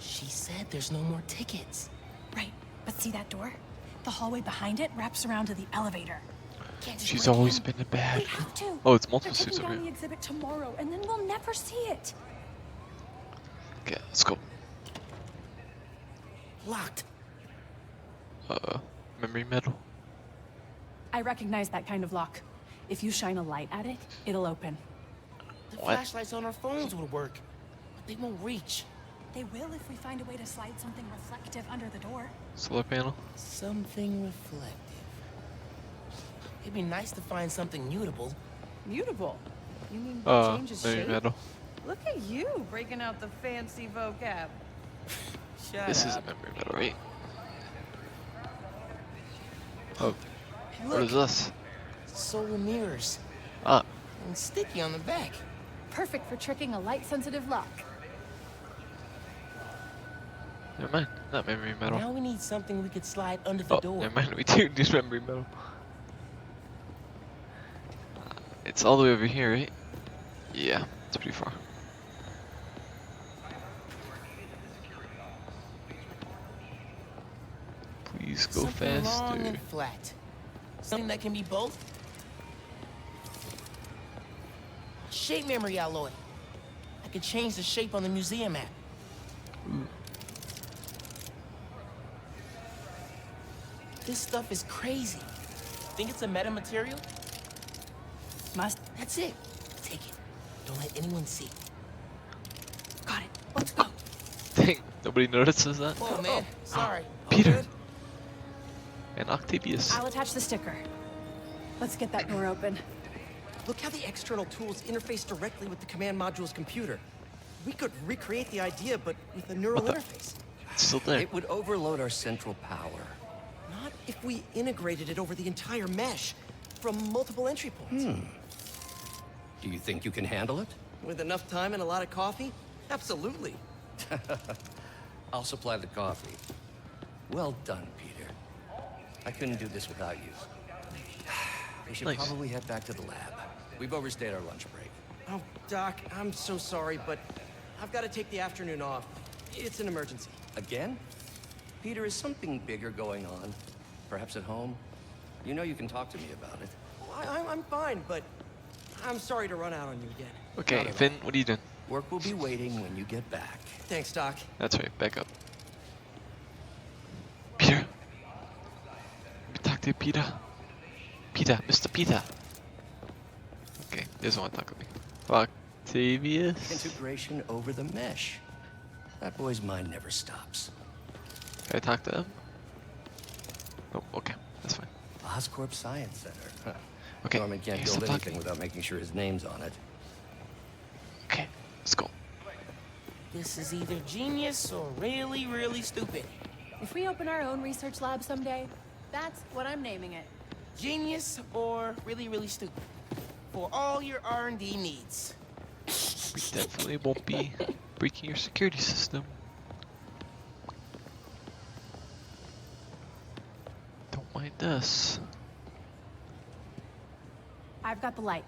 She said there's no more tickets. Right, but see that door? The hallway behind it wraps around to the elevator. She's always been a bad. We have to. Oh, it's multiple They're suits taking over down here. the exhibit tomorrow, and then we'll never see it. Okay, let's go. Locked. Memory metal. I recognize that kind of lock. If you shine a light at it, it'll open. The What? flashlights on our phones would work, but they won't reach. They will if we find a way to slide something reflective under the door. Solar panel. Something reflective. It'd be nice to find something mutable. Mutable? You mean change its Memory shape? metal. Look at you breaking out the fancy vocab. Shut This up. is a memory metal, right? Oh, what Look. is this? Solar mirrors. Ah, And sticky on the back. Perfect for tricking a light-sensitive lock. never mind. Not memory metal. Now we need something we could slide under the Oh, door. never mind. We do need memory metal. It's all the way over here, right? Yeah, it's pretty far. Please go Something long faster. and flat. Something that can be both. Shape memory alloy. I could change the shape on the museum map. This stuff is crazy. Think it's a metamaterial? Must. That's it. Take it. Don't let anyone see. Got it. Let's go. Dang, nobody notices that? Whoa, man. Sorry. Peter! And Octavius. I'll attach the sticker. Let's get that door open. Look how the external tools interface directly with the command module's computer. We could recreate the idea, but with a neural What the- interface. It's still there. It would overload our central power. Not if we integrated it over the entire mesh, from multiple entry points. Do you think you can handle it? With enough time and a lot of coffee? Absolutely. I'll supply the coffee. Well done, Peter. I couldn't do this without you. We should Nice. probably head back to the lab. We've overstayed our lunch break. Oh, Doc, I'm so sorry, but I've got to take the afternoon off. It's an emergency. Again? Peter, is something bigger going on? Perhaps at home? You know you can talk to me about it. I'm fine, but I'm sorry to run out on you again. Okay, Finn, what are you doing? Work will be waiting when you get back. Thanks, Doc. That's right, back up. Peter! Let me talk to you, Peter. Peter, Mr. Peter. Okay, he doesn't want to talk with me. Octavius? Integration over the mesh. That boy's mind never stops. Can I talk to him? Oh, okay, that's fine. Oscorp Science Center. Huh. Okay, Norman can't hey, build stop anything talking. without making sure his name's on it. Okay, let's go. This is either genius or really, really stupid. If we open our own research lab someday, that's what I'm naming it. Genius or really, really stupid. For all your R&D needs. We definitely won't be breaking your security system. Don't mind us. I've got the light.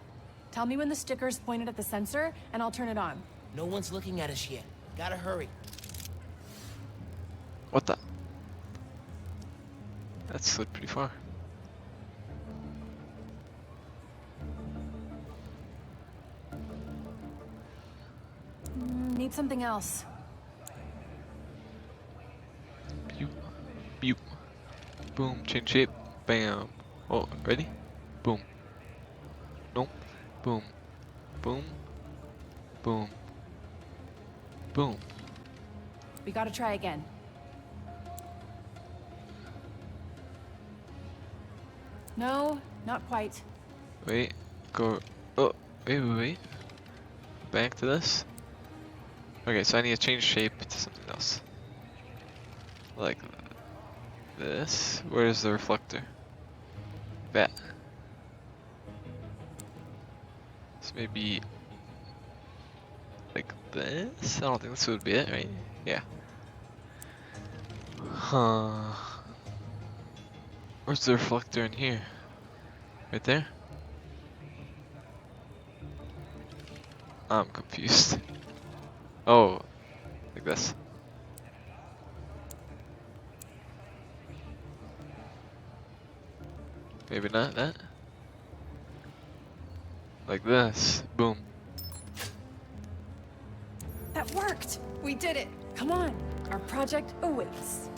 Tell me when the sticker's pointed at the sensor, and I'll turn it on. No one's looking at us yet. Gotta hurry. What the? That slid pretty far. Need something else. Beep. Beep. Boom. Change shape. Bam. Oh, ready? Boom. Nope. Boom. Boom. Boom. Boom. We gotta try again. No, not quite. Wait. Go. Oh. Wait. Back to this. Okay, so I need to change shape to something else. Like this. Where's the reflector? That. So maybe like this? I don't think this would be it, right? Yeah. Huh. Where's the reflector in here? Right there? I'm confused. Oh, like this. Maybe not that. Like this. Boom. That worked! We did it! Come on, our project awaits.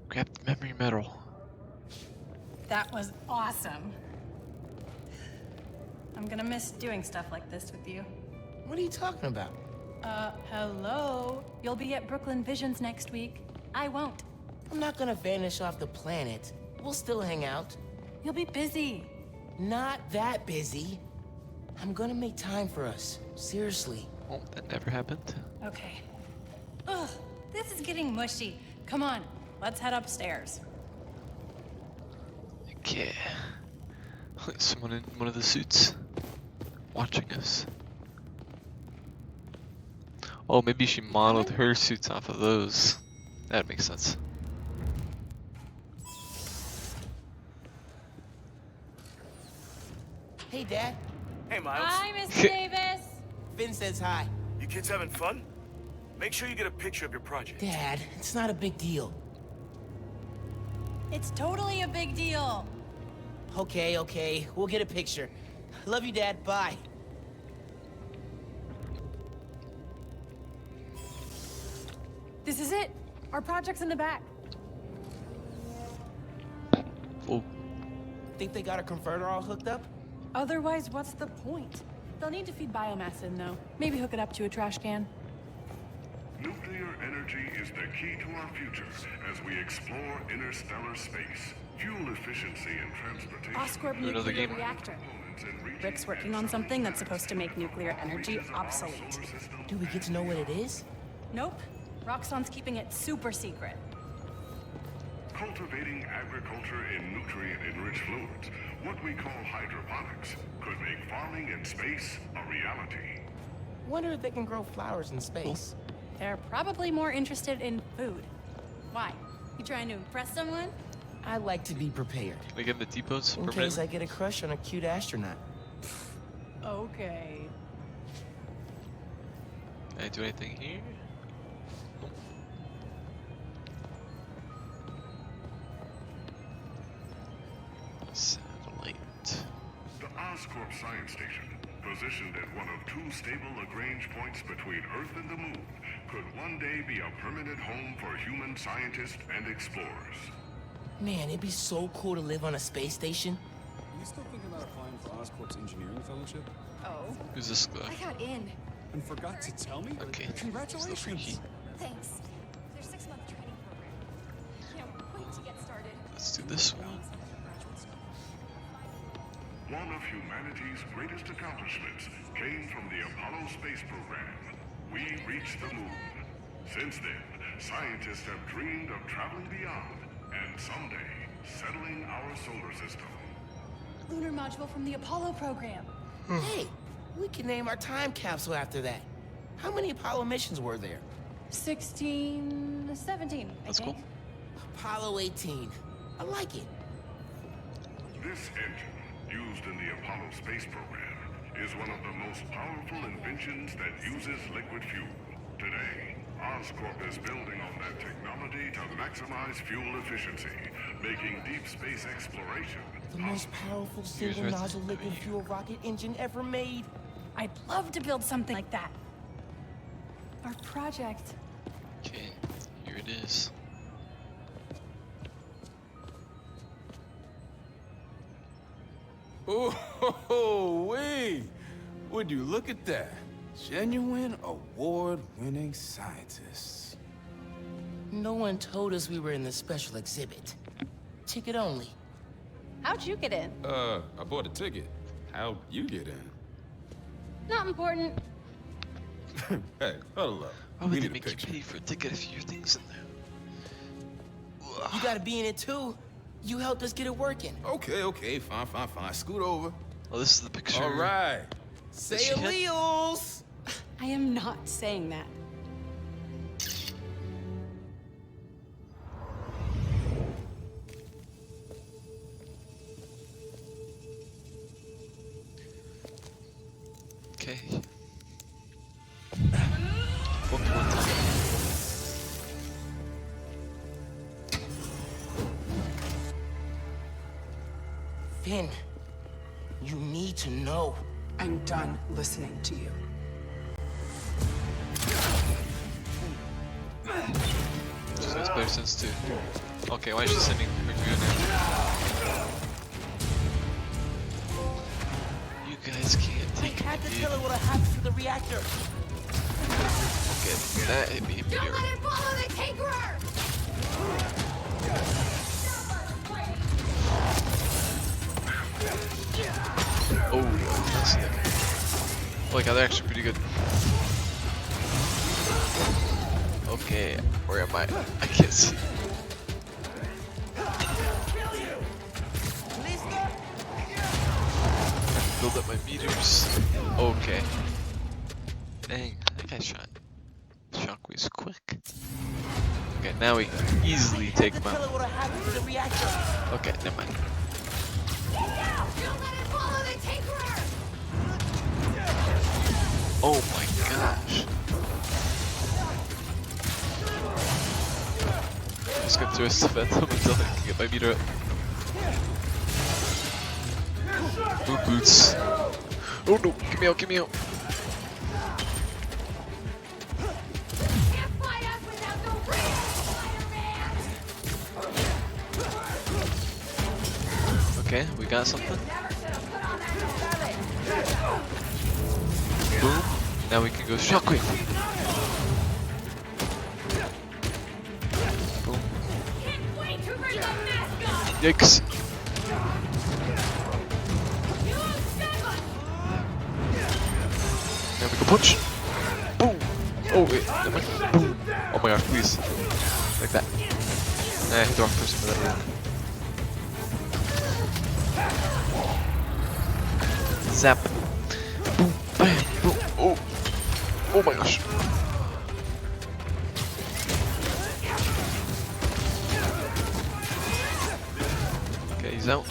Grab the memory metal. That was awesome. I'm gonna miss doing stuff like this with you. What are you talking about? Hello? You'll be at Brooklyn Visions next week. I won't. I'm not gonna vanish off the planet. We'll still hang out. You'll be busy. Not that busy. I'm gonna make time for us. Seriously. Oh, that never happened. Okay. Ugh, this is getting mushy. Come on, let's head upstairs. Okay. Someone in one of the suits watching us. Oh, maybe she modeled her suits off of those. That makes sense. Hey, Dad. Hey, Miles. Hi, Mr. Davis. Finn says hi. You kids having fun? Make sure you get a picture of your project. Dad, it's not a big deal. It's totally a big deal. Okay, okay. We'll get a picture. Love you, Dad. Bye. This is it. Our project's in the back. Oh. Think they got a converter all hooked up? Otherwise, what's the point? They'll need to feed biomass in, though. Maybe hook it up to a trash can. Nuclear energy is the key to our future as we explore interstellar space. Fuel efficiency and transportation. Oscorp nuclear reactor. Rick's working on something that's supposed to make nuclear energy obsolete. Do we get to know what it is? Nope. Roxxon's keeping it super secret. Cultivating agriculture in nutrient-enriched fluids, what we call hydroponics, could make farming in space a reality. Wonder if they can grow flowers in space. They're probably more interested in food. Why? You trying to impress someone? I like to be prepared. Can we get the depots In permanently? case I get a crush on a cute astronaut. Okay. Can I do anything here? Nope. Satellite. The Oscorp Science Station, positioned at one of two stable Lagrange points between Earth and the Moon, could one day be a permanent home for human scientists and explorers. Man, it'd be so cool to live on a space station. Are you still thinking about applying for Oscorp's engineering fellowship? Oh. Who's this guy? I got in. And forgot to tell me? Okay. Congratulations. Thanks. Their 6-month training program. Can't wait to get started. Let's do this one. One of humanity's greatest accomplishments came from the Apollo space program. We reached the moon. Since then, scientists have dreamed of traveling beyond and someday settling our solar system. Lunar module from the Apollo program. Hey, we can name our time capsule after that. How many Apollo missions were there? 16, 17, That's I think. cool. Apollo 18. I like it. This engine, used in the Apollo space program, is one of the most powerful inventions that uses liquid fuel. Today, Oscorp is building on that technology to maximize fuel efficiency, making deep space exploration The most powerful single nozzle liquid fuel rocket engine ever made. I'd love to build something like that. Our project. Okay, here it is. Oh, wait! Would you look at that? Genuine award-winning scientists. No one told us we were in the special exhibit. Ticket only. How'd you get in? I bought a ticket. How'd you get in? Not important. Hey, huddle up. Why We would they need a make you picture. pay for a ticket if your thing's in there? You gotta be in it too. You helped us get it working. Okay, fine. Scoot over. Oh, this is the picture. All right. Say she hit? alleles! I am not saying that. Okay. Book one time. Finn, you need to know. I'm done listening to you. This makes better sense too. Okay, why is she sending her to guys can't We take had to me. tell her what happened to the reactor. Okay, that hit me. Don't let it follow the Tinkerer! Oh, that's sick. Oh my god, they're actually pretty good. Okay, where am I? I can't see. Build up my meters. Okay. Dang, that guy shot. Shockwave's quick. Okay, now we can easily take him out. Okay, never mind. Oh my gosh. I'm just gonna throw a Phantom until I can get my meter up. Boot boots. Oh no, get me out, get me out. Okay, we got something. Boom. Now we can go Shockwave. Boom. Yikes. Now we can punch. Boom. Oh wait, never mind. Boom. Oh my gosh, please. Like that. Nah, I hit the wrong person for that. Zap. Boom, bam, boom. Oh. Oh my gosh. Okay, he's out.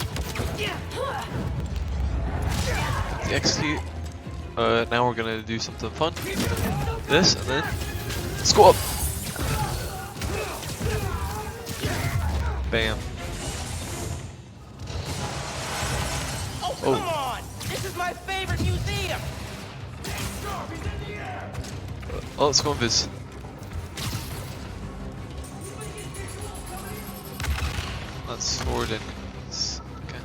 The execute. Now we're gonna do something fun. This, and then let's go up. Bam. Oh, come on! This is my favorite museum! Oh, let's go invis. Let's forward in. Okay.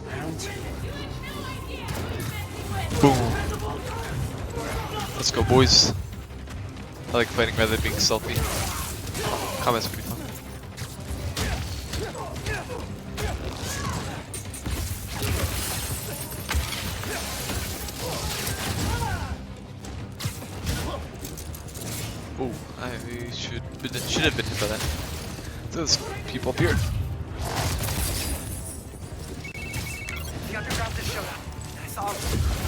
Round two. Boom. Let's go, boys. I like fighting rather than being stealthy. Combat's pretty fun. Oh, I should have been hit by that. There's people up here.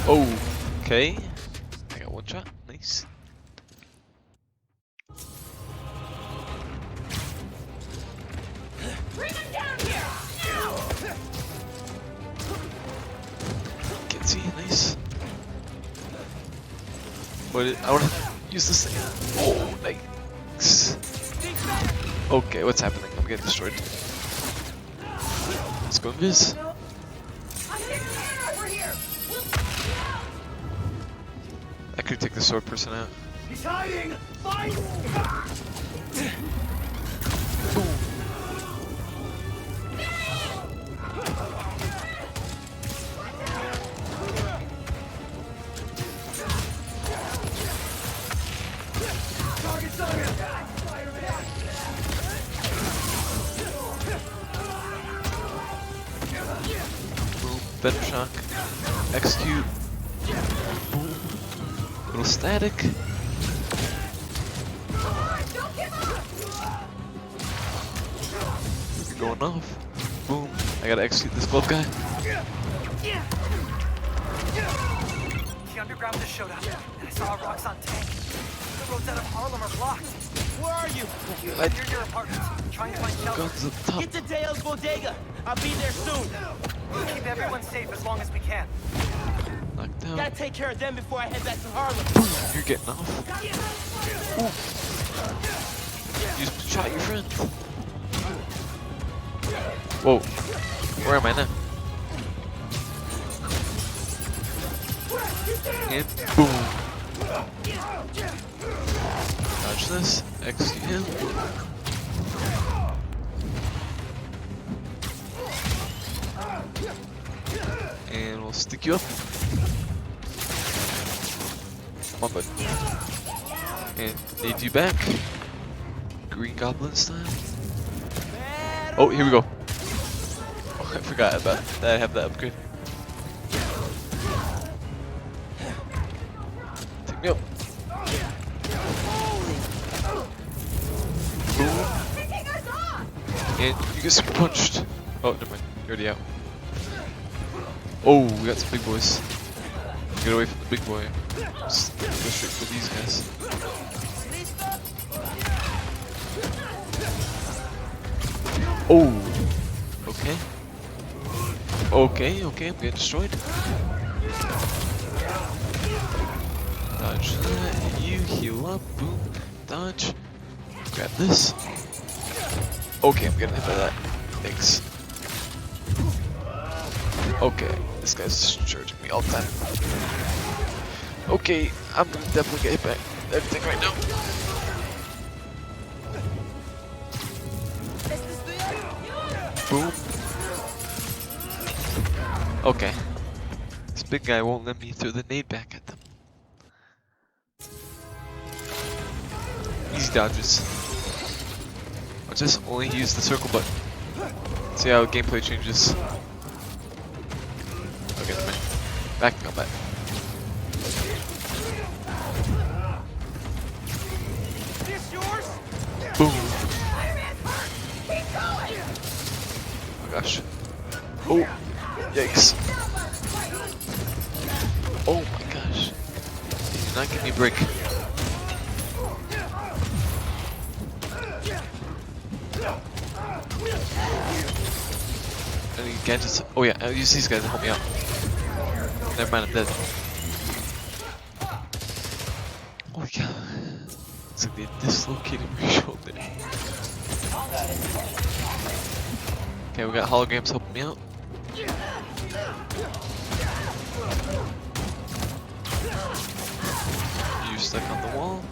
Oh, okay. I got one shot. Nice. Can't see. Nice. What? I want to use this thing. Oh, nice. Okay, what's happening? I'm getting destroyed. Let's go invis. I could take the sword person out. He's hiding! Fight! Boom, Venom Shock. Execute. Boom. Little static. We're going off. Boom. I gotta execute this glove guy. The underground just showed up, and I saw a Roxxon tank. The roads out of Harlem are blocked. Where are you? I'm near your apartment, trying to find shelter. Guns up top. Get to Dale's bodega. I'll be there soon. We'll keep everyone safe as long as we can. Knocked down. Gotta take care of them before I head back to Harlem. You're getting off. Ooh. You just shot your friend. Whoa. Where am I now? And boom. Dodge this. Execute him. And we'll stick you up. Come on, bud. And need you back. Green Goblin style. Oh, here we go. Oh, I forgot about that. I have that upgrade. Take me up. Boom. And you get super punched. Oh, never mind. You're already out. Oh, we got some big boys. Get away from the big boy. Just go straight for these guys. Oh. Okay. Okay, okay, I'm getting destroyed. Dodge that, and you heal up, boom, dodge. Grab this. Okay, I'm getting hit by that. Thanks. Okay, this guy's just charging me all the time. Okay, I'm gonna definitely get hit by everything right now. Boom. Okay. This big guy won't let me throw the nade back at them. Easy dodges. I'll just only use the circle button. See how gameplay changes. Okay, never mind. Backing up that. Boom. Oh gosh. Oh, yikes. Oh my gosh. He did not give me a break. Any gadgets? Oh yeah, I'll use these guys to help me out. Never mind, I'm dead. Oh my god. It's like they dislocated my shoulder. Okay, we got holograms helping me out. You're stuck on the wall.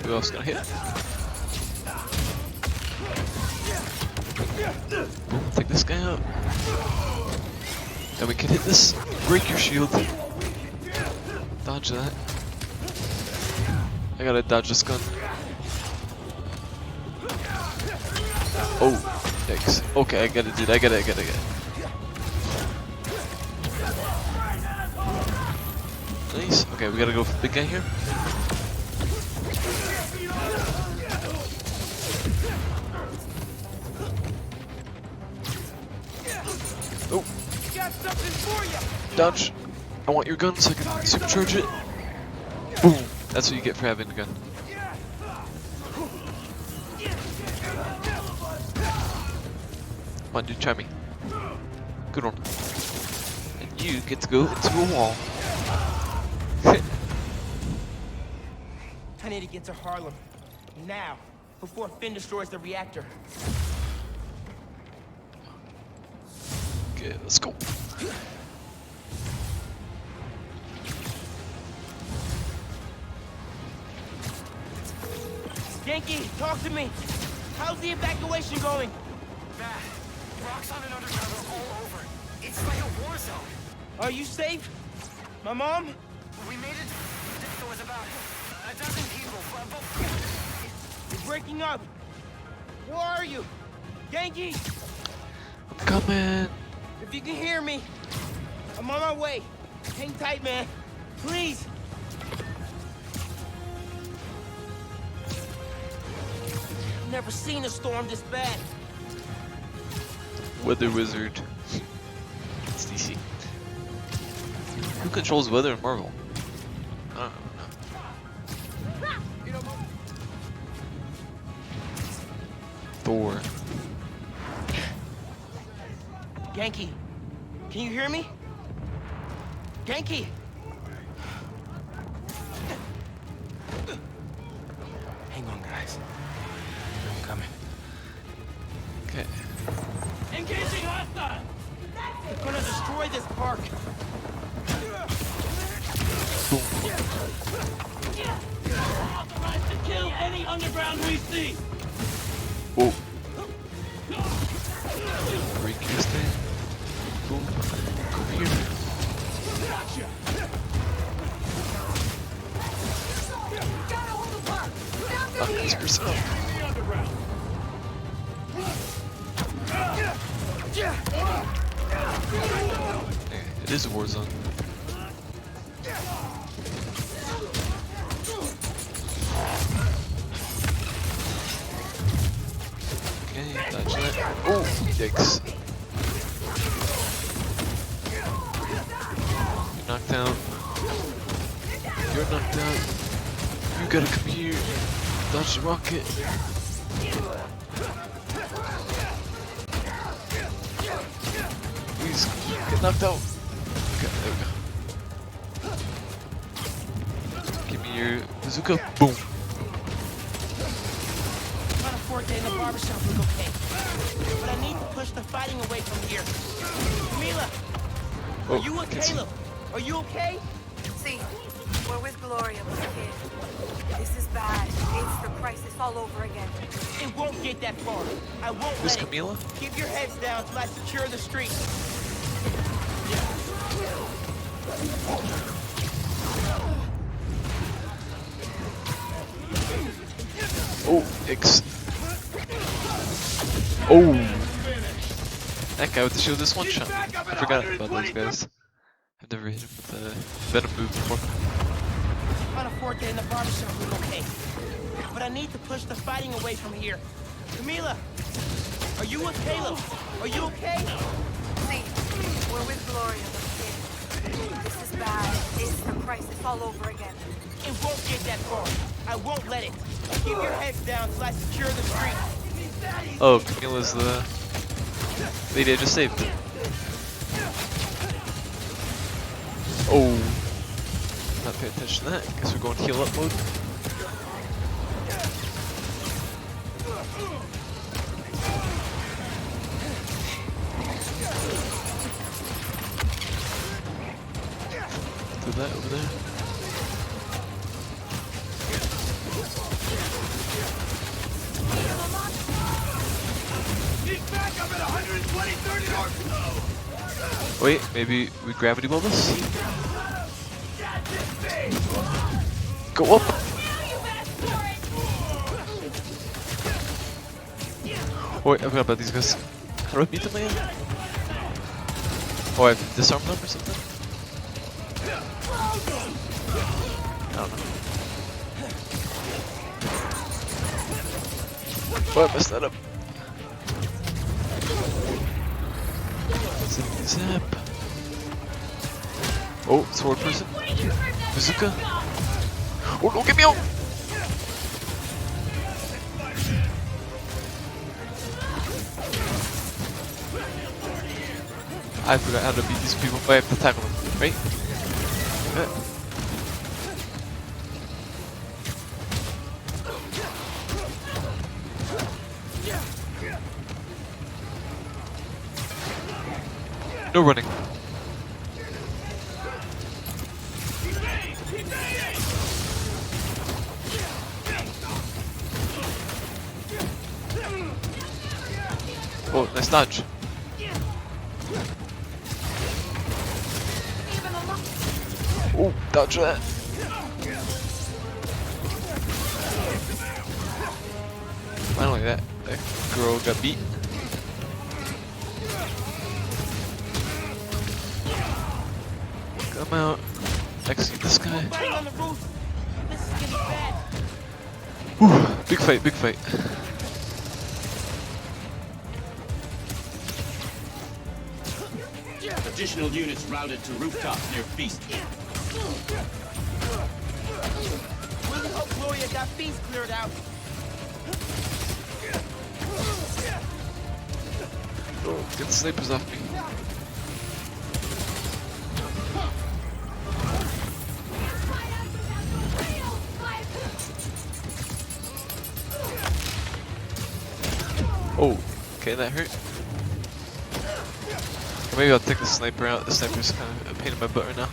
Who else gonna hit? Boom, take this guy out. Then we can hit this. Break your shield. Dodge that. I gotta dodge this gun. Oh, yikes. Okay, I get it, dude. I get it. Nice. Okay, we gotta go for the big guy here. Oh. Dodge. I want your gun so I can supercharge it. Boom. That's what you get for having a gun. Come on, dude, try me. Good one. And you get to go into a wall. I need to get to Harlem. Now. Before Finn destroys the reactor. Okay, let's go. Yankee, talk to me. How's the evacuation going? Bad. Roxxon and Underground are all over. It's like a war zone. Are you safe? My mom? We made it. There was about a dozen people, but you're breaking up. Where are you? Yankee! I'm coming. If you can hear me, I'm on my way. Hang tight, man. Please. Never seen a storm this bad. Weather wizard. It's DC. Who controls weather in Marvel? I don't know. Thor. Yankee, can you hear me? Yankee! Hang on, guys. I'm coming. Okay. Engaging hostile! They're gonna destroy this park! Authorized to kill any underground we see! Knock this person out. Hey, it is a war zone. Okay, dodge that. Oh, yikes. You're knocked out. You're knocked out. You gotta come here. Dodge the rocket. Please, get knocked out. Okay, there we go. Give me your bazooka. Boom. Forte in the barbershop was okay, but I need to push the fighting away from here. Camila, are you with Caleb? Are you okay? See, we're with Gloria, but kid, this is bad. It's the crisis all over again. It won't get that far. I won't Who's let Camila? it. Keep your heads down till I secure the street. Oh, X. Oh! That guy with the shield is one shot. I forgot about those guys. I've never hit him with a Venom move before. Forte in the barbershop was okay, but I need to push the fighting away from here. Camila, are you with Caleb? Are you okay? See, we're with Gloria, but kid, this is bad. It's the crisis all over again. It won't get that far. I won't let it. Keep your heads down till I secure the street. Oh, Camila's the lady I just saved. Oh. Not paying attention to that. Guess we're going heal up mode. Do that over there. Wait, maybe we gravity well this? Go up! Wait, I forgot about these guys. How do I beat them again? Oh, I have to disarm them or something? I don't know. Oh, I messed that up. Zap. Oh, sword person. Bazooka. Oh, no, get me out! I forgot how to beat these people, but I have to tackle them, right? Okay. No running. Oh, nice dodge. Oh, dodge that. Finally, that girl got beat. Come out. Execute this guy. Whew, big fight, big fight. Additional units routed to rooftop near Feast. Really hope Gloria got Feast cleared out. Oh, get the snipers off me. Oh, okay, that hurt. Or maybe I'll take the sniper out. The sniper's kind of a pain in my butt right now.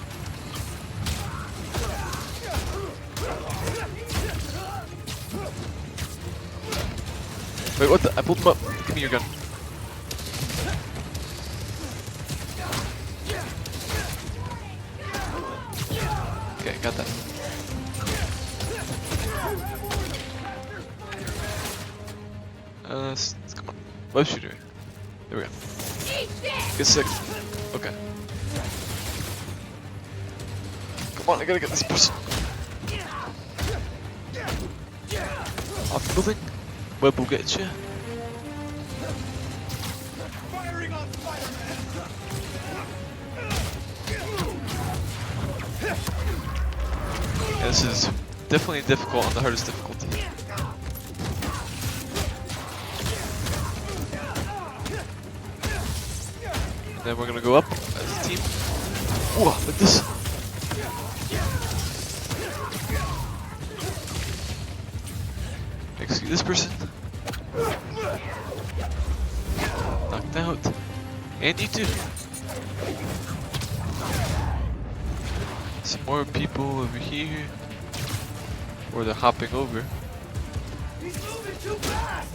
Wait, what the? I pulled him up. Give me your gun. Okay, got that. Come on. Web shooter. There we go. Get sick. Okay. Come on, I gotta get this person. Off the building. Web will get you. Firing on Spider-Man! Yeah, this is definitely difficult on the hardest difficulty. And then we're gonna go up as a team. Ooh, like this. Execute this person. Knocked out. And you too. Some more people over here. Or they're hopping over. He's moving too fast!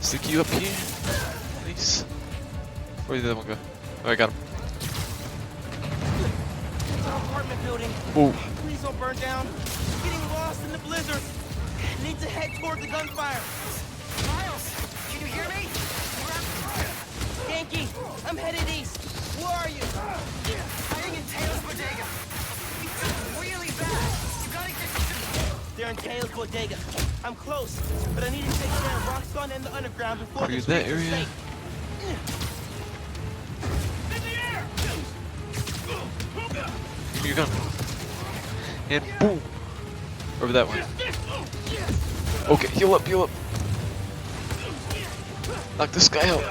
Stick you up here. Nice. Where did that one go? Oh, I got him. It's our apartment building. Whoa. Please don't burn down. I'm getting lost in the blizzard. Need to head toward the gunfire. Miles, can you hear me? Yankee, I'm headed east. Where are you? Hiding in Taylor's bodega. It's really bad. You gotta get. They're in Taylor's bodega. I'm close, but I need to take down Roxxon and the underground before Clear the that streets are area. safe. Give me your gun. And boom. Over that way. Okay, heal up, heal up. Knock this guy out.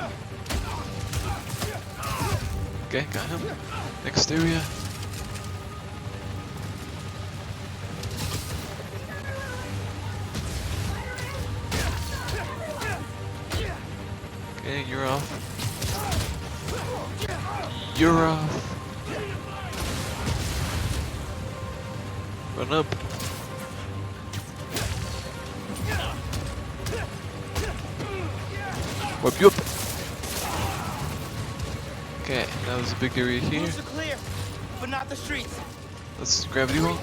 Okay, got him. Next area. Okay, you're off. You're off. Run up. Whip you up. Okay, that was a big area here. Roofs are clear, but not the streets. Let's gravity roll.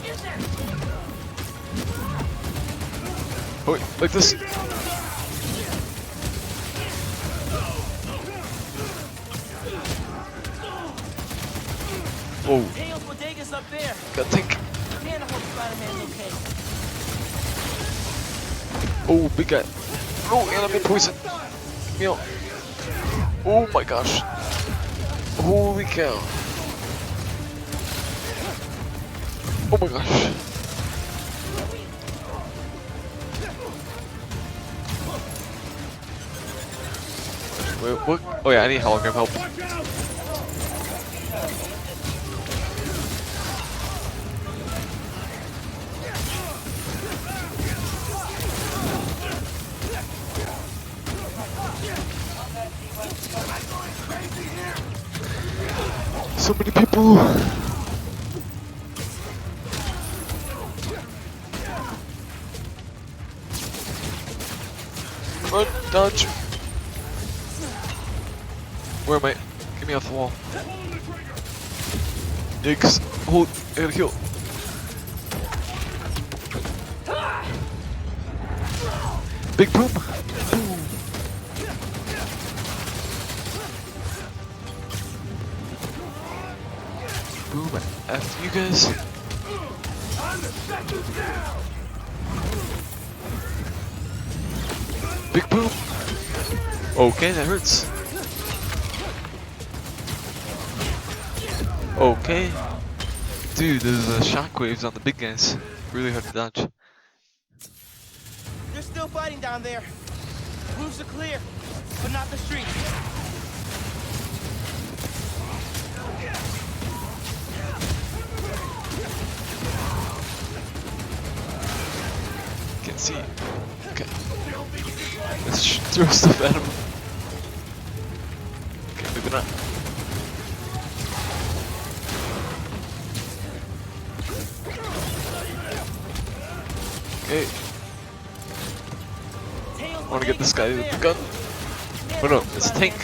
Oh, wait, like this. Whoa. Tails bodega's up there. Got tank. Man, I hope Spider-Man's okay. Oh, big guy. Oh, enemy poison. Give me out. Oh my gosh. Holy cow. Oh my gosh. Wait, what? Oh yeah, I need hologram help. So many people. Run, dodge. Where am I? Get me off the wall. Yikes. Hold. I gotta heal. Big boom. Boom. Boom. After you guys. Big boom. Okay, that hurts. Okay. Dude, there's shockwaves on the big guys. Really hard to dodge. They're still fighting down there. Roofs are clear, but not the streets. Can't see. Okay. Let's throw stuff at him. Okay, maybe not. Okay. I want to get this guy with the gun. Oh no, it's a tank.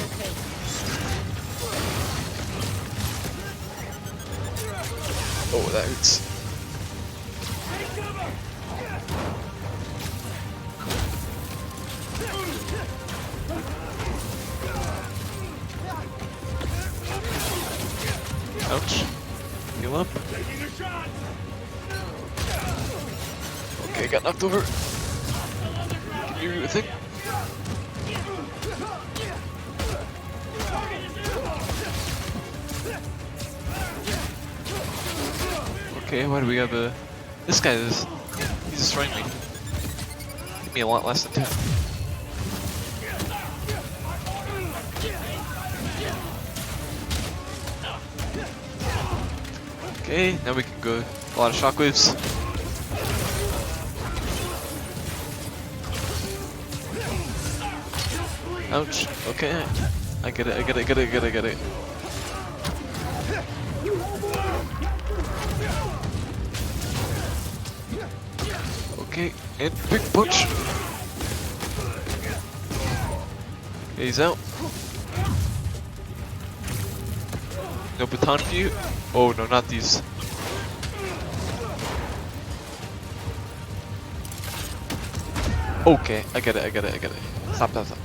Oh, that hurts. Ouch. Heal up. Okay, got knocked over. Can you do a thing? Okay, why do we have a... This guy is... He's destroying me. Give me a lot less than 10. Okay, now we can go. A lot of shockwaves. Ouch. Okay. I get it, I get it, I get it, I get it, I get it. Okay, and big punch. Okay, he's out. No baton for you. Oh no, not these. Okay, I get it, I get it, I get it. Stop, stop, stop.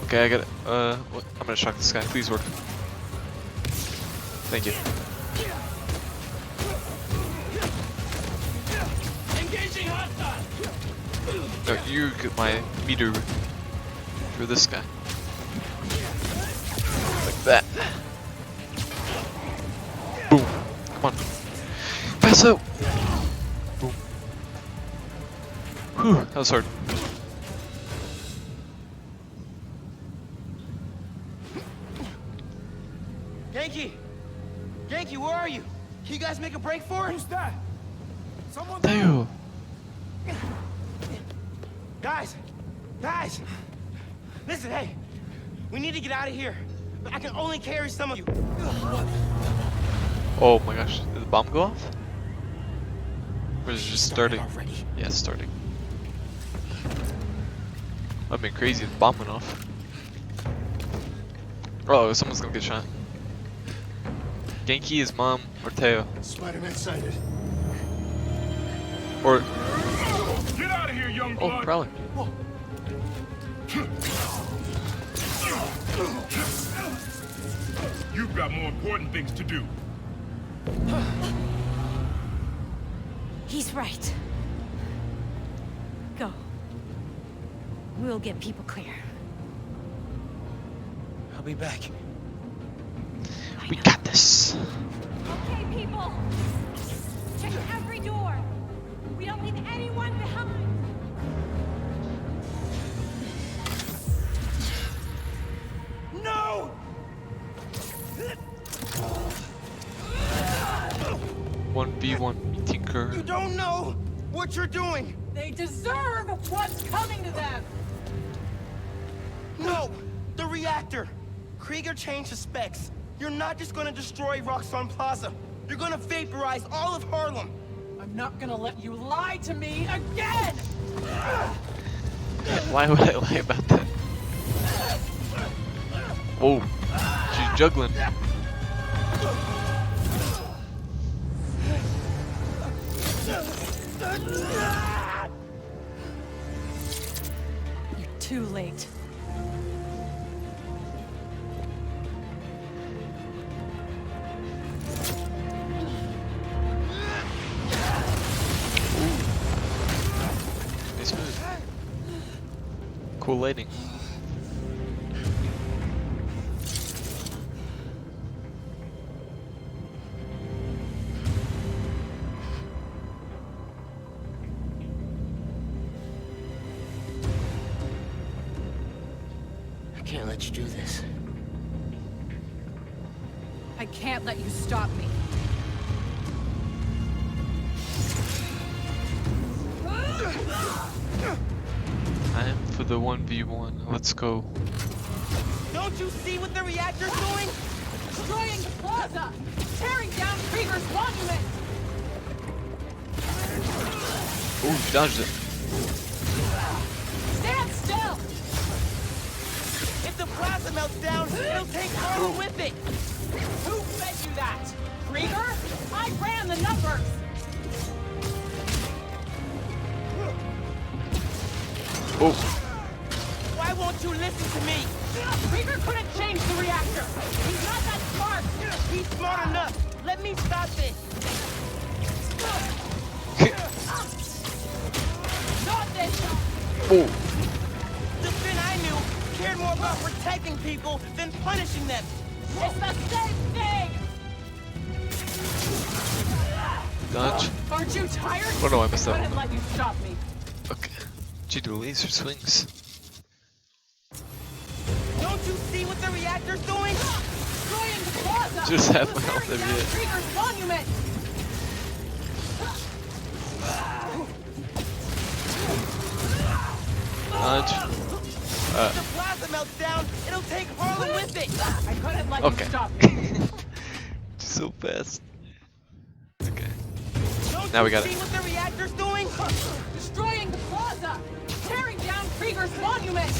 Okay, I get it. What? I'm gonna shock this guy. Please work. Thank you. Engaging hostile. No, you get my meter for this guy. Like that. Boom. Come on. Pass out. Boom. Whew, that was hard. Genki! Genki, where are you? Can you guys make a break for it? Who's that? Someone Theo. Guys! Guys! Listen, hey! We need to get out of here. I can only carry some of you. Oh my gosh, did the bomb go off? Or is it just starting? Yeah, it's starting. That'd been crazy if the bomb went off. Oh, someone's gonna get shot. Genki, his mom, or Teo. Spider-Man sighted. Or... Get out of here, young blood! Oh, Prowler. You've got more important things to do. He's right. Go. We'll get people clear. I'll be back. We got this. Okay, people. Check every door. We don't leave anyone behind. No! 1v1 Tinker. You don't know what you're doing! They deserve what's coming to them! No! The reactor! Krieger changed the specs. You're not just gonna destroy Roxxon Plaza. You're gonna vaporize all of Harlem. I'm not gonna let you lie to me again! Why would I lie about that? Whoa, she's juggling. You're too late. Nice move. Cool lighting. I can't let you do this. I can't let you stop me. I'm for the 1v1. Let's go. Don't you see what the reactor's doing? Destroying the plaza! Tearing down Krieger's monument! Ooh, you dodged it. Stand still! If the plaza melts down, it'll take Harlem with it! Who fed you that? Krieger? I ran the numbers! Oh. Why won't you listen to me? Krieger couldn't change the reactor! He's not that me stop this! Not this! Oh. The Finn I knew cared more about protecting people than punishing them. It's the same thing! Dodge. Aren't you tired? Oh no, I missed that couldn't one. let you stop me. Okay. Gee, do laser swings. Don't you see what the reactor's doing? Destroying the plaza! Just have my health Tearing every down day. Krieger's monument! Dodge. If the plaza melts down, it'll take Harlem with it. I couldn't let Okay. you stop me. So fast. Okay. Don't Now we you got see it. what the reactor's doing? Destroying the plaza! Tearing down Krieger's monument!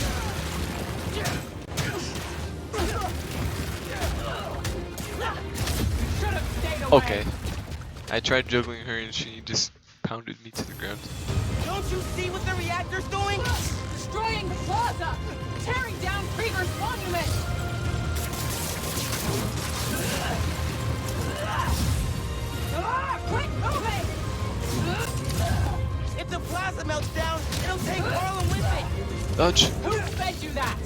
You should have stayed away. Okay. I tried juggling her and she just pounded me to the ground. Don't you see what the reactor's doing? Destroying the plaza! Tearing down Krieger's monument! Quit moving! If the plaza melts down, it'll take Harlem with it. Dodge. Who fed you that?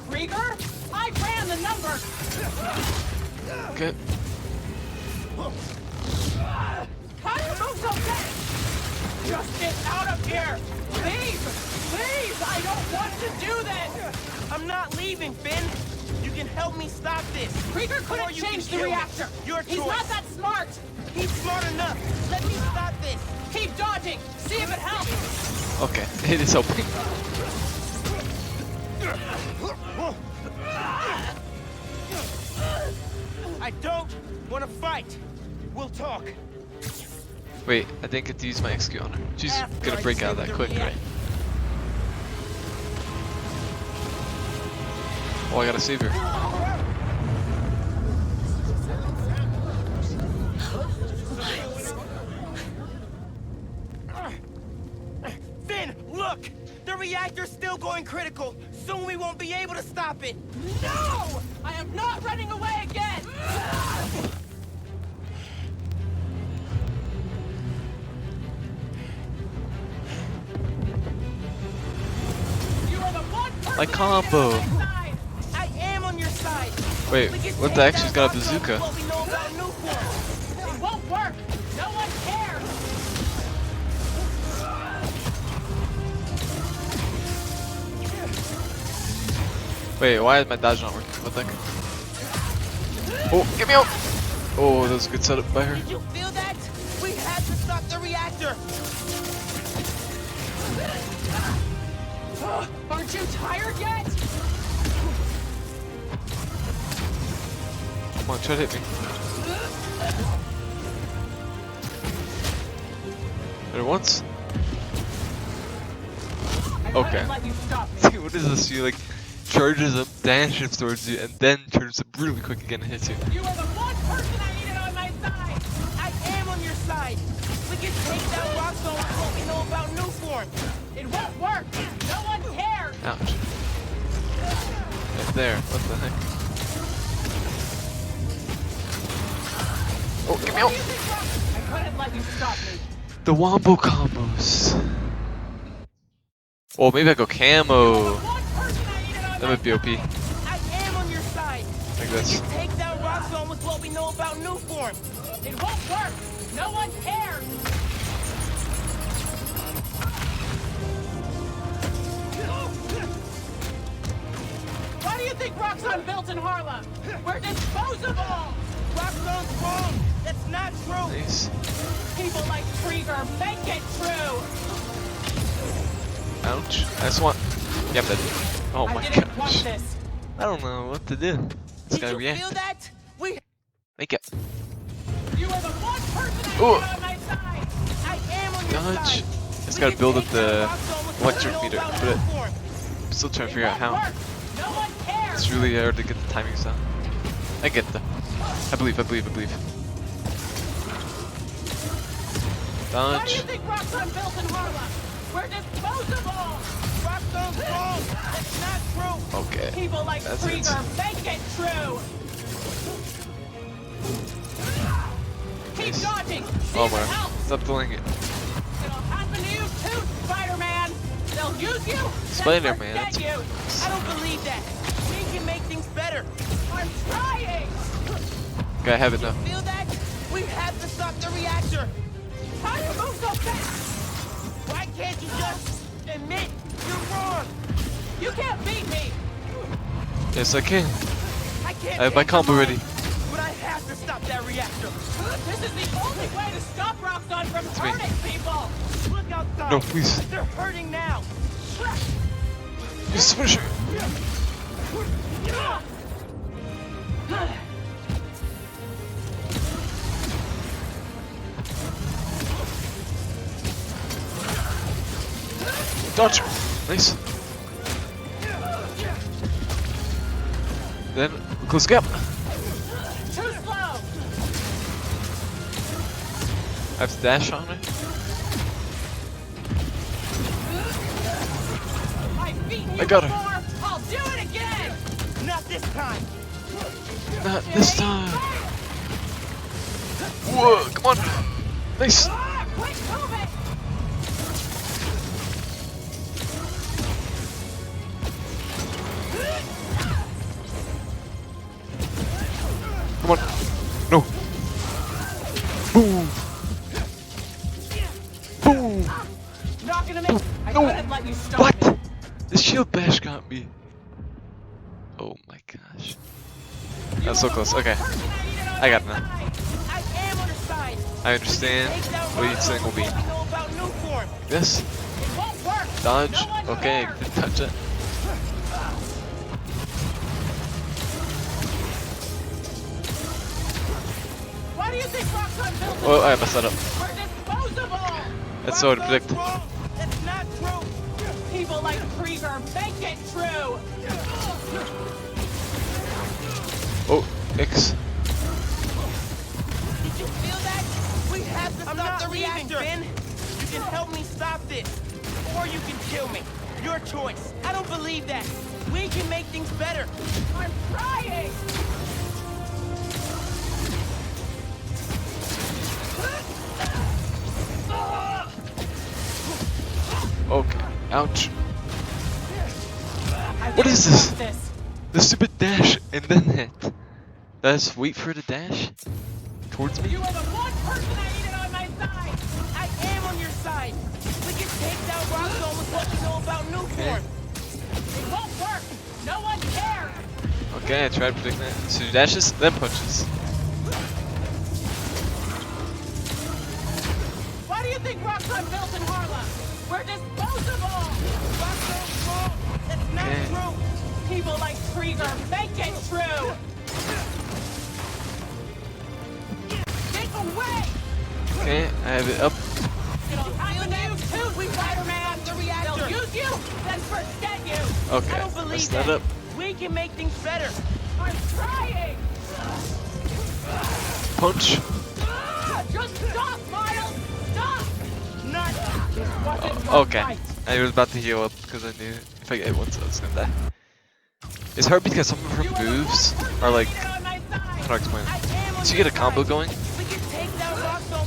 Krieger? I ran the numbers! Okay. How do you move so fast? Just get out of here! Leave! Please! I don't want to do this! I'm not leaving, Finn. You can help me stop this. Krieger Or couldn't you can change the kill me. reactor! Your He's choice. not that smart! He's smart enough. Let me stop this. Keep dodging! See if it helps! Okay. It is helping. I don't want to fight. We'll talk. Wait, I didn't get to use my XQ on her. She's After gonna I break out of save that the quick, right? Oh, I gotta save her. Finn, look! The reactor's still going critical. Soon we won't be able to stop it. No! I am not running away again! You are the one person My combo. I am on your side. Wait, We can what the take heck? She's down got a Roscoe with bazooka. what we know about Newport. It won't work! No one cares! Wait, why is my dodge not working? What the heck? Oh, get me out! Oh, that was a good setup by her. Did you feel that? We had to stop the reactor. Aren't you tired yet? Come on, try to hit me. Hit her once. Okay. Let you stop me. What is this? She like charges up, dashes towards you, and then turns up really quick again and hits you. You are the one person I needed on my side! I am on your side. We can take down Roscoe with what we know about Newport. It won't work! No one cares! Ouch. Right there. What the heck? Oh, get me out! I couldn't let you stop me. The wombo combos. Oh, maybe I go camo. That might be OP. I am on your side. Like this. We can take down Roscoe with what we know about Newport. It won't work! No one cares! Why do you think Roxxon built in Harlem? We're disposable! Roscoe's wrong. That's not true. Nice. People like Krieger make it true! Ouch. I just want. Yep, that. Oh I my didn't want gosh. this. I don't know what to do. Just gotta Did you react. feel that? We. Make it. You are the one person I Ooh. need on my side! I am on your Dodge. side. Just We gotta can build up take the down Roscoe with what we electric know meter, about but Newport. I'm still trying to figure out how. No one cares! It's really hard to get the timings down. I get that. I believe. Why do you Dodge. think Roxxon built in Harlem? We're disposable! Roscoe's wrong. That's not true. Okay. People like That's Krieger it. make it true! Oh my, stop doing it. It'll happen to you too, Spider-Man. They'll use you. Spider-Man. Then forget you. I don't believe that. We can make things better. I'm trying. Okay, I have it now. Feel that? We have to stop the reactor. How do you move so fast? Why can't you just admit you're wrong? You can't beat me. Yes, I can. I can't. I have my combo ready. But I have to stop that reactor. This is the only way to stop Roxxon from hurting people. Look outside. No, please. They're hurting now. Just finish it. Dodge. Nice. Then close gap. Too slow. I have to dash on it. I've beaten you I got her. before. I'll do it again. Not this time. Not this time. Whoa, come on. Nice. Quit moving. Come on. No. Boom. Boom. Not gonna make. I No. couldn't let you stop What? me. The shield bash got me. Oh my gosh. That's so close. Okay. I got it now. I am on the side. I understand what each thing will be. What we know about new form. Yes. It won't work. Dodge. No one Okay, cares. didn't touch it. Why do you think Roxxon built this? Oh, I messed that up. We're disposable. That's so hard to predict. That's not true. People like Krieger make it true. Oh, X. Did you feel that? We have to stop the reactor. Ben. You can help me stop this, or you can kill me. Your choice. I don't believe that. We can make things better. I'm trying. Okay. Ouch. I What think is I this? got this? The stupid dash and then hit. Let's wait for the dash towards me. You are the one person I needed on my side. I am on your side. We can take down Roxxon with what we know about new form. It won't work. No one cares. Okay, I tried predicting that. So dashes, then punches. Why do you think Roxxon built in Harlem? We're disposable. Roxxon's wrong. That's not Okay. true. People like Krieger make it true. Get away. Okay, I have it up. It'll happen to you too, Spider-Man. They'll use you, then forget you. Okay, I don't believe messed that that. up. We can make things better. I'm trying. Punch. Just stop, Miles. Stop. Not. Oh, okay. I was about to heal up because I knew if I get hit once I was gonna die. It's hard because some of her moves are like, how do I explain it? Once you get a combo going,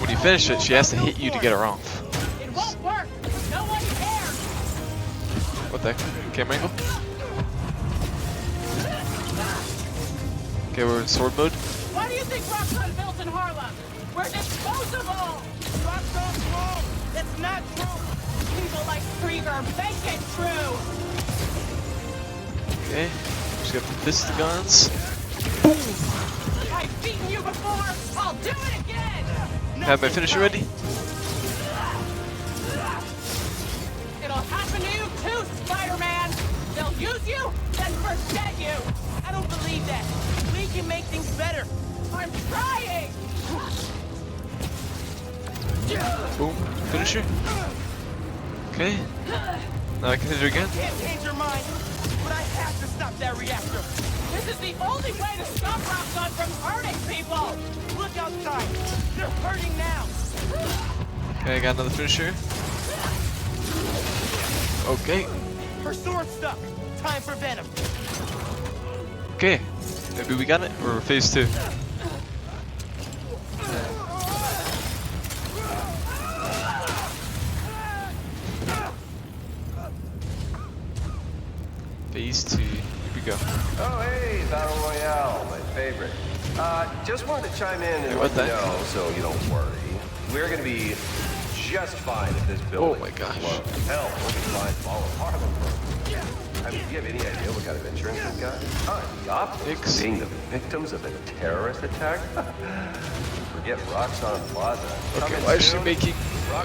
when you finish it, she has to hit you to get her off. It won't work. No one cares. What the heck? Camera angle? Okay, we're in sword mode. Why do you think Roxxon built in Harlem? We're disposable. Roxxon's wrong. That's not true. People like Krieger make it true. Okay, just got the fist guns. I've beaten you before. I'll do it again. Have my finisher ready. It'll happen to you too, Spider-Man. They'll use you, then forget you. I don't believe that. We can make things better. I'm trying. Boom, finisher. Okay, now I can hit her again. Can't change your mind, but I have to stop that reactor. This is the only way to stop Roxxon from hurting people. Look outside. They're hurting now. Okay, I got another finisher. Okay, Her sword's stuck. Time for Venom. okay. Maybe we got it, or phase 2. Phase 2. Here we go. Oh, hey, Battle Royale, my favorite. Just wanted to chime in and what let you the- know, so you don't worry. We're gonna be just fine if this building. Oh my gosh. explodes. Hell, we'll be fine if all of Harlem burns. I mean, do you have any idea what kind of insurance we've got? The optics being the victims of a terrorist attack? Forget Roxxon Plaza. Okay, Coming why is she soon. making...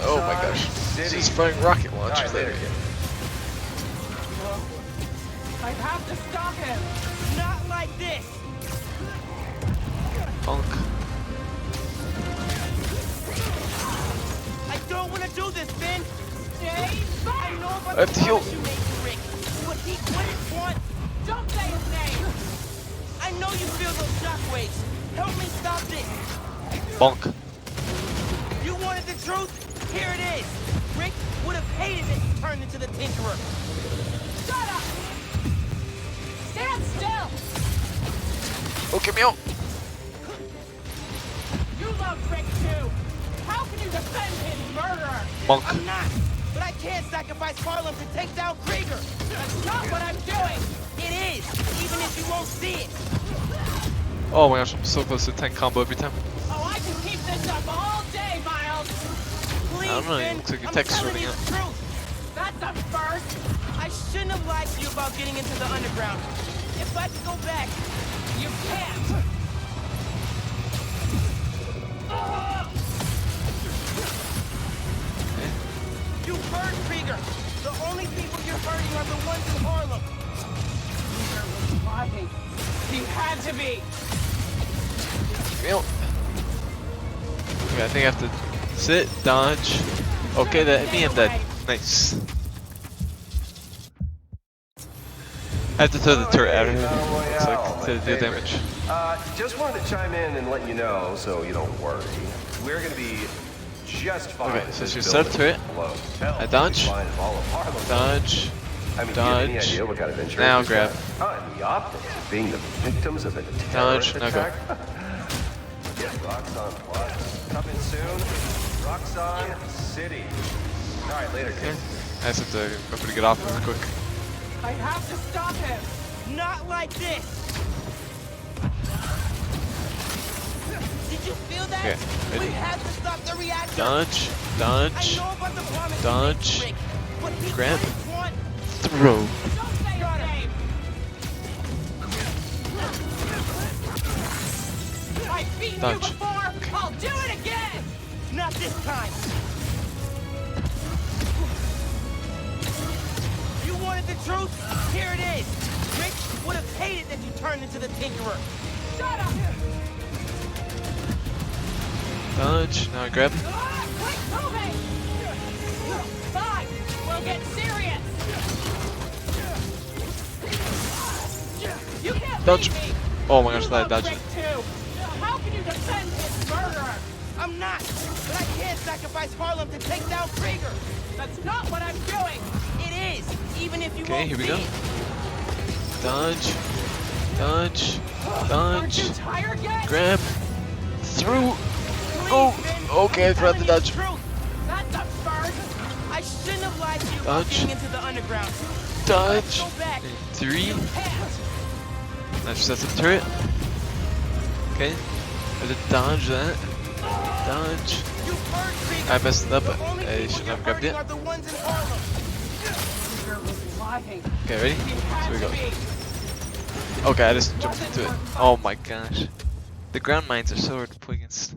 Oh my gosh. She's firing rocket launchers Alright, there. later, kid. I have to stop him. Not like this. Punk. I don't want to do this, Ben. Stay back. I know about I have the to heal. promise you made to Rick, but he wouldn't want. Don't say his name. I know you feel those shockwaves. Help me stop this. Bonk. You wanted the truth? Here it is. Rick would have hated it if he turned into the Tinkerer. Shut up. Stand still. Okay, me out. You love Rick too. How can you defend his murder? Bonk. I'm not, but I can't sacrifice Harlem to take down Krieger. That's not what I'm doing. It is, even if you won't see it. Oh my gosh, I'm so close to 10 combo every time. Oh, I can keep this up all day, Miles. Please, I don't know, it Ben, looks like your I'm text telling running you out. the truth. That's a first. I shouldn't have lied to you about getting into the underground. If I could go back, You can't. you hurt Krieger. The only people you're hurting are the ones in Harlem. Krieger was lying. He had to be. Me out. Okay, I think I have to sit, dodge. Okay, that hit me, I'm dead. Nice. I have to throw the turret at her. It's like to deal damage. Just wanted to chime in and let you know, so you don't worry. We're gonna be just fine. Okay, if so this she set up building turret. explodes. Hell, I we'll be dodge. fine if all of Harlem burns. Dodge. I mean, do you have any Dodge. idea what kind of insurance Now we've grab. got? And the optics of being the victims of a Dodge. terrorist Now go. attack? Get Roxxon Plus. Coming soon. Roxxon City. Alright, later, kid. I just have to remember to get off real quick. I have to stop him. Not like this. Did you feel that? Okay, ready? We had to stop the reactor. Dodge. I Dodge. know about the promise Dodge. you made to Rick, but he Grab. wouldn't want. Throw. Don't say his name. I've beaten you Dodge. before. I'll do it again. Not this time. You wanted the truth? Here it is. Rick would have hated that you turned into the Tinkerer. Shut up. Dodge. Now grab. Quit moving. Fine. We'll get serious. You can't Dodge. leave me. Oh my gosh, You that love dodge. Rick too. How can you defend his murderer? I'm not, but I can't sacrifice Harlem to take down Krieger. That's not what I'm doing. It is, even if you Okay, won't here we see go. it. Dodge. Dodge. Aren't you Dodge. tired yet? Grab. Through. Please, Oh. Ben, Okay, I I'm forgot to telling you dodge. the truth. That's a first. I shouldn't have lied to you about Dodge. getting into the underground. Dodge. Go back. 3. You can't. Now she sets up turret. Okay. I have to dodge that. Dodge. You heard Krieger. I messed it up. The only I people shouldn't you're have grabbed hurting it. are the ones in Harlem. Krieger was lying. Okay, ready? He Here had we to go. be. Okay, I just jumped into it. Oh my gosh. The ground mines are so hard to play against.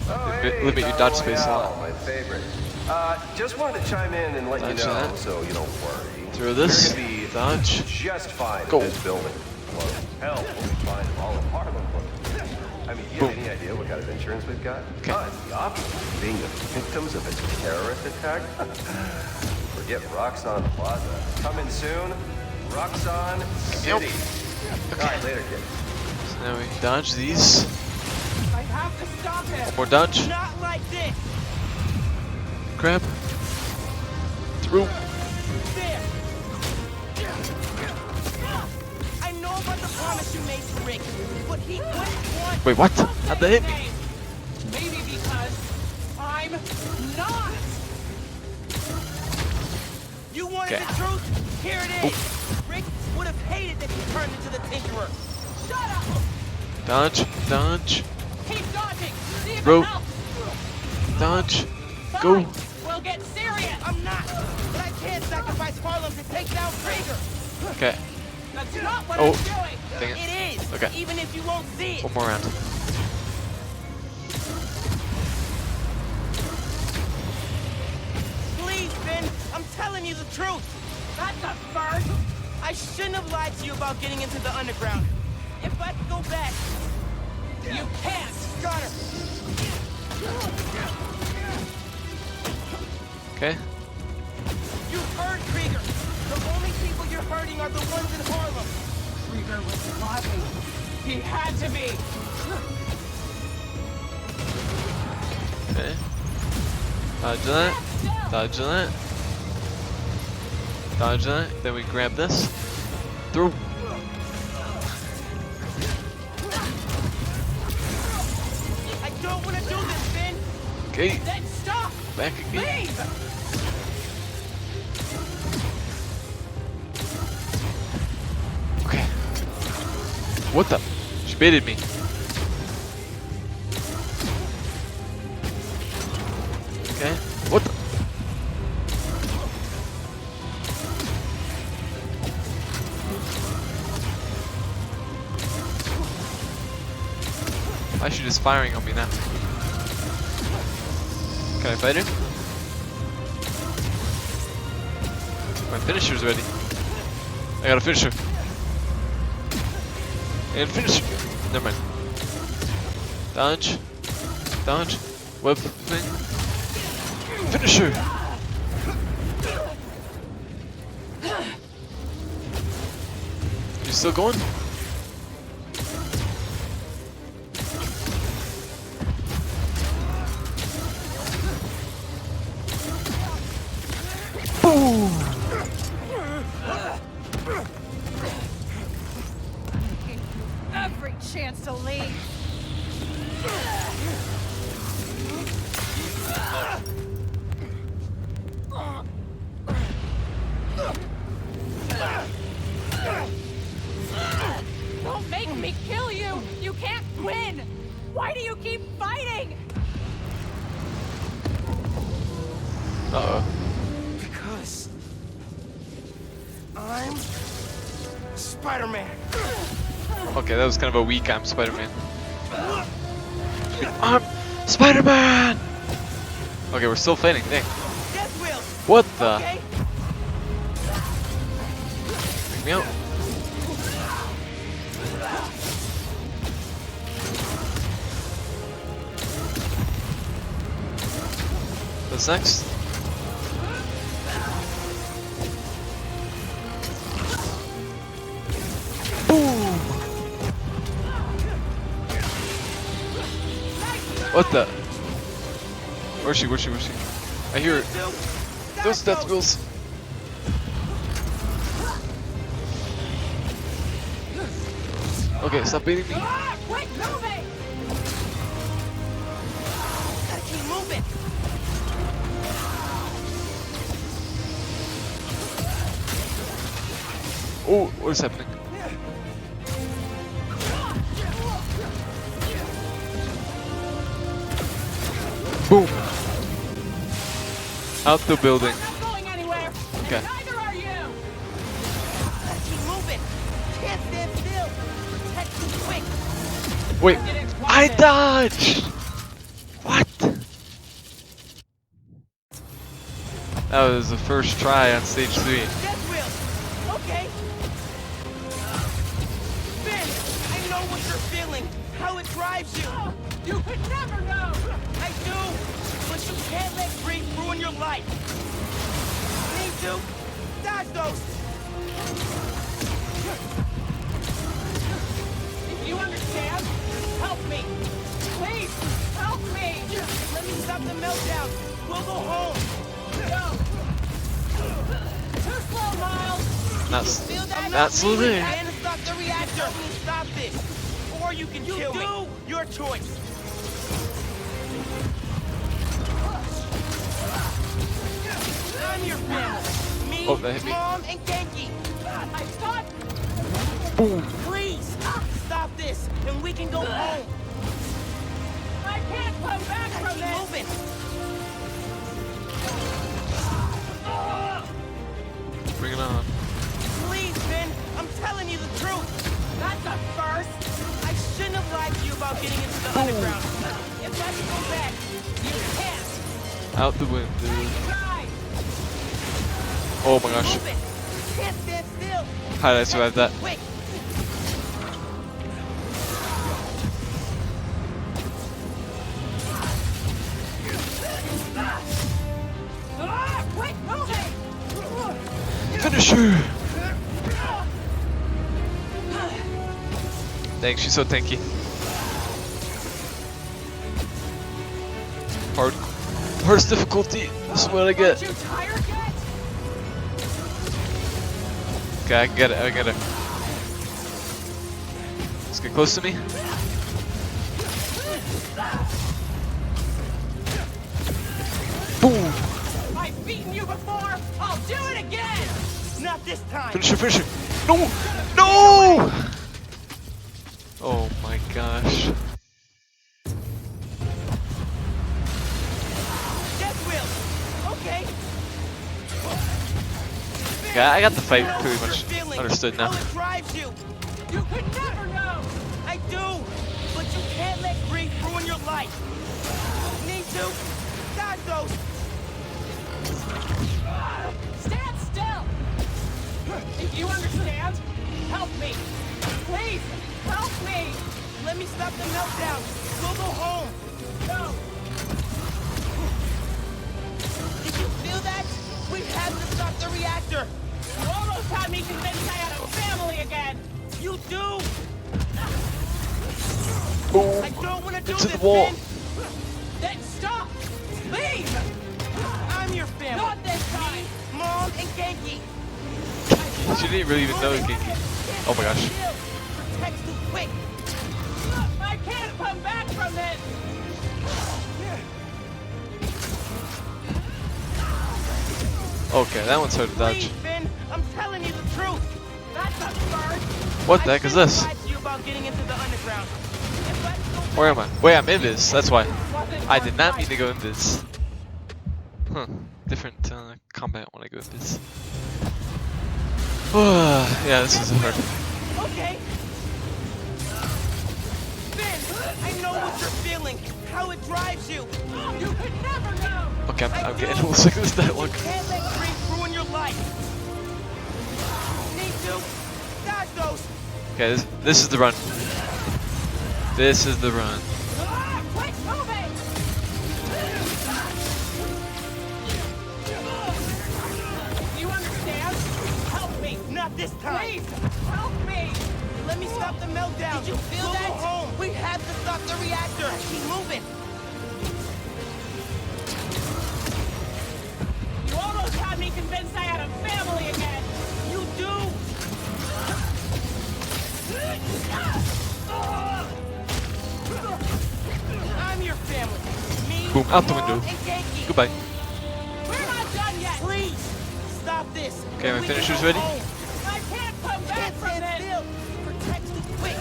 Oh, Limit your dodge space a Royale, lot. my favorite. Just wanted to chime in and let Dodge you know, that. so you don't worry. Throw this. We're gonna be Dodge. just fine Go. if this building explodes. Hell, we'll be fine if all of Harlem burns. I mean, do you have any idea what kind of insurance we've got? Okay. And the optics of being the victims of a terrorist attack? Forget Roxxon Plaza. Coming soon. Roxxon City. Alright, later, kid. So now we dodge these. I have to stop him. More dodge. Not like this. Grab. Through. There. I know about the promise you made to Rick, but he wouldn't want. Wait, what? How'd that hit me? Name. Maybe because I'm not. You want wanted the truth? Here it is. Rick would have hated that he turned into the Tinkerer. Shut up! Dodge, dodge, Keep dodging! See if Bro. it helps! dodge, go. We'll get serious! I'm not, but I can't sacrifice Harlem to take down Krieger. Okay. That's not what Oh. I'm doing! Dang it. It is, Okay. even if you won't see it. One more round. Please, Ben, I'm telling you the truth. That's a first! I shouldn't have lied to you about getting into the underground. If I could go back, You can't! got her. Okay. You heard Krieger. The only people you're hurting are the ones in Harlem. Krieger was lying. He had to be! Okay. Dodge that. Dodge that. Dodge that. Then we grab this. Through. I don't want to do this, Ben. Okay. Then stop. Back again. Leave. Okay. What the? She baited me. Okay. What the? Why is she just firing on me now? Can I fight her? My finisher's ready. I gotta finish her. I gotta finish her. Never mind. Dodge. Dodge. Web thing. Finish her! You still going? Boom! Every chance to leave! Don't make me kill you! You can't win! Why do you keep fighting? Uh-oh. Because I'm Spider-Man. Okay, that was kind of a weak I'm Spider-Man. I'm Spider-Man! Okay, we're still fighting, dang. Death Wheel. What the? Okay. Bring me out. What's next? Boom! What the? Where's she? Where's she? Where's she? I hear her. Those death wheels. Okay, stop beating me. Quit moving! Gotta keep moving. Oh, what is happening? Boom! Out the building. I'm not going anywhere! Okay. Neither are you! Gotta keep moving. Can't stand still. Protect too quick. Wait, I dodged! What? That was the first try on stage 3. Death Wheel. Okay. Ben, I know what you're feeling. How it drives you. You could never know! I do. But you can't let grief ruin your life. Need to dodge those. If you understand, help me! Please, help me! Let me stop the meltdown. We'll go home. No! Too slow, Miles! Not slow there. And stop the reactor. Help me stop this. Or you can kill me. Your choice. I'm your family. Me Oh, that hit me. Mom and Genki! I thought. Boom. Please, stop this, and we can go home. I can't come back from Keep this. moving. Bring it on. Please, Finn, I'm telling you the truth. That's a first. I shouldn't have lied to you about getting into the underground. If that's go back, you can't. Out the window. Try. Oh my gosh. Move it. You can't stand still. How did I survive that? Quick. Quit moving. Finisher! Dang, she's so tanky. Hardest difficulty. This is what I get. You tired yet? Okay, I can get it. I get it. Let's get close to me. Boom! I've beaten you before. I'll do it again. Not this time. Finish it, finish it. No! No! Oh my gosh. Death wheel. Okay. Okay, I got the fight pretty much understood now. How it drives you. You could never know. I do, but you can't let grief ruin your life. Need to? God knows. Stand still. If you understand, help me. Please, help me. Let me stop the meltdown. We'll go home. No. Did you feel that? We have to stop the reactor. You almost had me convinced I had a family again. You do. Boom! I don't want to do Into this, the wall. Ben. Then stop. Leave. I'm your family. Not this time. Me, Mom, and Genki. She didn't really even know Genki. Oh my gosh. Protect too quick. I can't come back from this. Okay, that one's hard to dodge. Please, Ben, I'm telling you the truth. That's a first. What the heck is this? I lied to you about getting into the underground. If I go Where am I? Wait, I'm invis. That's why. I did not mean to go invis. Huh. Different combat when I go invis. Yeah, this is hard. Okay. Ben, I know what you're feeling. How it drives you. You could never know. Okay, I'm getting a little sick of this dialogue. Can't let grief ruin your life. Need to? God knows. Okay, this is the run. This is the run. Quit moving. You understand? Help me. Not this time. Please, help me. Let me stop the meltdown. Did you feel that? Go home. We have to stop the reactor. Keep moving. You almost had me convinced I had a family again. You do. I'm your family. Me, Boom, out the Mom, window. and Genki. Goodbye. We're not done yet. Please, stop this. Okay, my We can finisher's go ready? home. I can't come back Can't from stand this. still. Protect me quick.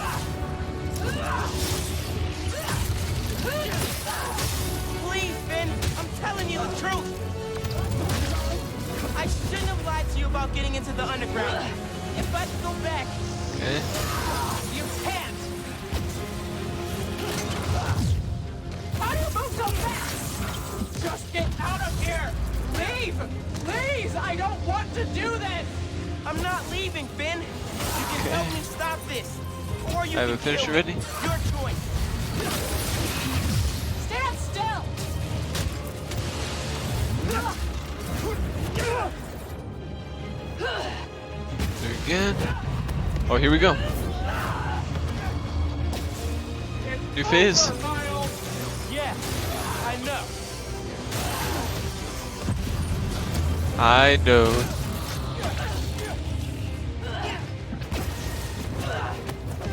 Please, Ben, I'm telling you the truth. I shouldn't have lied to you about getting into the underground. If I could go back, Okay. You can't. How do you move so fast? Just get out of here. Leave. Please, I don't want to do this. I'm not leaving, Ben. You can help me stop this. Or you I have can a finisher kill me. ready. Your choice. Stand still. There again. Oh, here we go. New phase. Yeah, I know. I know.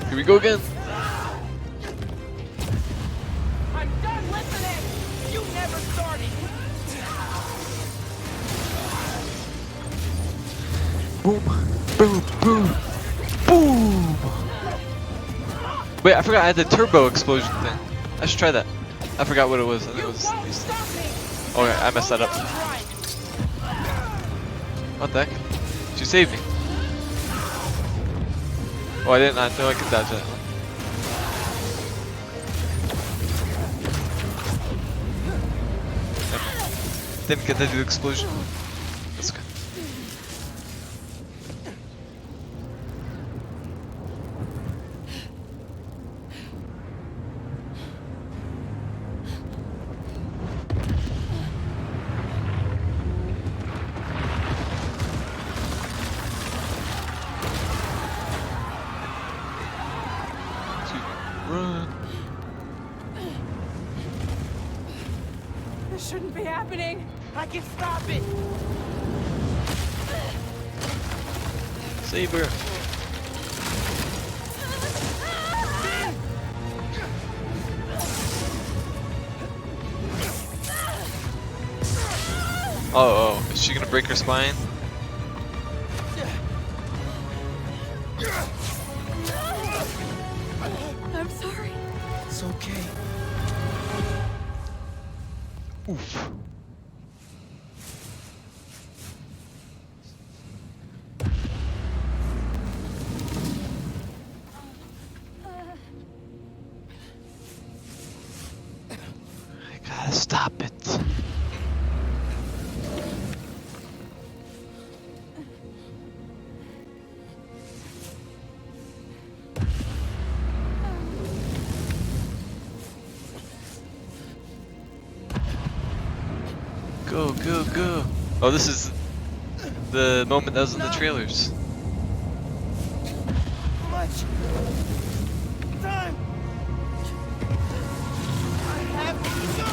Here we go again. I'm done listening. You never started. Boom, boom, boom, boom. Wait, I forgot I had the turbo explosion thing. I should try that. I forgot what it was. I think it was these things. Oh yeah, I messed that up. What the heck? She saved me. Oh, I did not know I could dodge that. Didn't get to do the explosion. That's good. Run. This shouldn't be happening. I can stop it. Save her. Oh, is she gonna break her spine? I'm sorry. It's okay. Oof. I gotta stop it. Go, go, go. Oh, this is the moment that was in the trailers. Much time. I have to go.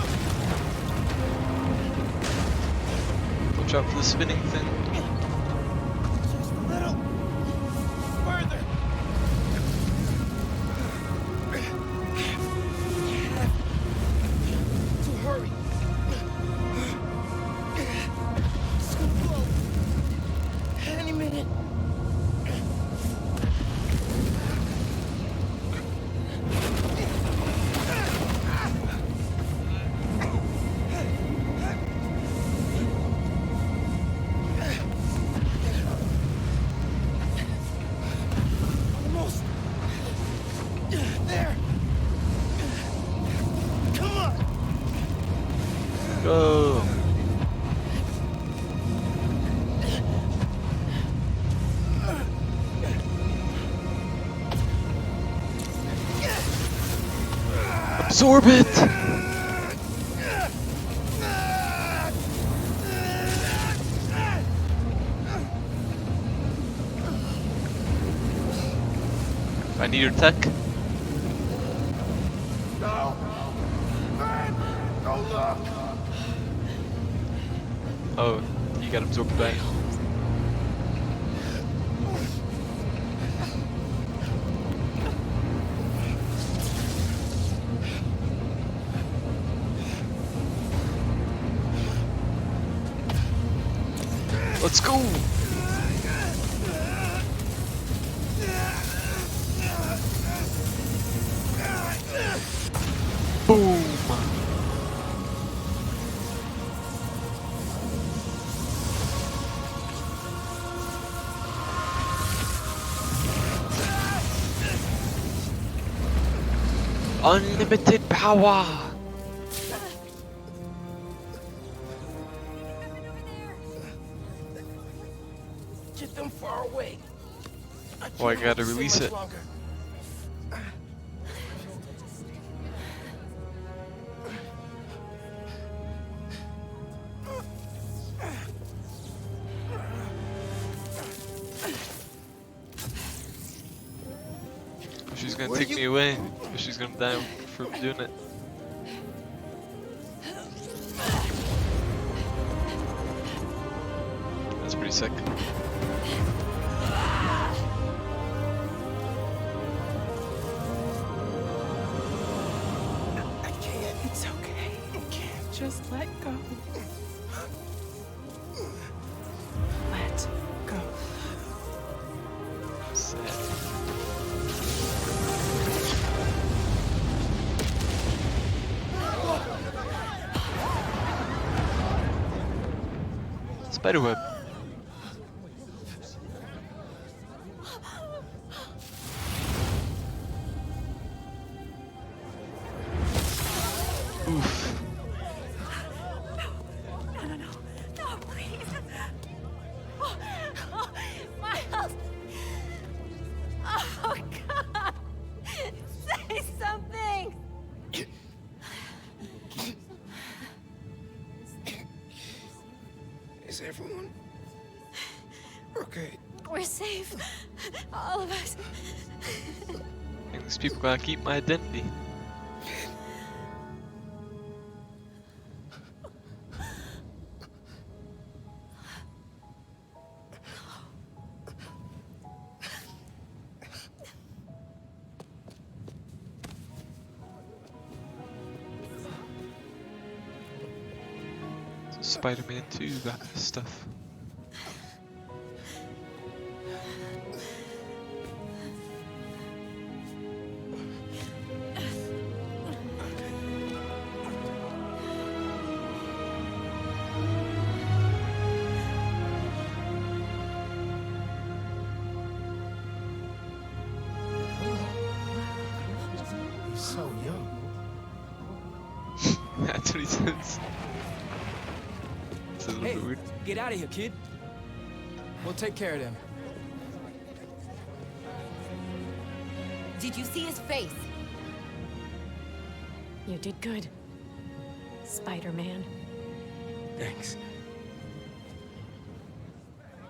Watch out for the spinning thing. Just a little further. To hurry. So close. Any minute. Almost there. Come on. Go. Absorb it. I need your tech. No! Man! Don't look! Oh, you got absorbed back. Let's go! Boom! Unlimited power! Get them far away. Oh, I can't gotta stay release much it. longer. She's gonna Where take you- me away. She's gonna die for doing it. That's pretty sick. I can't. It's okay. I can't. Just let go. Let go. Spiderweb. Oof. No, please. Oh, Miles. Oh, God. Say something. Is everyone okay? We're safe. All of us. And these people gotta keep my identity. Spider-Man 2 got stuff. He's so young. That's what he says. Hey, get out of here, kid. We'll take care of them. Did you see his face? You did good, Spider-Man. Thanks.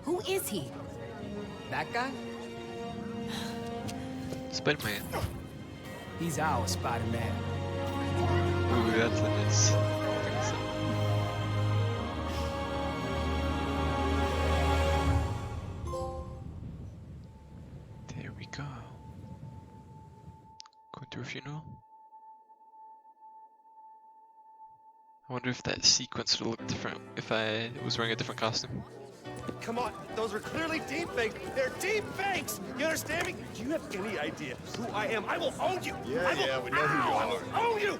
Who is he? That guy? Spider-Man. He's our Spider-Man. Ooh, that's a nice. There we go. Going to a funeral. I wonder if that sequence would look different if I was wearing a different costume. Come on, those are clearly deepfakes. They're deepfakes. You understand me? Do you have any idea who I am? I will own you. Yeah, we know who you are. I will own you.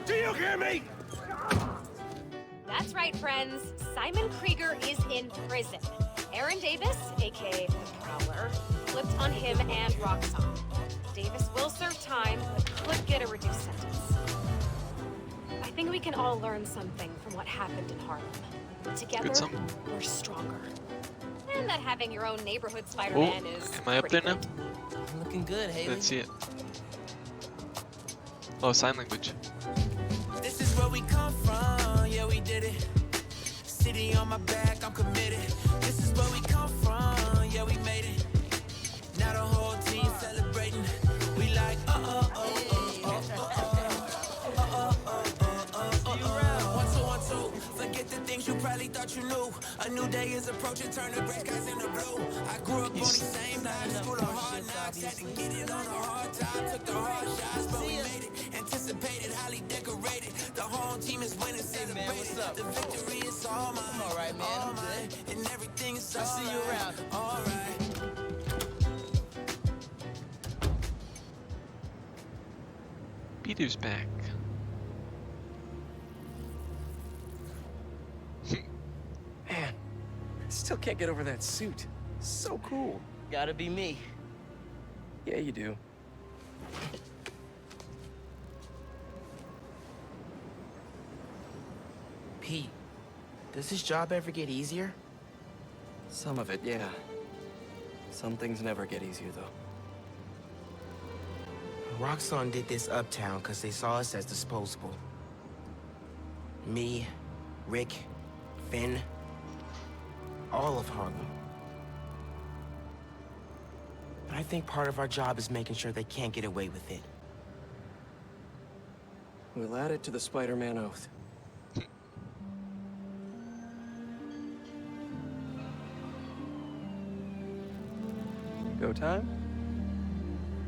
Do you hear me? That's right, friends. Simon Krieger is in prison. Aaron Davis, aka the Prowler, flipped on him and Roxxon. Davis will serve time, but could get a reduced sentence. I think we can all learn something from what happened in Harlem. Together, we're stronger. And that having your own neighborhood Spider-Man is am I up there now? Looking good, Haley. Let's see it. Oh, sign language. This is where we come from, yeah, we did it. City on my back, I'm committed. This is where we come from, yeah, we made it. Now the whole team celebrating. We like, forget the things you probably thought you knew. A new day is approaching, turn the gray skies into blue. I grew up on these same lives, school of hard knocks. Had to get it on a hard time, took the hard shots, but we made it. Anticipated, highly decorated. The home team is winning, celebrated. The victory is all mine. I'm alright, man. All mine. And everything is all right. I'll see you around. Alright. Peter's back. Man, I still can't get over that suit. So cool. Gotta be me. Yeah, you do. Pete, does this job ever get easier? Some of it, yeah. Some things never get easier, though. Roxxon did this uptown because they saw us as disposable. Me, Rick, Finn, all of Harlem. But I think part of our job is making sure they can't get away with it. We'll add it to the Spider-Man oath. Go time?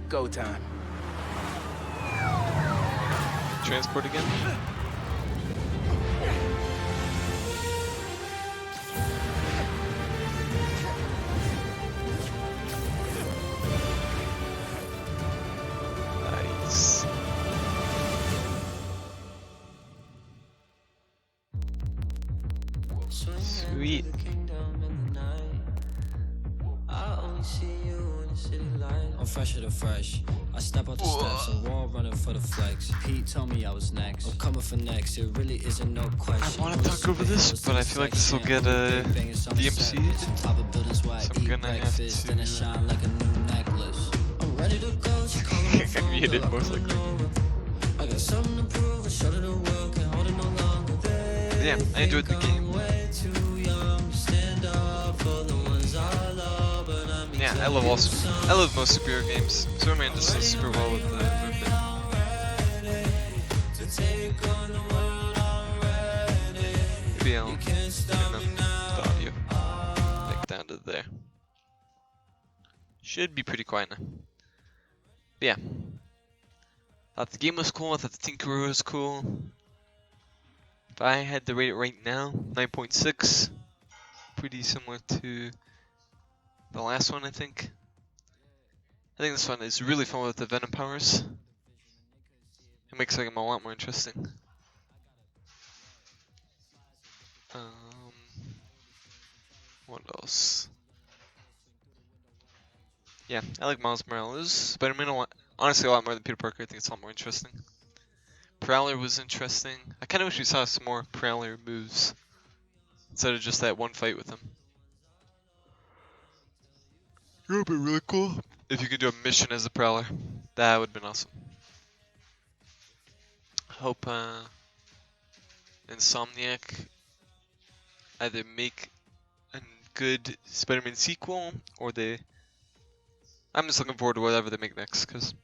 Go time. Transport again? Nice. Sweet. Sweet. I'm fresher than fresh. I step out the steps and wall running for the flex. Pete told me I was next. I'm coming for next. It really isn't no question. I want to talk over this, but I feel like this will get a DMC. So I'm gonna have to. I'm ready to go. She calling my phone. Muted most likely. I got something to prove. I showed it the world. Can't hold it no longer. Yeah, I enjoyed the game. Yeah, I love most superhero games. Superman just does super well with the movement. Maybe I'll turn up the audio like down to there. Should be pretty quiet now. But yeah, thought the game was cool. I thought the Tinkerer was cool. If I had to rate it right now, 9.6. Pretty similar to the last one, I think. I think this one is really fun with the Venom powers. It makes like them a lot more interesting. What else? Yeah, I like Miles Morales. Spider-Man honestly a lot more than Peter Parker. I think it's a lot more interesting. Prowler was interesting. I kind of wish we saw some more Prowler moves instead of just that one fight with him. It would be really cool if you could do a mission as a Prowler. That would have been awesome. Hope Insomniac either make a good Spider-Man sequel or they... I'm just looking forward to whatever they make next, because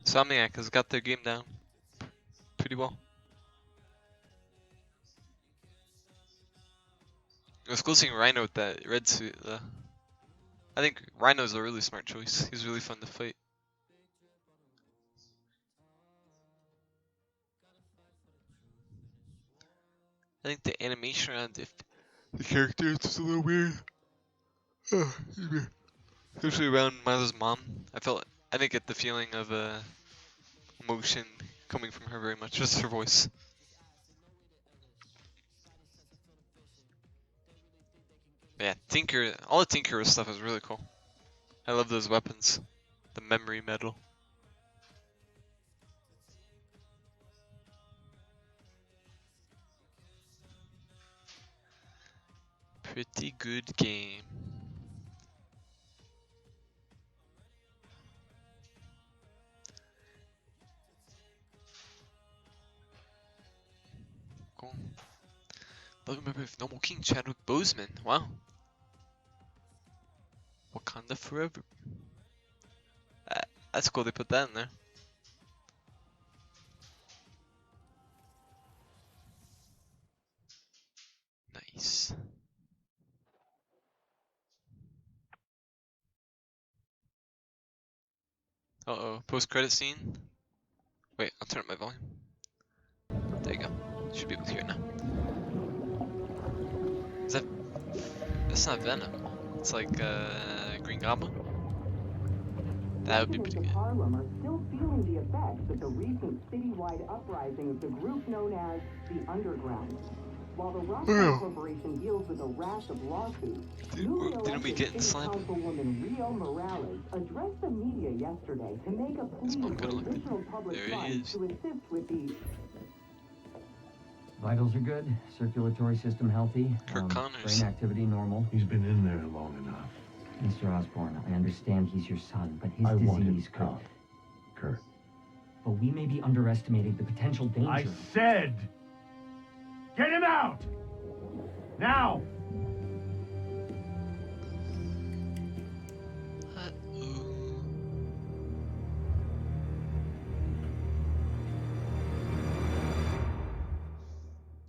Insomniac has got their game down pretty well. It was cool seeing Rhino with that red suit. I think Rhino's a really smart choice. He's really fun to fight. I think the animation around the characters is a little weird. Especially around Miles' mom. I didn't get the feeling of emotion coming from her very much, just her voice. Yeah, all the Tinkerer stuff is really cool. I love those weapons. The memory metal. Pretty good game. Cool. Logan member of Noble King Chadwick Boseman. Wow. Wakanda forever. That's cool they put that in there. Nice. Uh-oh, post-credit scene. Wait, I'll turn up my volume. There you go. Should be able to hear it now. That's not Venom. It's like Green Goblin. That would be pretty good. Harlem are still feeling the effects of the recent citywide uprising of the group known as the Underground. While the Rockstar Corporation deals with a rash of lawsuits, Didn't we get in slime? Councilwoman Rio Morales addressed the media yesterday to make a plea for additional public funds to assist with the... Vitals are good, circulatory system healthy, Kirk Connors. brain activity normal. He's been in there long enough. Mr. Osborn, I understand he's your son, but his disease could... Kurt. But we may be underestimating the potential danger. I said, get him out! Now!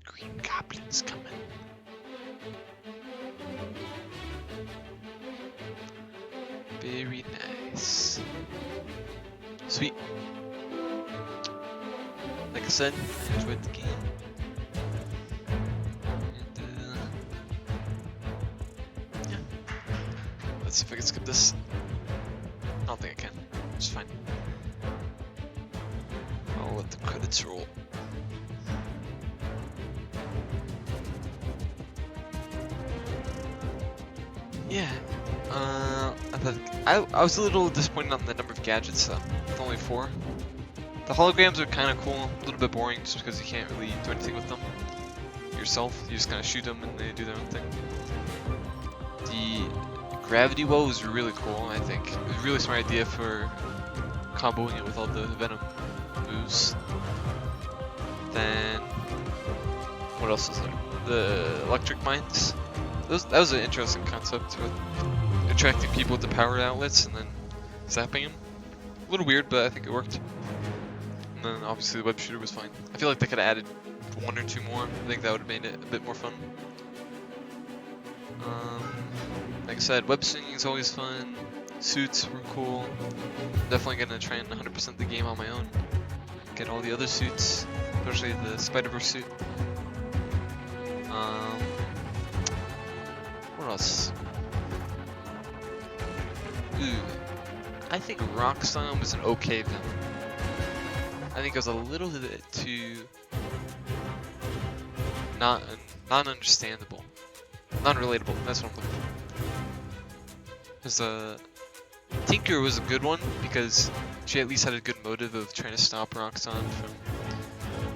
Green Goblin's coming. Very nice. Sweet. Like I said, I enjoyed the game. And, yeah. Let's see if I can skip this. I don't think I can. It's fine. I'll let the credits roll. Yeah. I was a little disappointed on the number of gadgets though. With only 4. The holograms are kind of cool. A little bit boring just because you can't really do anything with them yourself. You just kind of shoot them and they do their own thing. The gravity well was really cool. I think it was a really smart idea for comboing it with all the Venom moves. Then what else is there? The electric mines. That was an interesting concept with attracting people to power outlets and then zapping them. A little weird, but I think it worked. And then obviously the web shooter was fine. I feel like they could have added 1 or 2 more. I think that would have made it a bit more fun. Like I said, web swinging is always fun. Suits were cool. Definitely gonna try and 100% the game on my own. Get all the other suits, especially the Spider-Verse suit. What else? Ooh, I think Roxxon was an okay villain. I think it was a little bit too non-understandable, non-relatable. That's what I'm looking for. Because Tinker was a good one because she at least had a good motive of trying to stop Roxxon from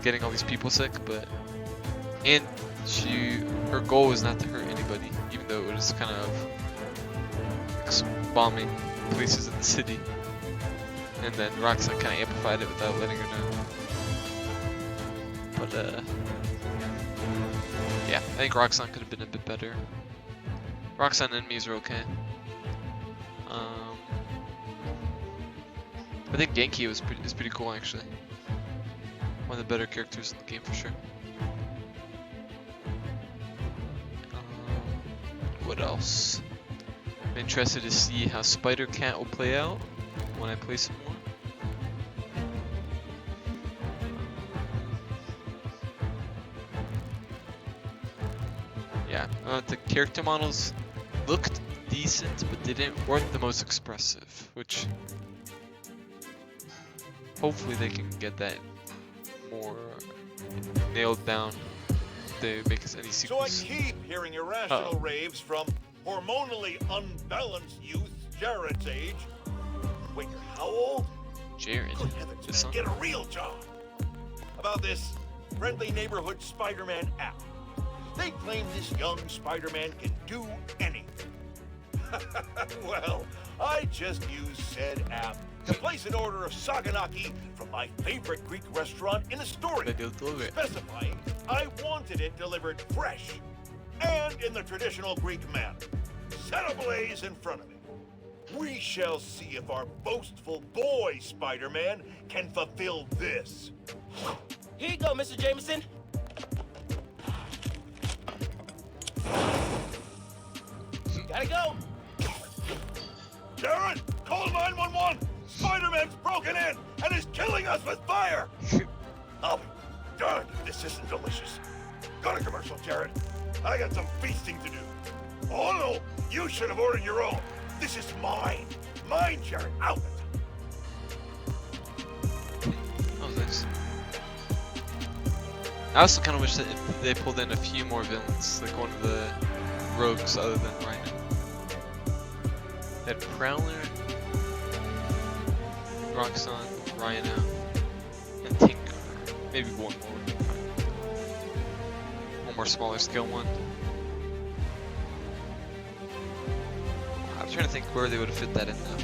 getting all these people sick, and her goal was not to hurt anybody, even though it was kind of bombing places in the city. And then Roxxon kind of amplified it without letting her know. But yeah, I think Roxxon could have been a bit better. Roxxon enemies are okay. I think Genki is pretty cool actually. One of the better characters in the game for sure. What else? I'm interested to see how Spider-Cat will play out when I play some more. Yeah, the character models looked decent, but they weren't the most expressive, which hopefully they can get that more nailed down if they make us any sequels. So I keep hearing irrational raves from hormonally unbalanced youth Jared's age. Wait, you're how old? Jared. Good heavens, man, get a real job. About this friendly neighborhood Spider-Man app. They claim this young Spider-Man can do anything. Well, I just used said app to place an order of saganaki from my favorite Greek restaurant in Astoria, specifying I wanted it delivered fresh and in the traditional Greek manner, set ablaze in front of me. We shall see if our boastful boy Spider-Man can fulfill this. Here you go, Mr. Jameson. Gotta go. Jared, call 911. Spider-Man's broken in and is killing us with fire. Oh, darn, this isn't delicious. Go to commercial, Jared. I got some feasting to do. Oh no, you should have ordered your own. This is mine. Mine, Jared. Out. Oh, thanks. I also kind of wish that if they pulled in a few more villains, like one of the rogues other than Rhino. They had Prowler, Roxxon, Rhino, and Tinker. Maybe one more would be fine. One more smaller scale one. I'm trying to think where they would have fit that in though.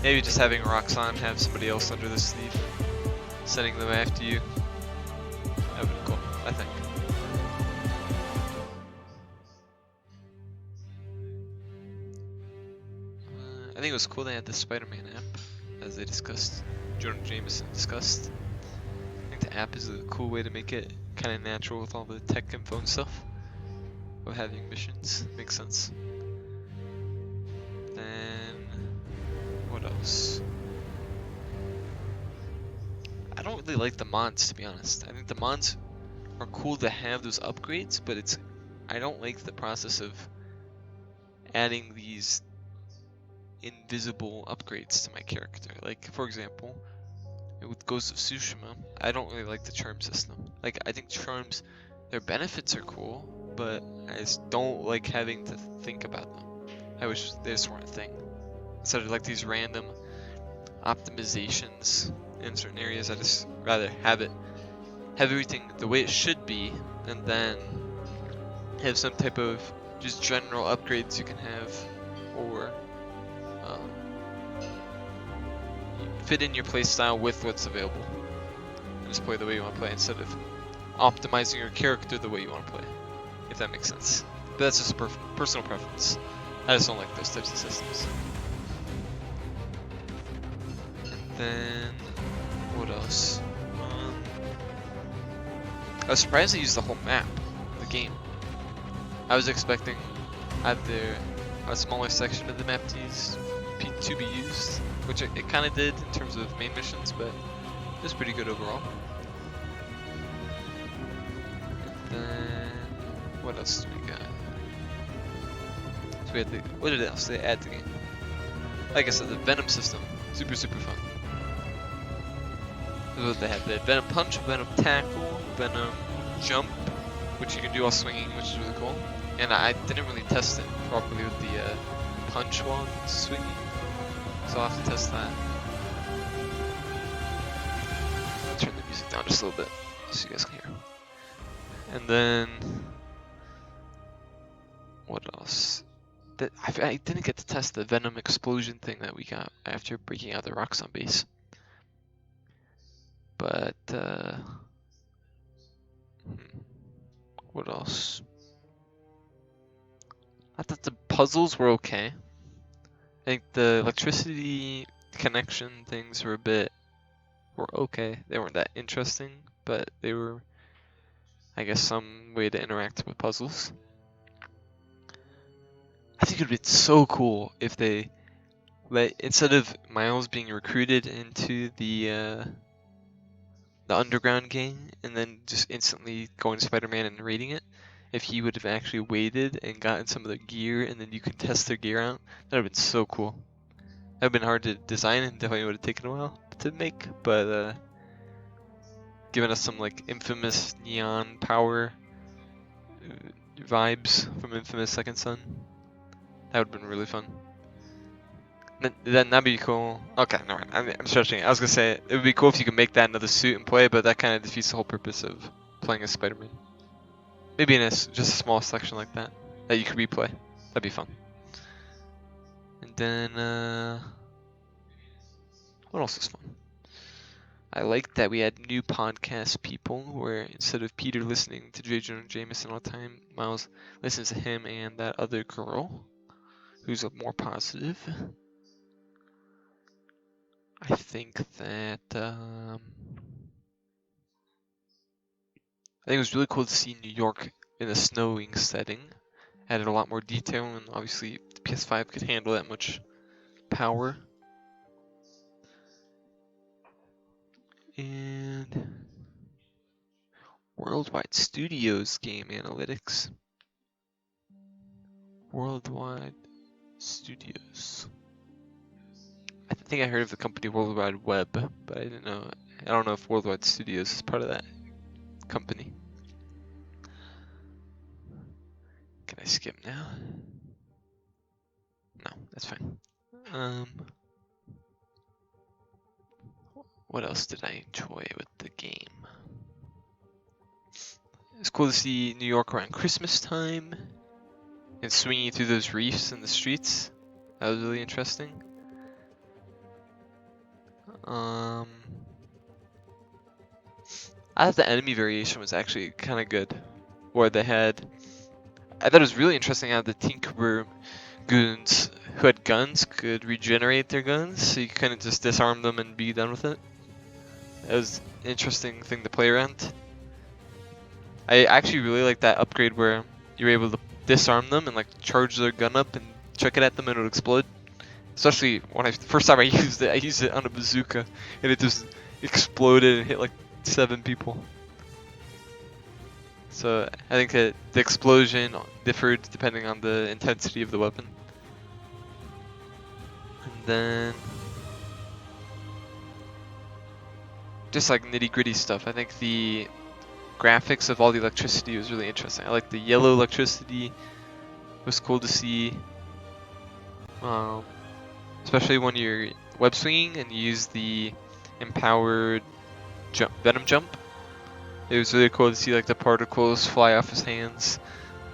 Maybe just having Roxxon have somebody else under the sleeve, sending them after you. That would be cool, I think. I think it was cool they had the Spider-Man app, as they discussed. Jonah Jameson discussed. I think the app is a cool way to make it kind of natural with all the tech info and stuff of having missions. Makes sense. Then what else? I don't really like the mods, to be honest. I think the mods are cool to have those upgrades, but I don't like the process of adding these invisible upgrades to my character. Like, for example, with Ghost of Tsushima, I don't really like the charm system. Like, I think charms, their benefits are cool, but I just don't like having to think about them. I wish they just weren't a thing. Instead of like these random optimizations in certain areas, I just rather have everything the way it should be, and then have some type of just general upgrades you can have, or fit in your playstyle with what's available, and just play the way you want to play instead of optimizing your character the way you want to play, if that makes sense. But that's just a personal preference. I just don't like those types of systems. And then, what else? I was surprised they used the whole map of the game. I was expecting either a smaller section of the map to be used, which it kind of did in terms of main missions, but it was pretty good overall. And then, what else do we got? So we had what else did they add to the game? Like I said, the Venom system, super fun. This is what they had. They had Venom Punch, Venom Tackle, Venom Jump, which you can do while swinging, which is really cool. And I didn't really test it properly with the punch while swinging, so I'll have to test that. Turn the music down just a little bit so you guys can hear. And then, what else? I didn't get to test the Venom explosion thing that we got after breaking out the Roxxon base. But, what else? I thought the puzzles were okay. I think the electricity connection things were okay. They weren't that interesting, but they were, I guess, some way to interact with puzzles. I think it would be so cool if they instead of Miles being recruited into the underground gang and then just instantly going to Spider-Man and raiding it, if he would have actually waited and gotten some of their gear and then you could test their gear out, that would have been so cool. That would have been hard to design and definitely would have taken a while to make, but giving us some like Infamous neon power vibes from Infamous Second Son, that would have been really fun. Then that'd be cool. Okay, no, I'm stretching it. I was gonna say it would be cool if you could make that another suit and play, but that kind of defeats the whole purpose of playing as Spider-Man. Maybe in just a small section like that you could replay. That'd be fun. And then what else is fun? I liked that we had new podcast people, where instead of Peter listening to J. Jonah Jameson all the time, Miles listens to him and that other girl, who's more positive. I think that I think it was really cool to see New York in a snowing setting. Added a lot more detail, and obviously the PS5 could handle that much power. And Worldwide Studios game analytics. Worldwide Studios. I think I heard of the company Worldwide Web, but I don't know if Worldwide Studios is part of that company. Can I skip now? No, that's fine. What else did I enjoy with the game? It's cool to see New York around Christmas time and swinging through those reefs in the streets. That was really interesting. I thought the enemy variation was actually kind of good, where I thought it was really interesting how the Tinkerer goons who had guns could regenerate their guns, so you couldn't just disarm them and be done with it. It was an interesting thing to play around. I actually really like that upgrade where you're able to disarm them and like charge their gun up and chuck it at them and it would explode. Especially when the first time I used it on a bazooka and it just exploded and hit like 7 people. So I think that the explosion differed depending on the intensity of the weapon. And then just like nitty gritty stuff. I think the graphics of all the electricity was really interesting. I like the yellow electricity. It was cool to see. Especially when you're web swinging and you use the empowered venom jump. It was really cool to see like the particles fly off his hands,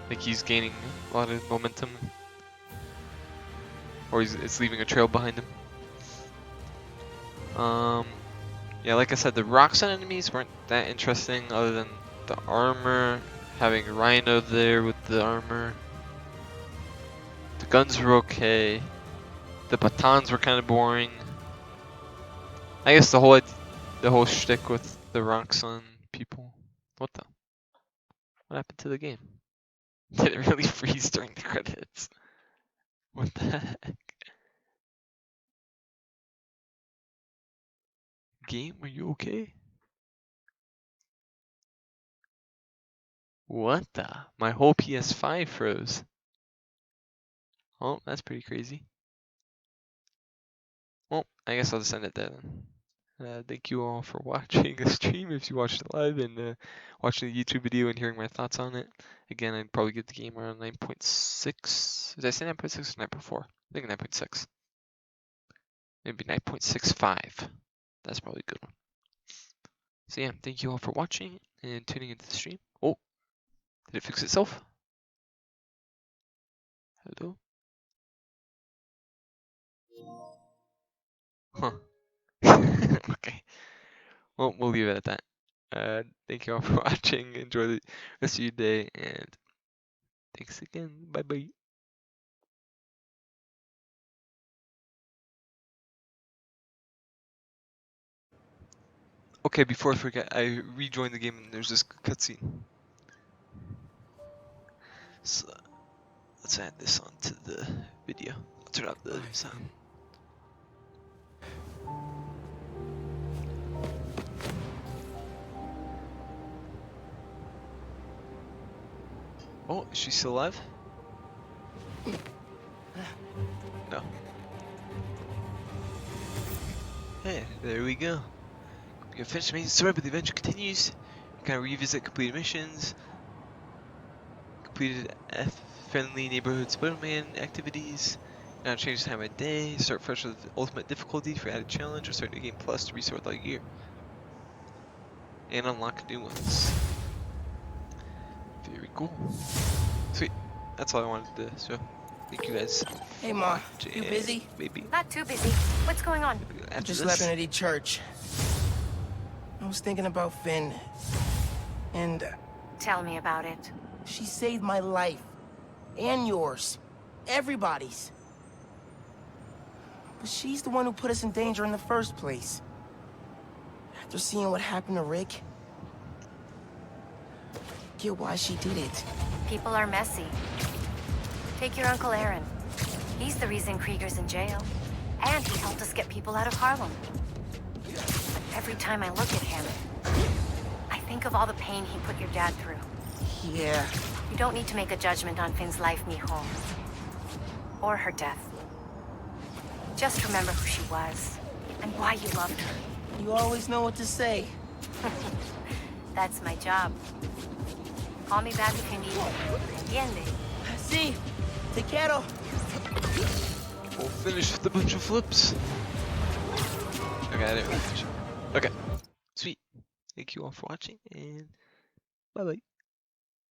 like he's gaining a lot of momentum, or it's leaving a trail behind him. Yeah, like I said, the Roxxon enemies weren't that interesting, other than the armor, having Rhino there with the armor. The guns were okay. The batons were kind of boring. I guess the whole shtick with the Roxxon people. What happened to the game? Did it really freeze during the credits? What the heck? Game, are you okay? What the? My whole PS5 froze. Oh, that's pretty crazy. Well, I guess I'll just end it there then. Thank you all for watching the stream if you watched it live, and watching the YouTube video and hearing my thoughts on it. Again, I'd probably give the game around 9.6. Did I say 9.6 or 9.4? I think 9.6. Maybe 9.65. That's probably a good one. So yeah, thank you all for watching and tuning into the stream. Oh, did it fix itself? Hello? Huh. Okay. Well, we'll leave it at that. Thank you all for watching. Enjoy the rest of your day, and thanks again. Bye bye. Okay, before I forget, I rejoined the game and there's this cutscene. So let's add this onto the video. I'll turn off the sound. Oh, is she still alive? No. Hey, there we go. We have finished the main story, but the adventure continues. We can revisit completed missions, completed F-friendly neighborhood Spider-Man activities, now change the time of day, start fresh with ultimate difficulty for added challenge, or start New Game Plus to restore all gear. And unlock new ones. Very cool. Sweet. That's all I wanted to show. Thank you guys. Hey Ma, you busy? Maybe. Not too busy. What's going on? I just left Trinity Church. I was thinking about Finn, and Tell me about it. She saved my life, and yours, everybody's. But she's the one who put us in danger in the first place. After seeing what happened to Rick, I get why she did it. People are messy. Take your Uncle Aaron. He's the reason Krieger's in jail. And he helped us get people out of Harlem. Every time I look at him, I think of all the pain he put your dad through. Yeah. You don't need to make a judgment on Finn's life, mijo. Or her death. Just remember who she was, and why you loved her. You always know what to say. That's my job. Call me back if you need me. Entiende? See, te quiero. We'll finish with a bunch of flips. Okay, I didn't really finish it. Okay, sweet. Thank you all for watching, and bye bye.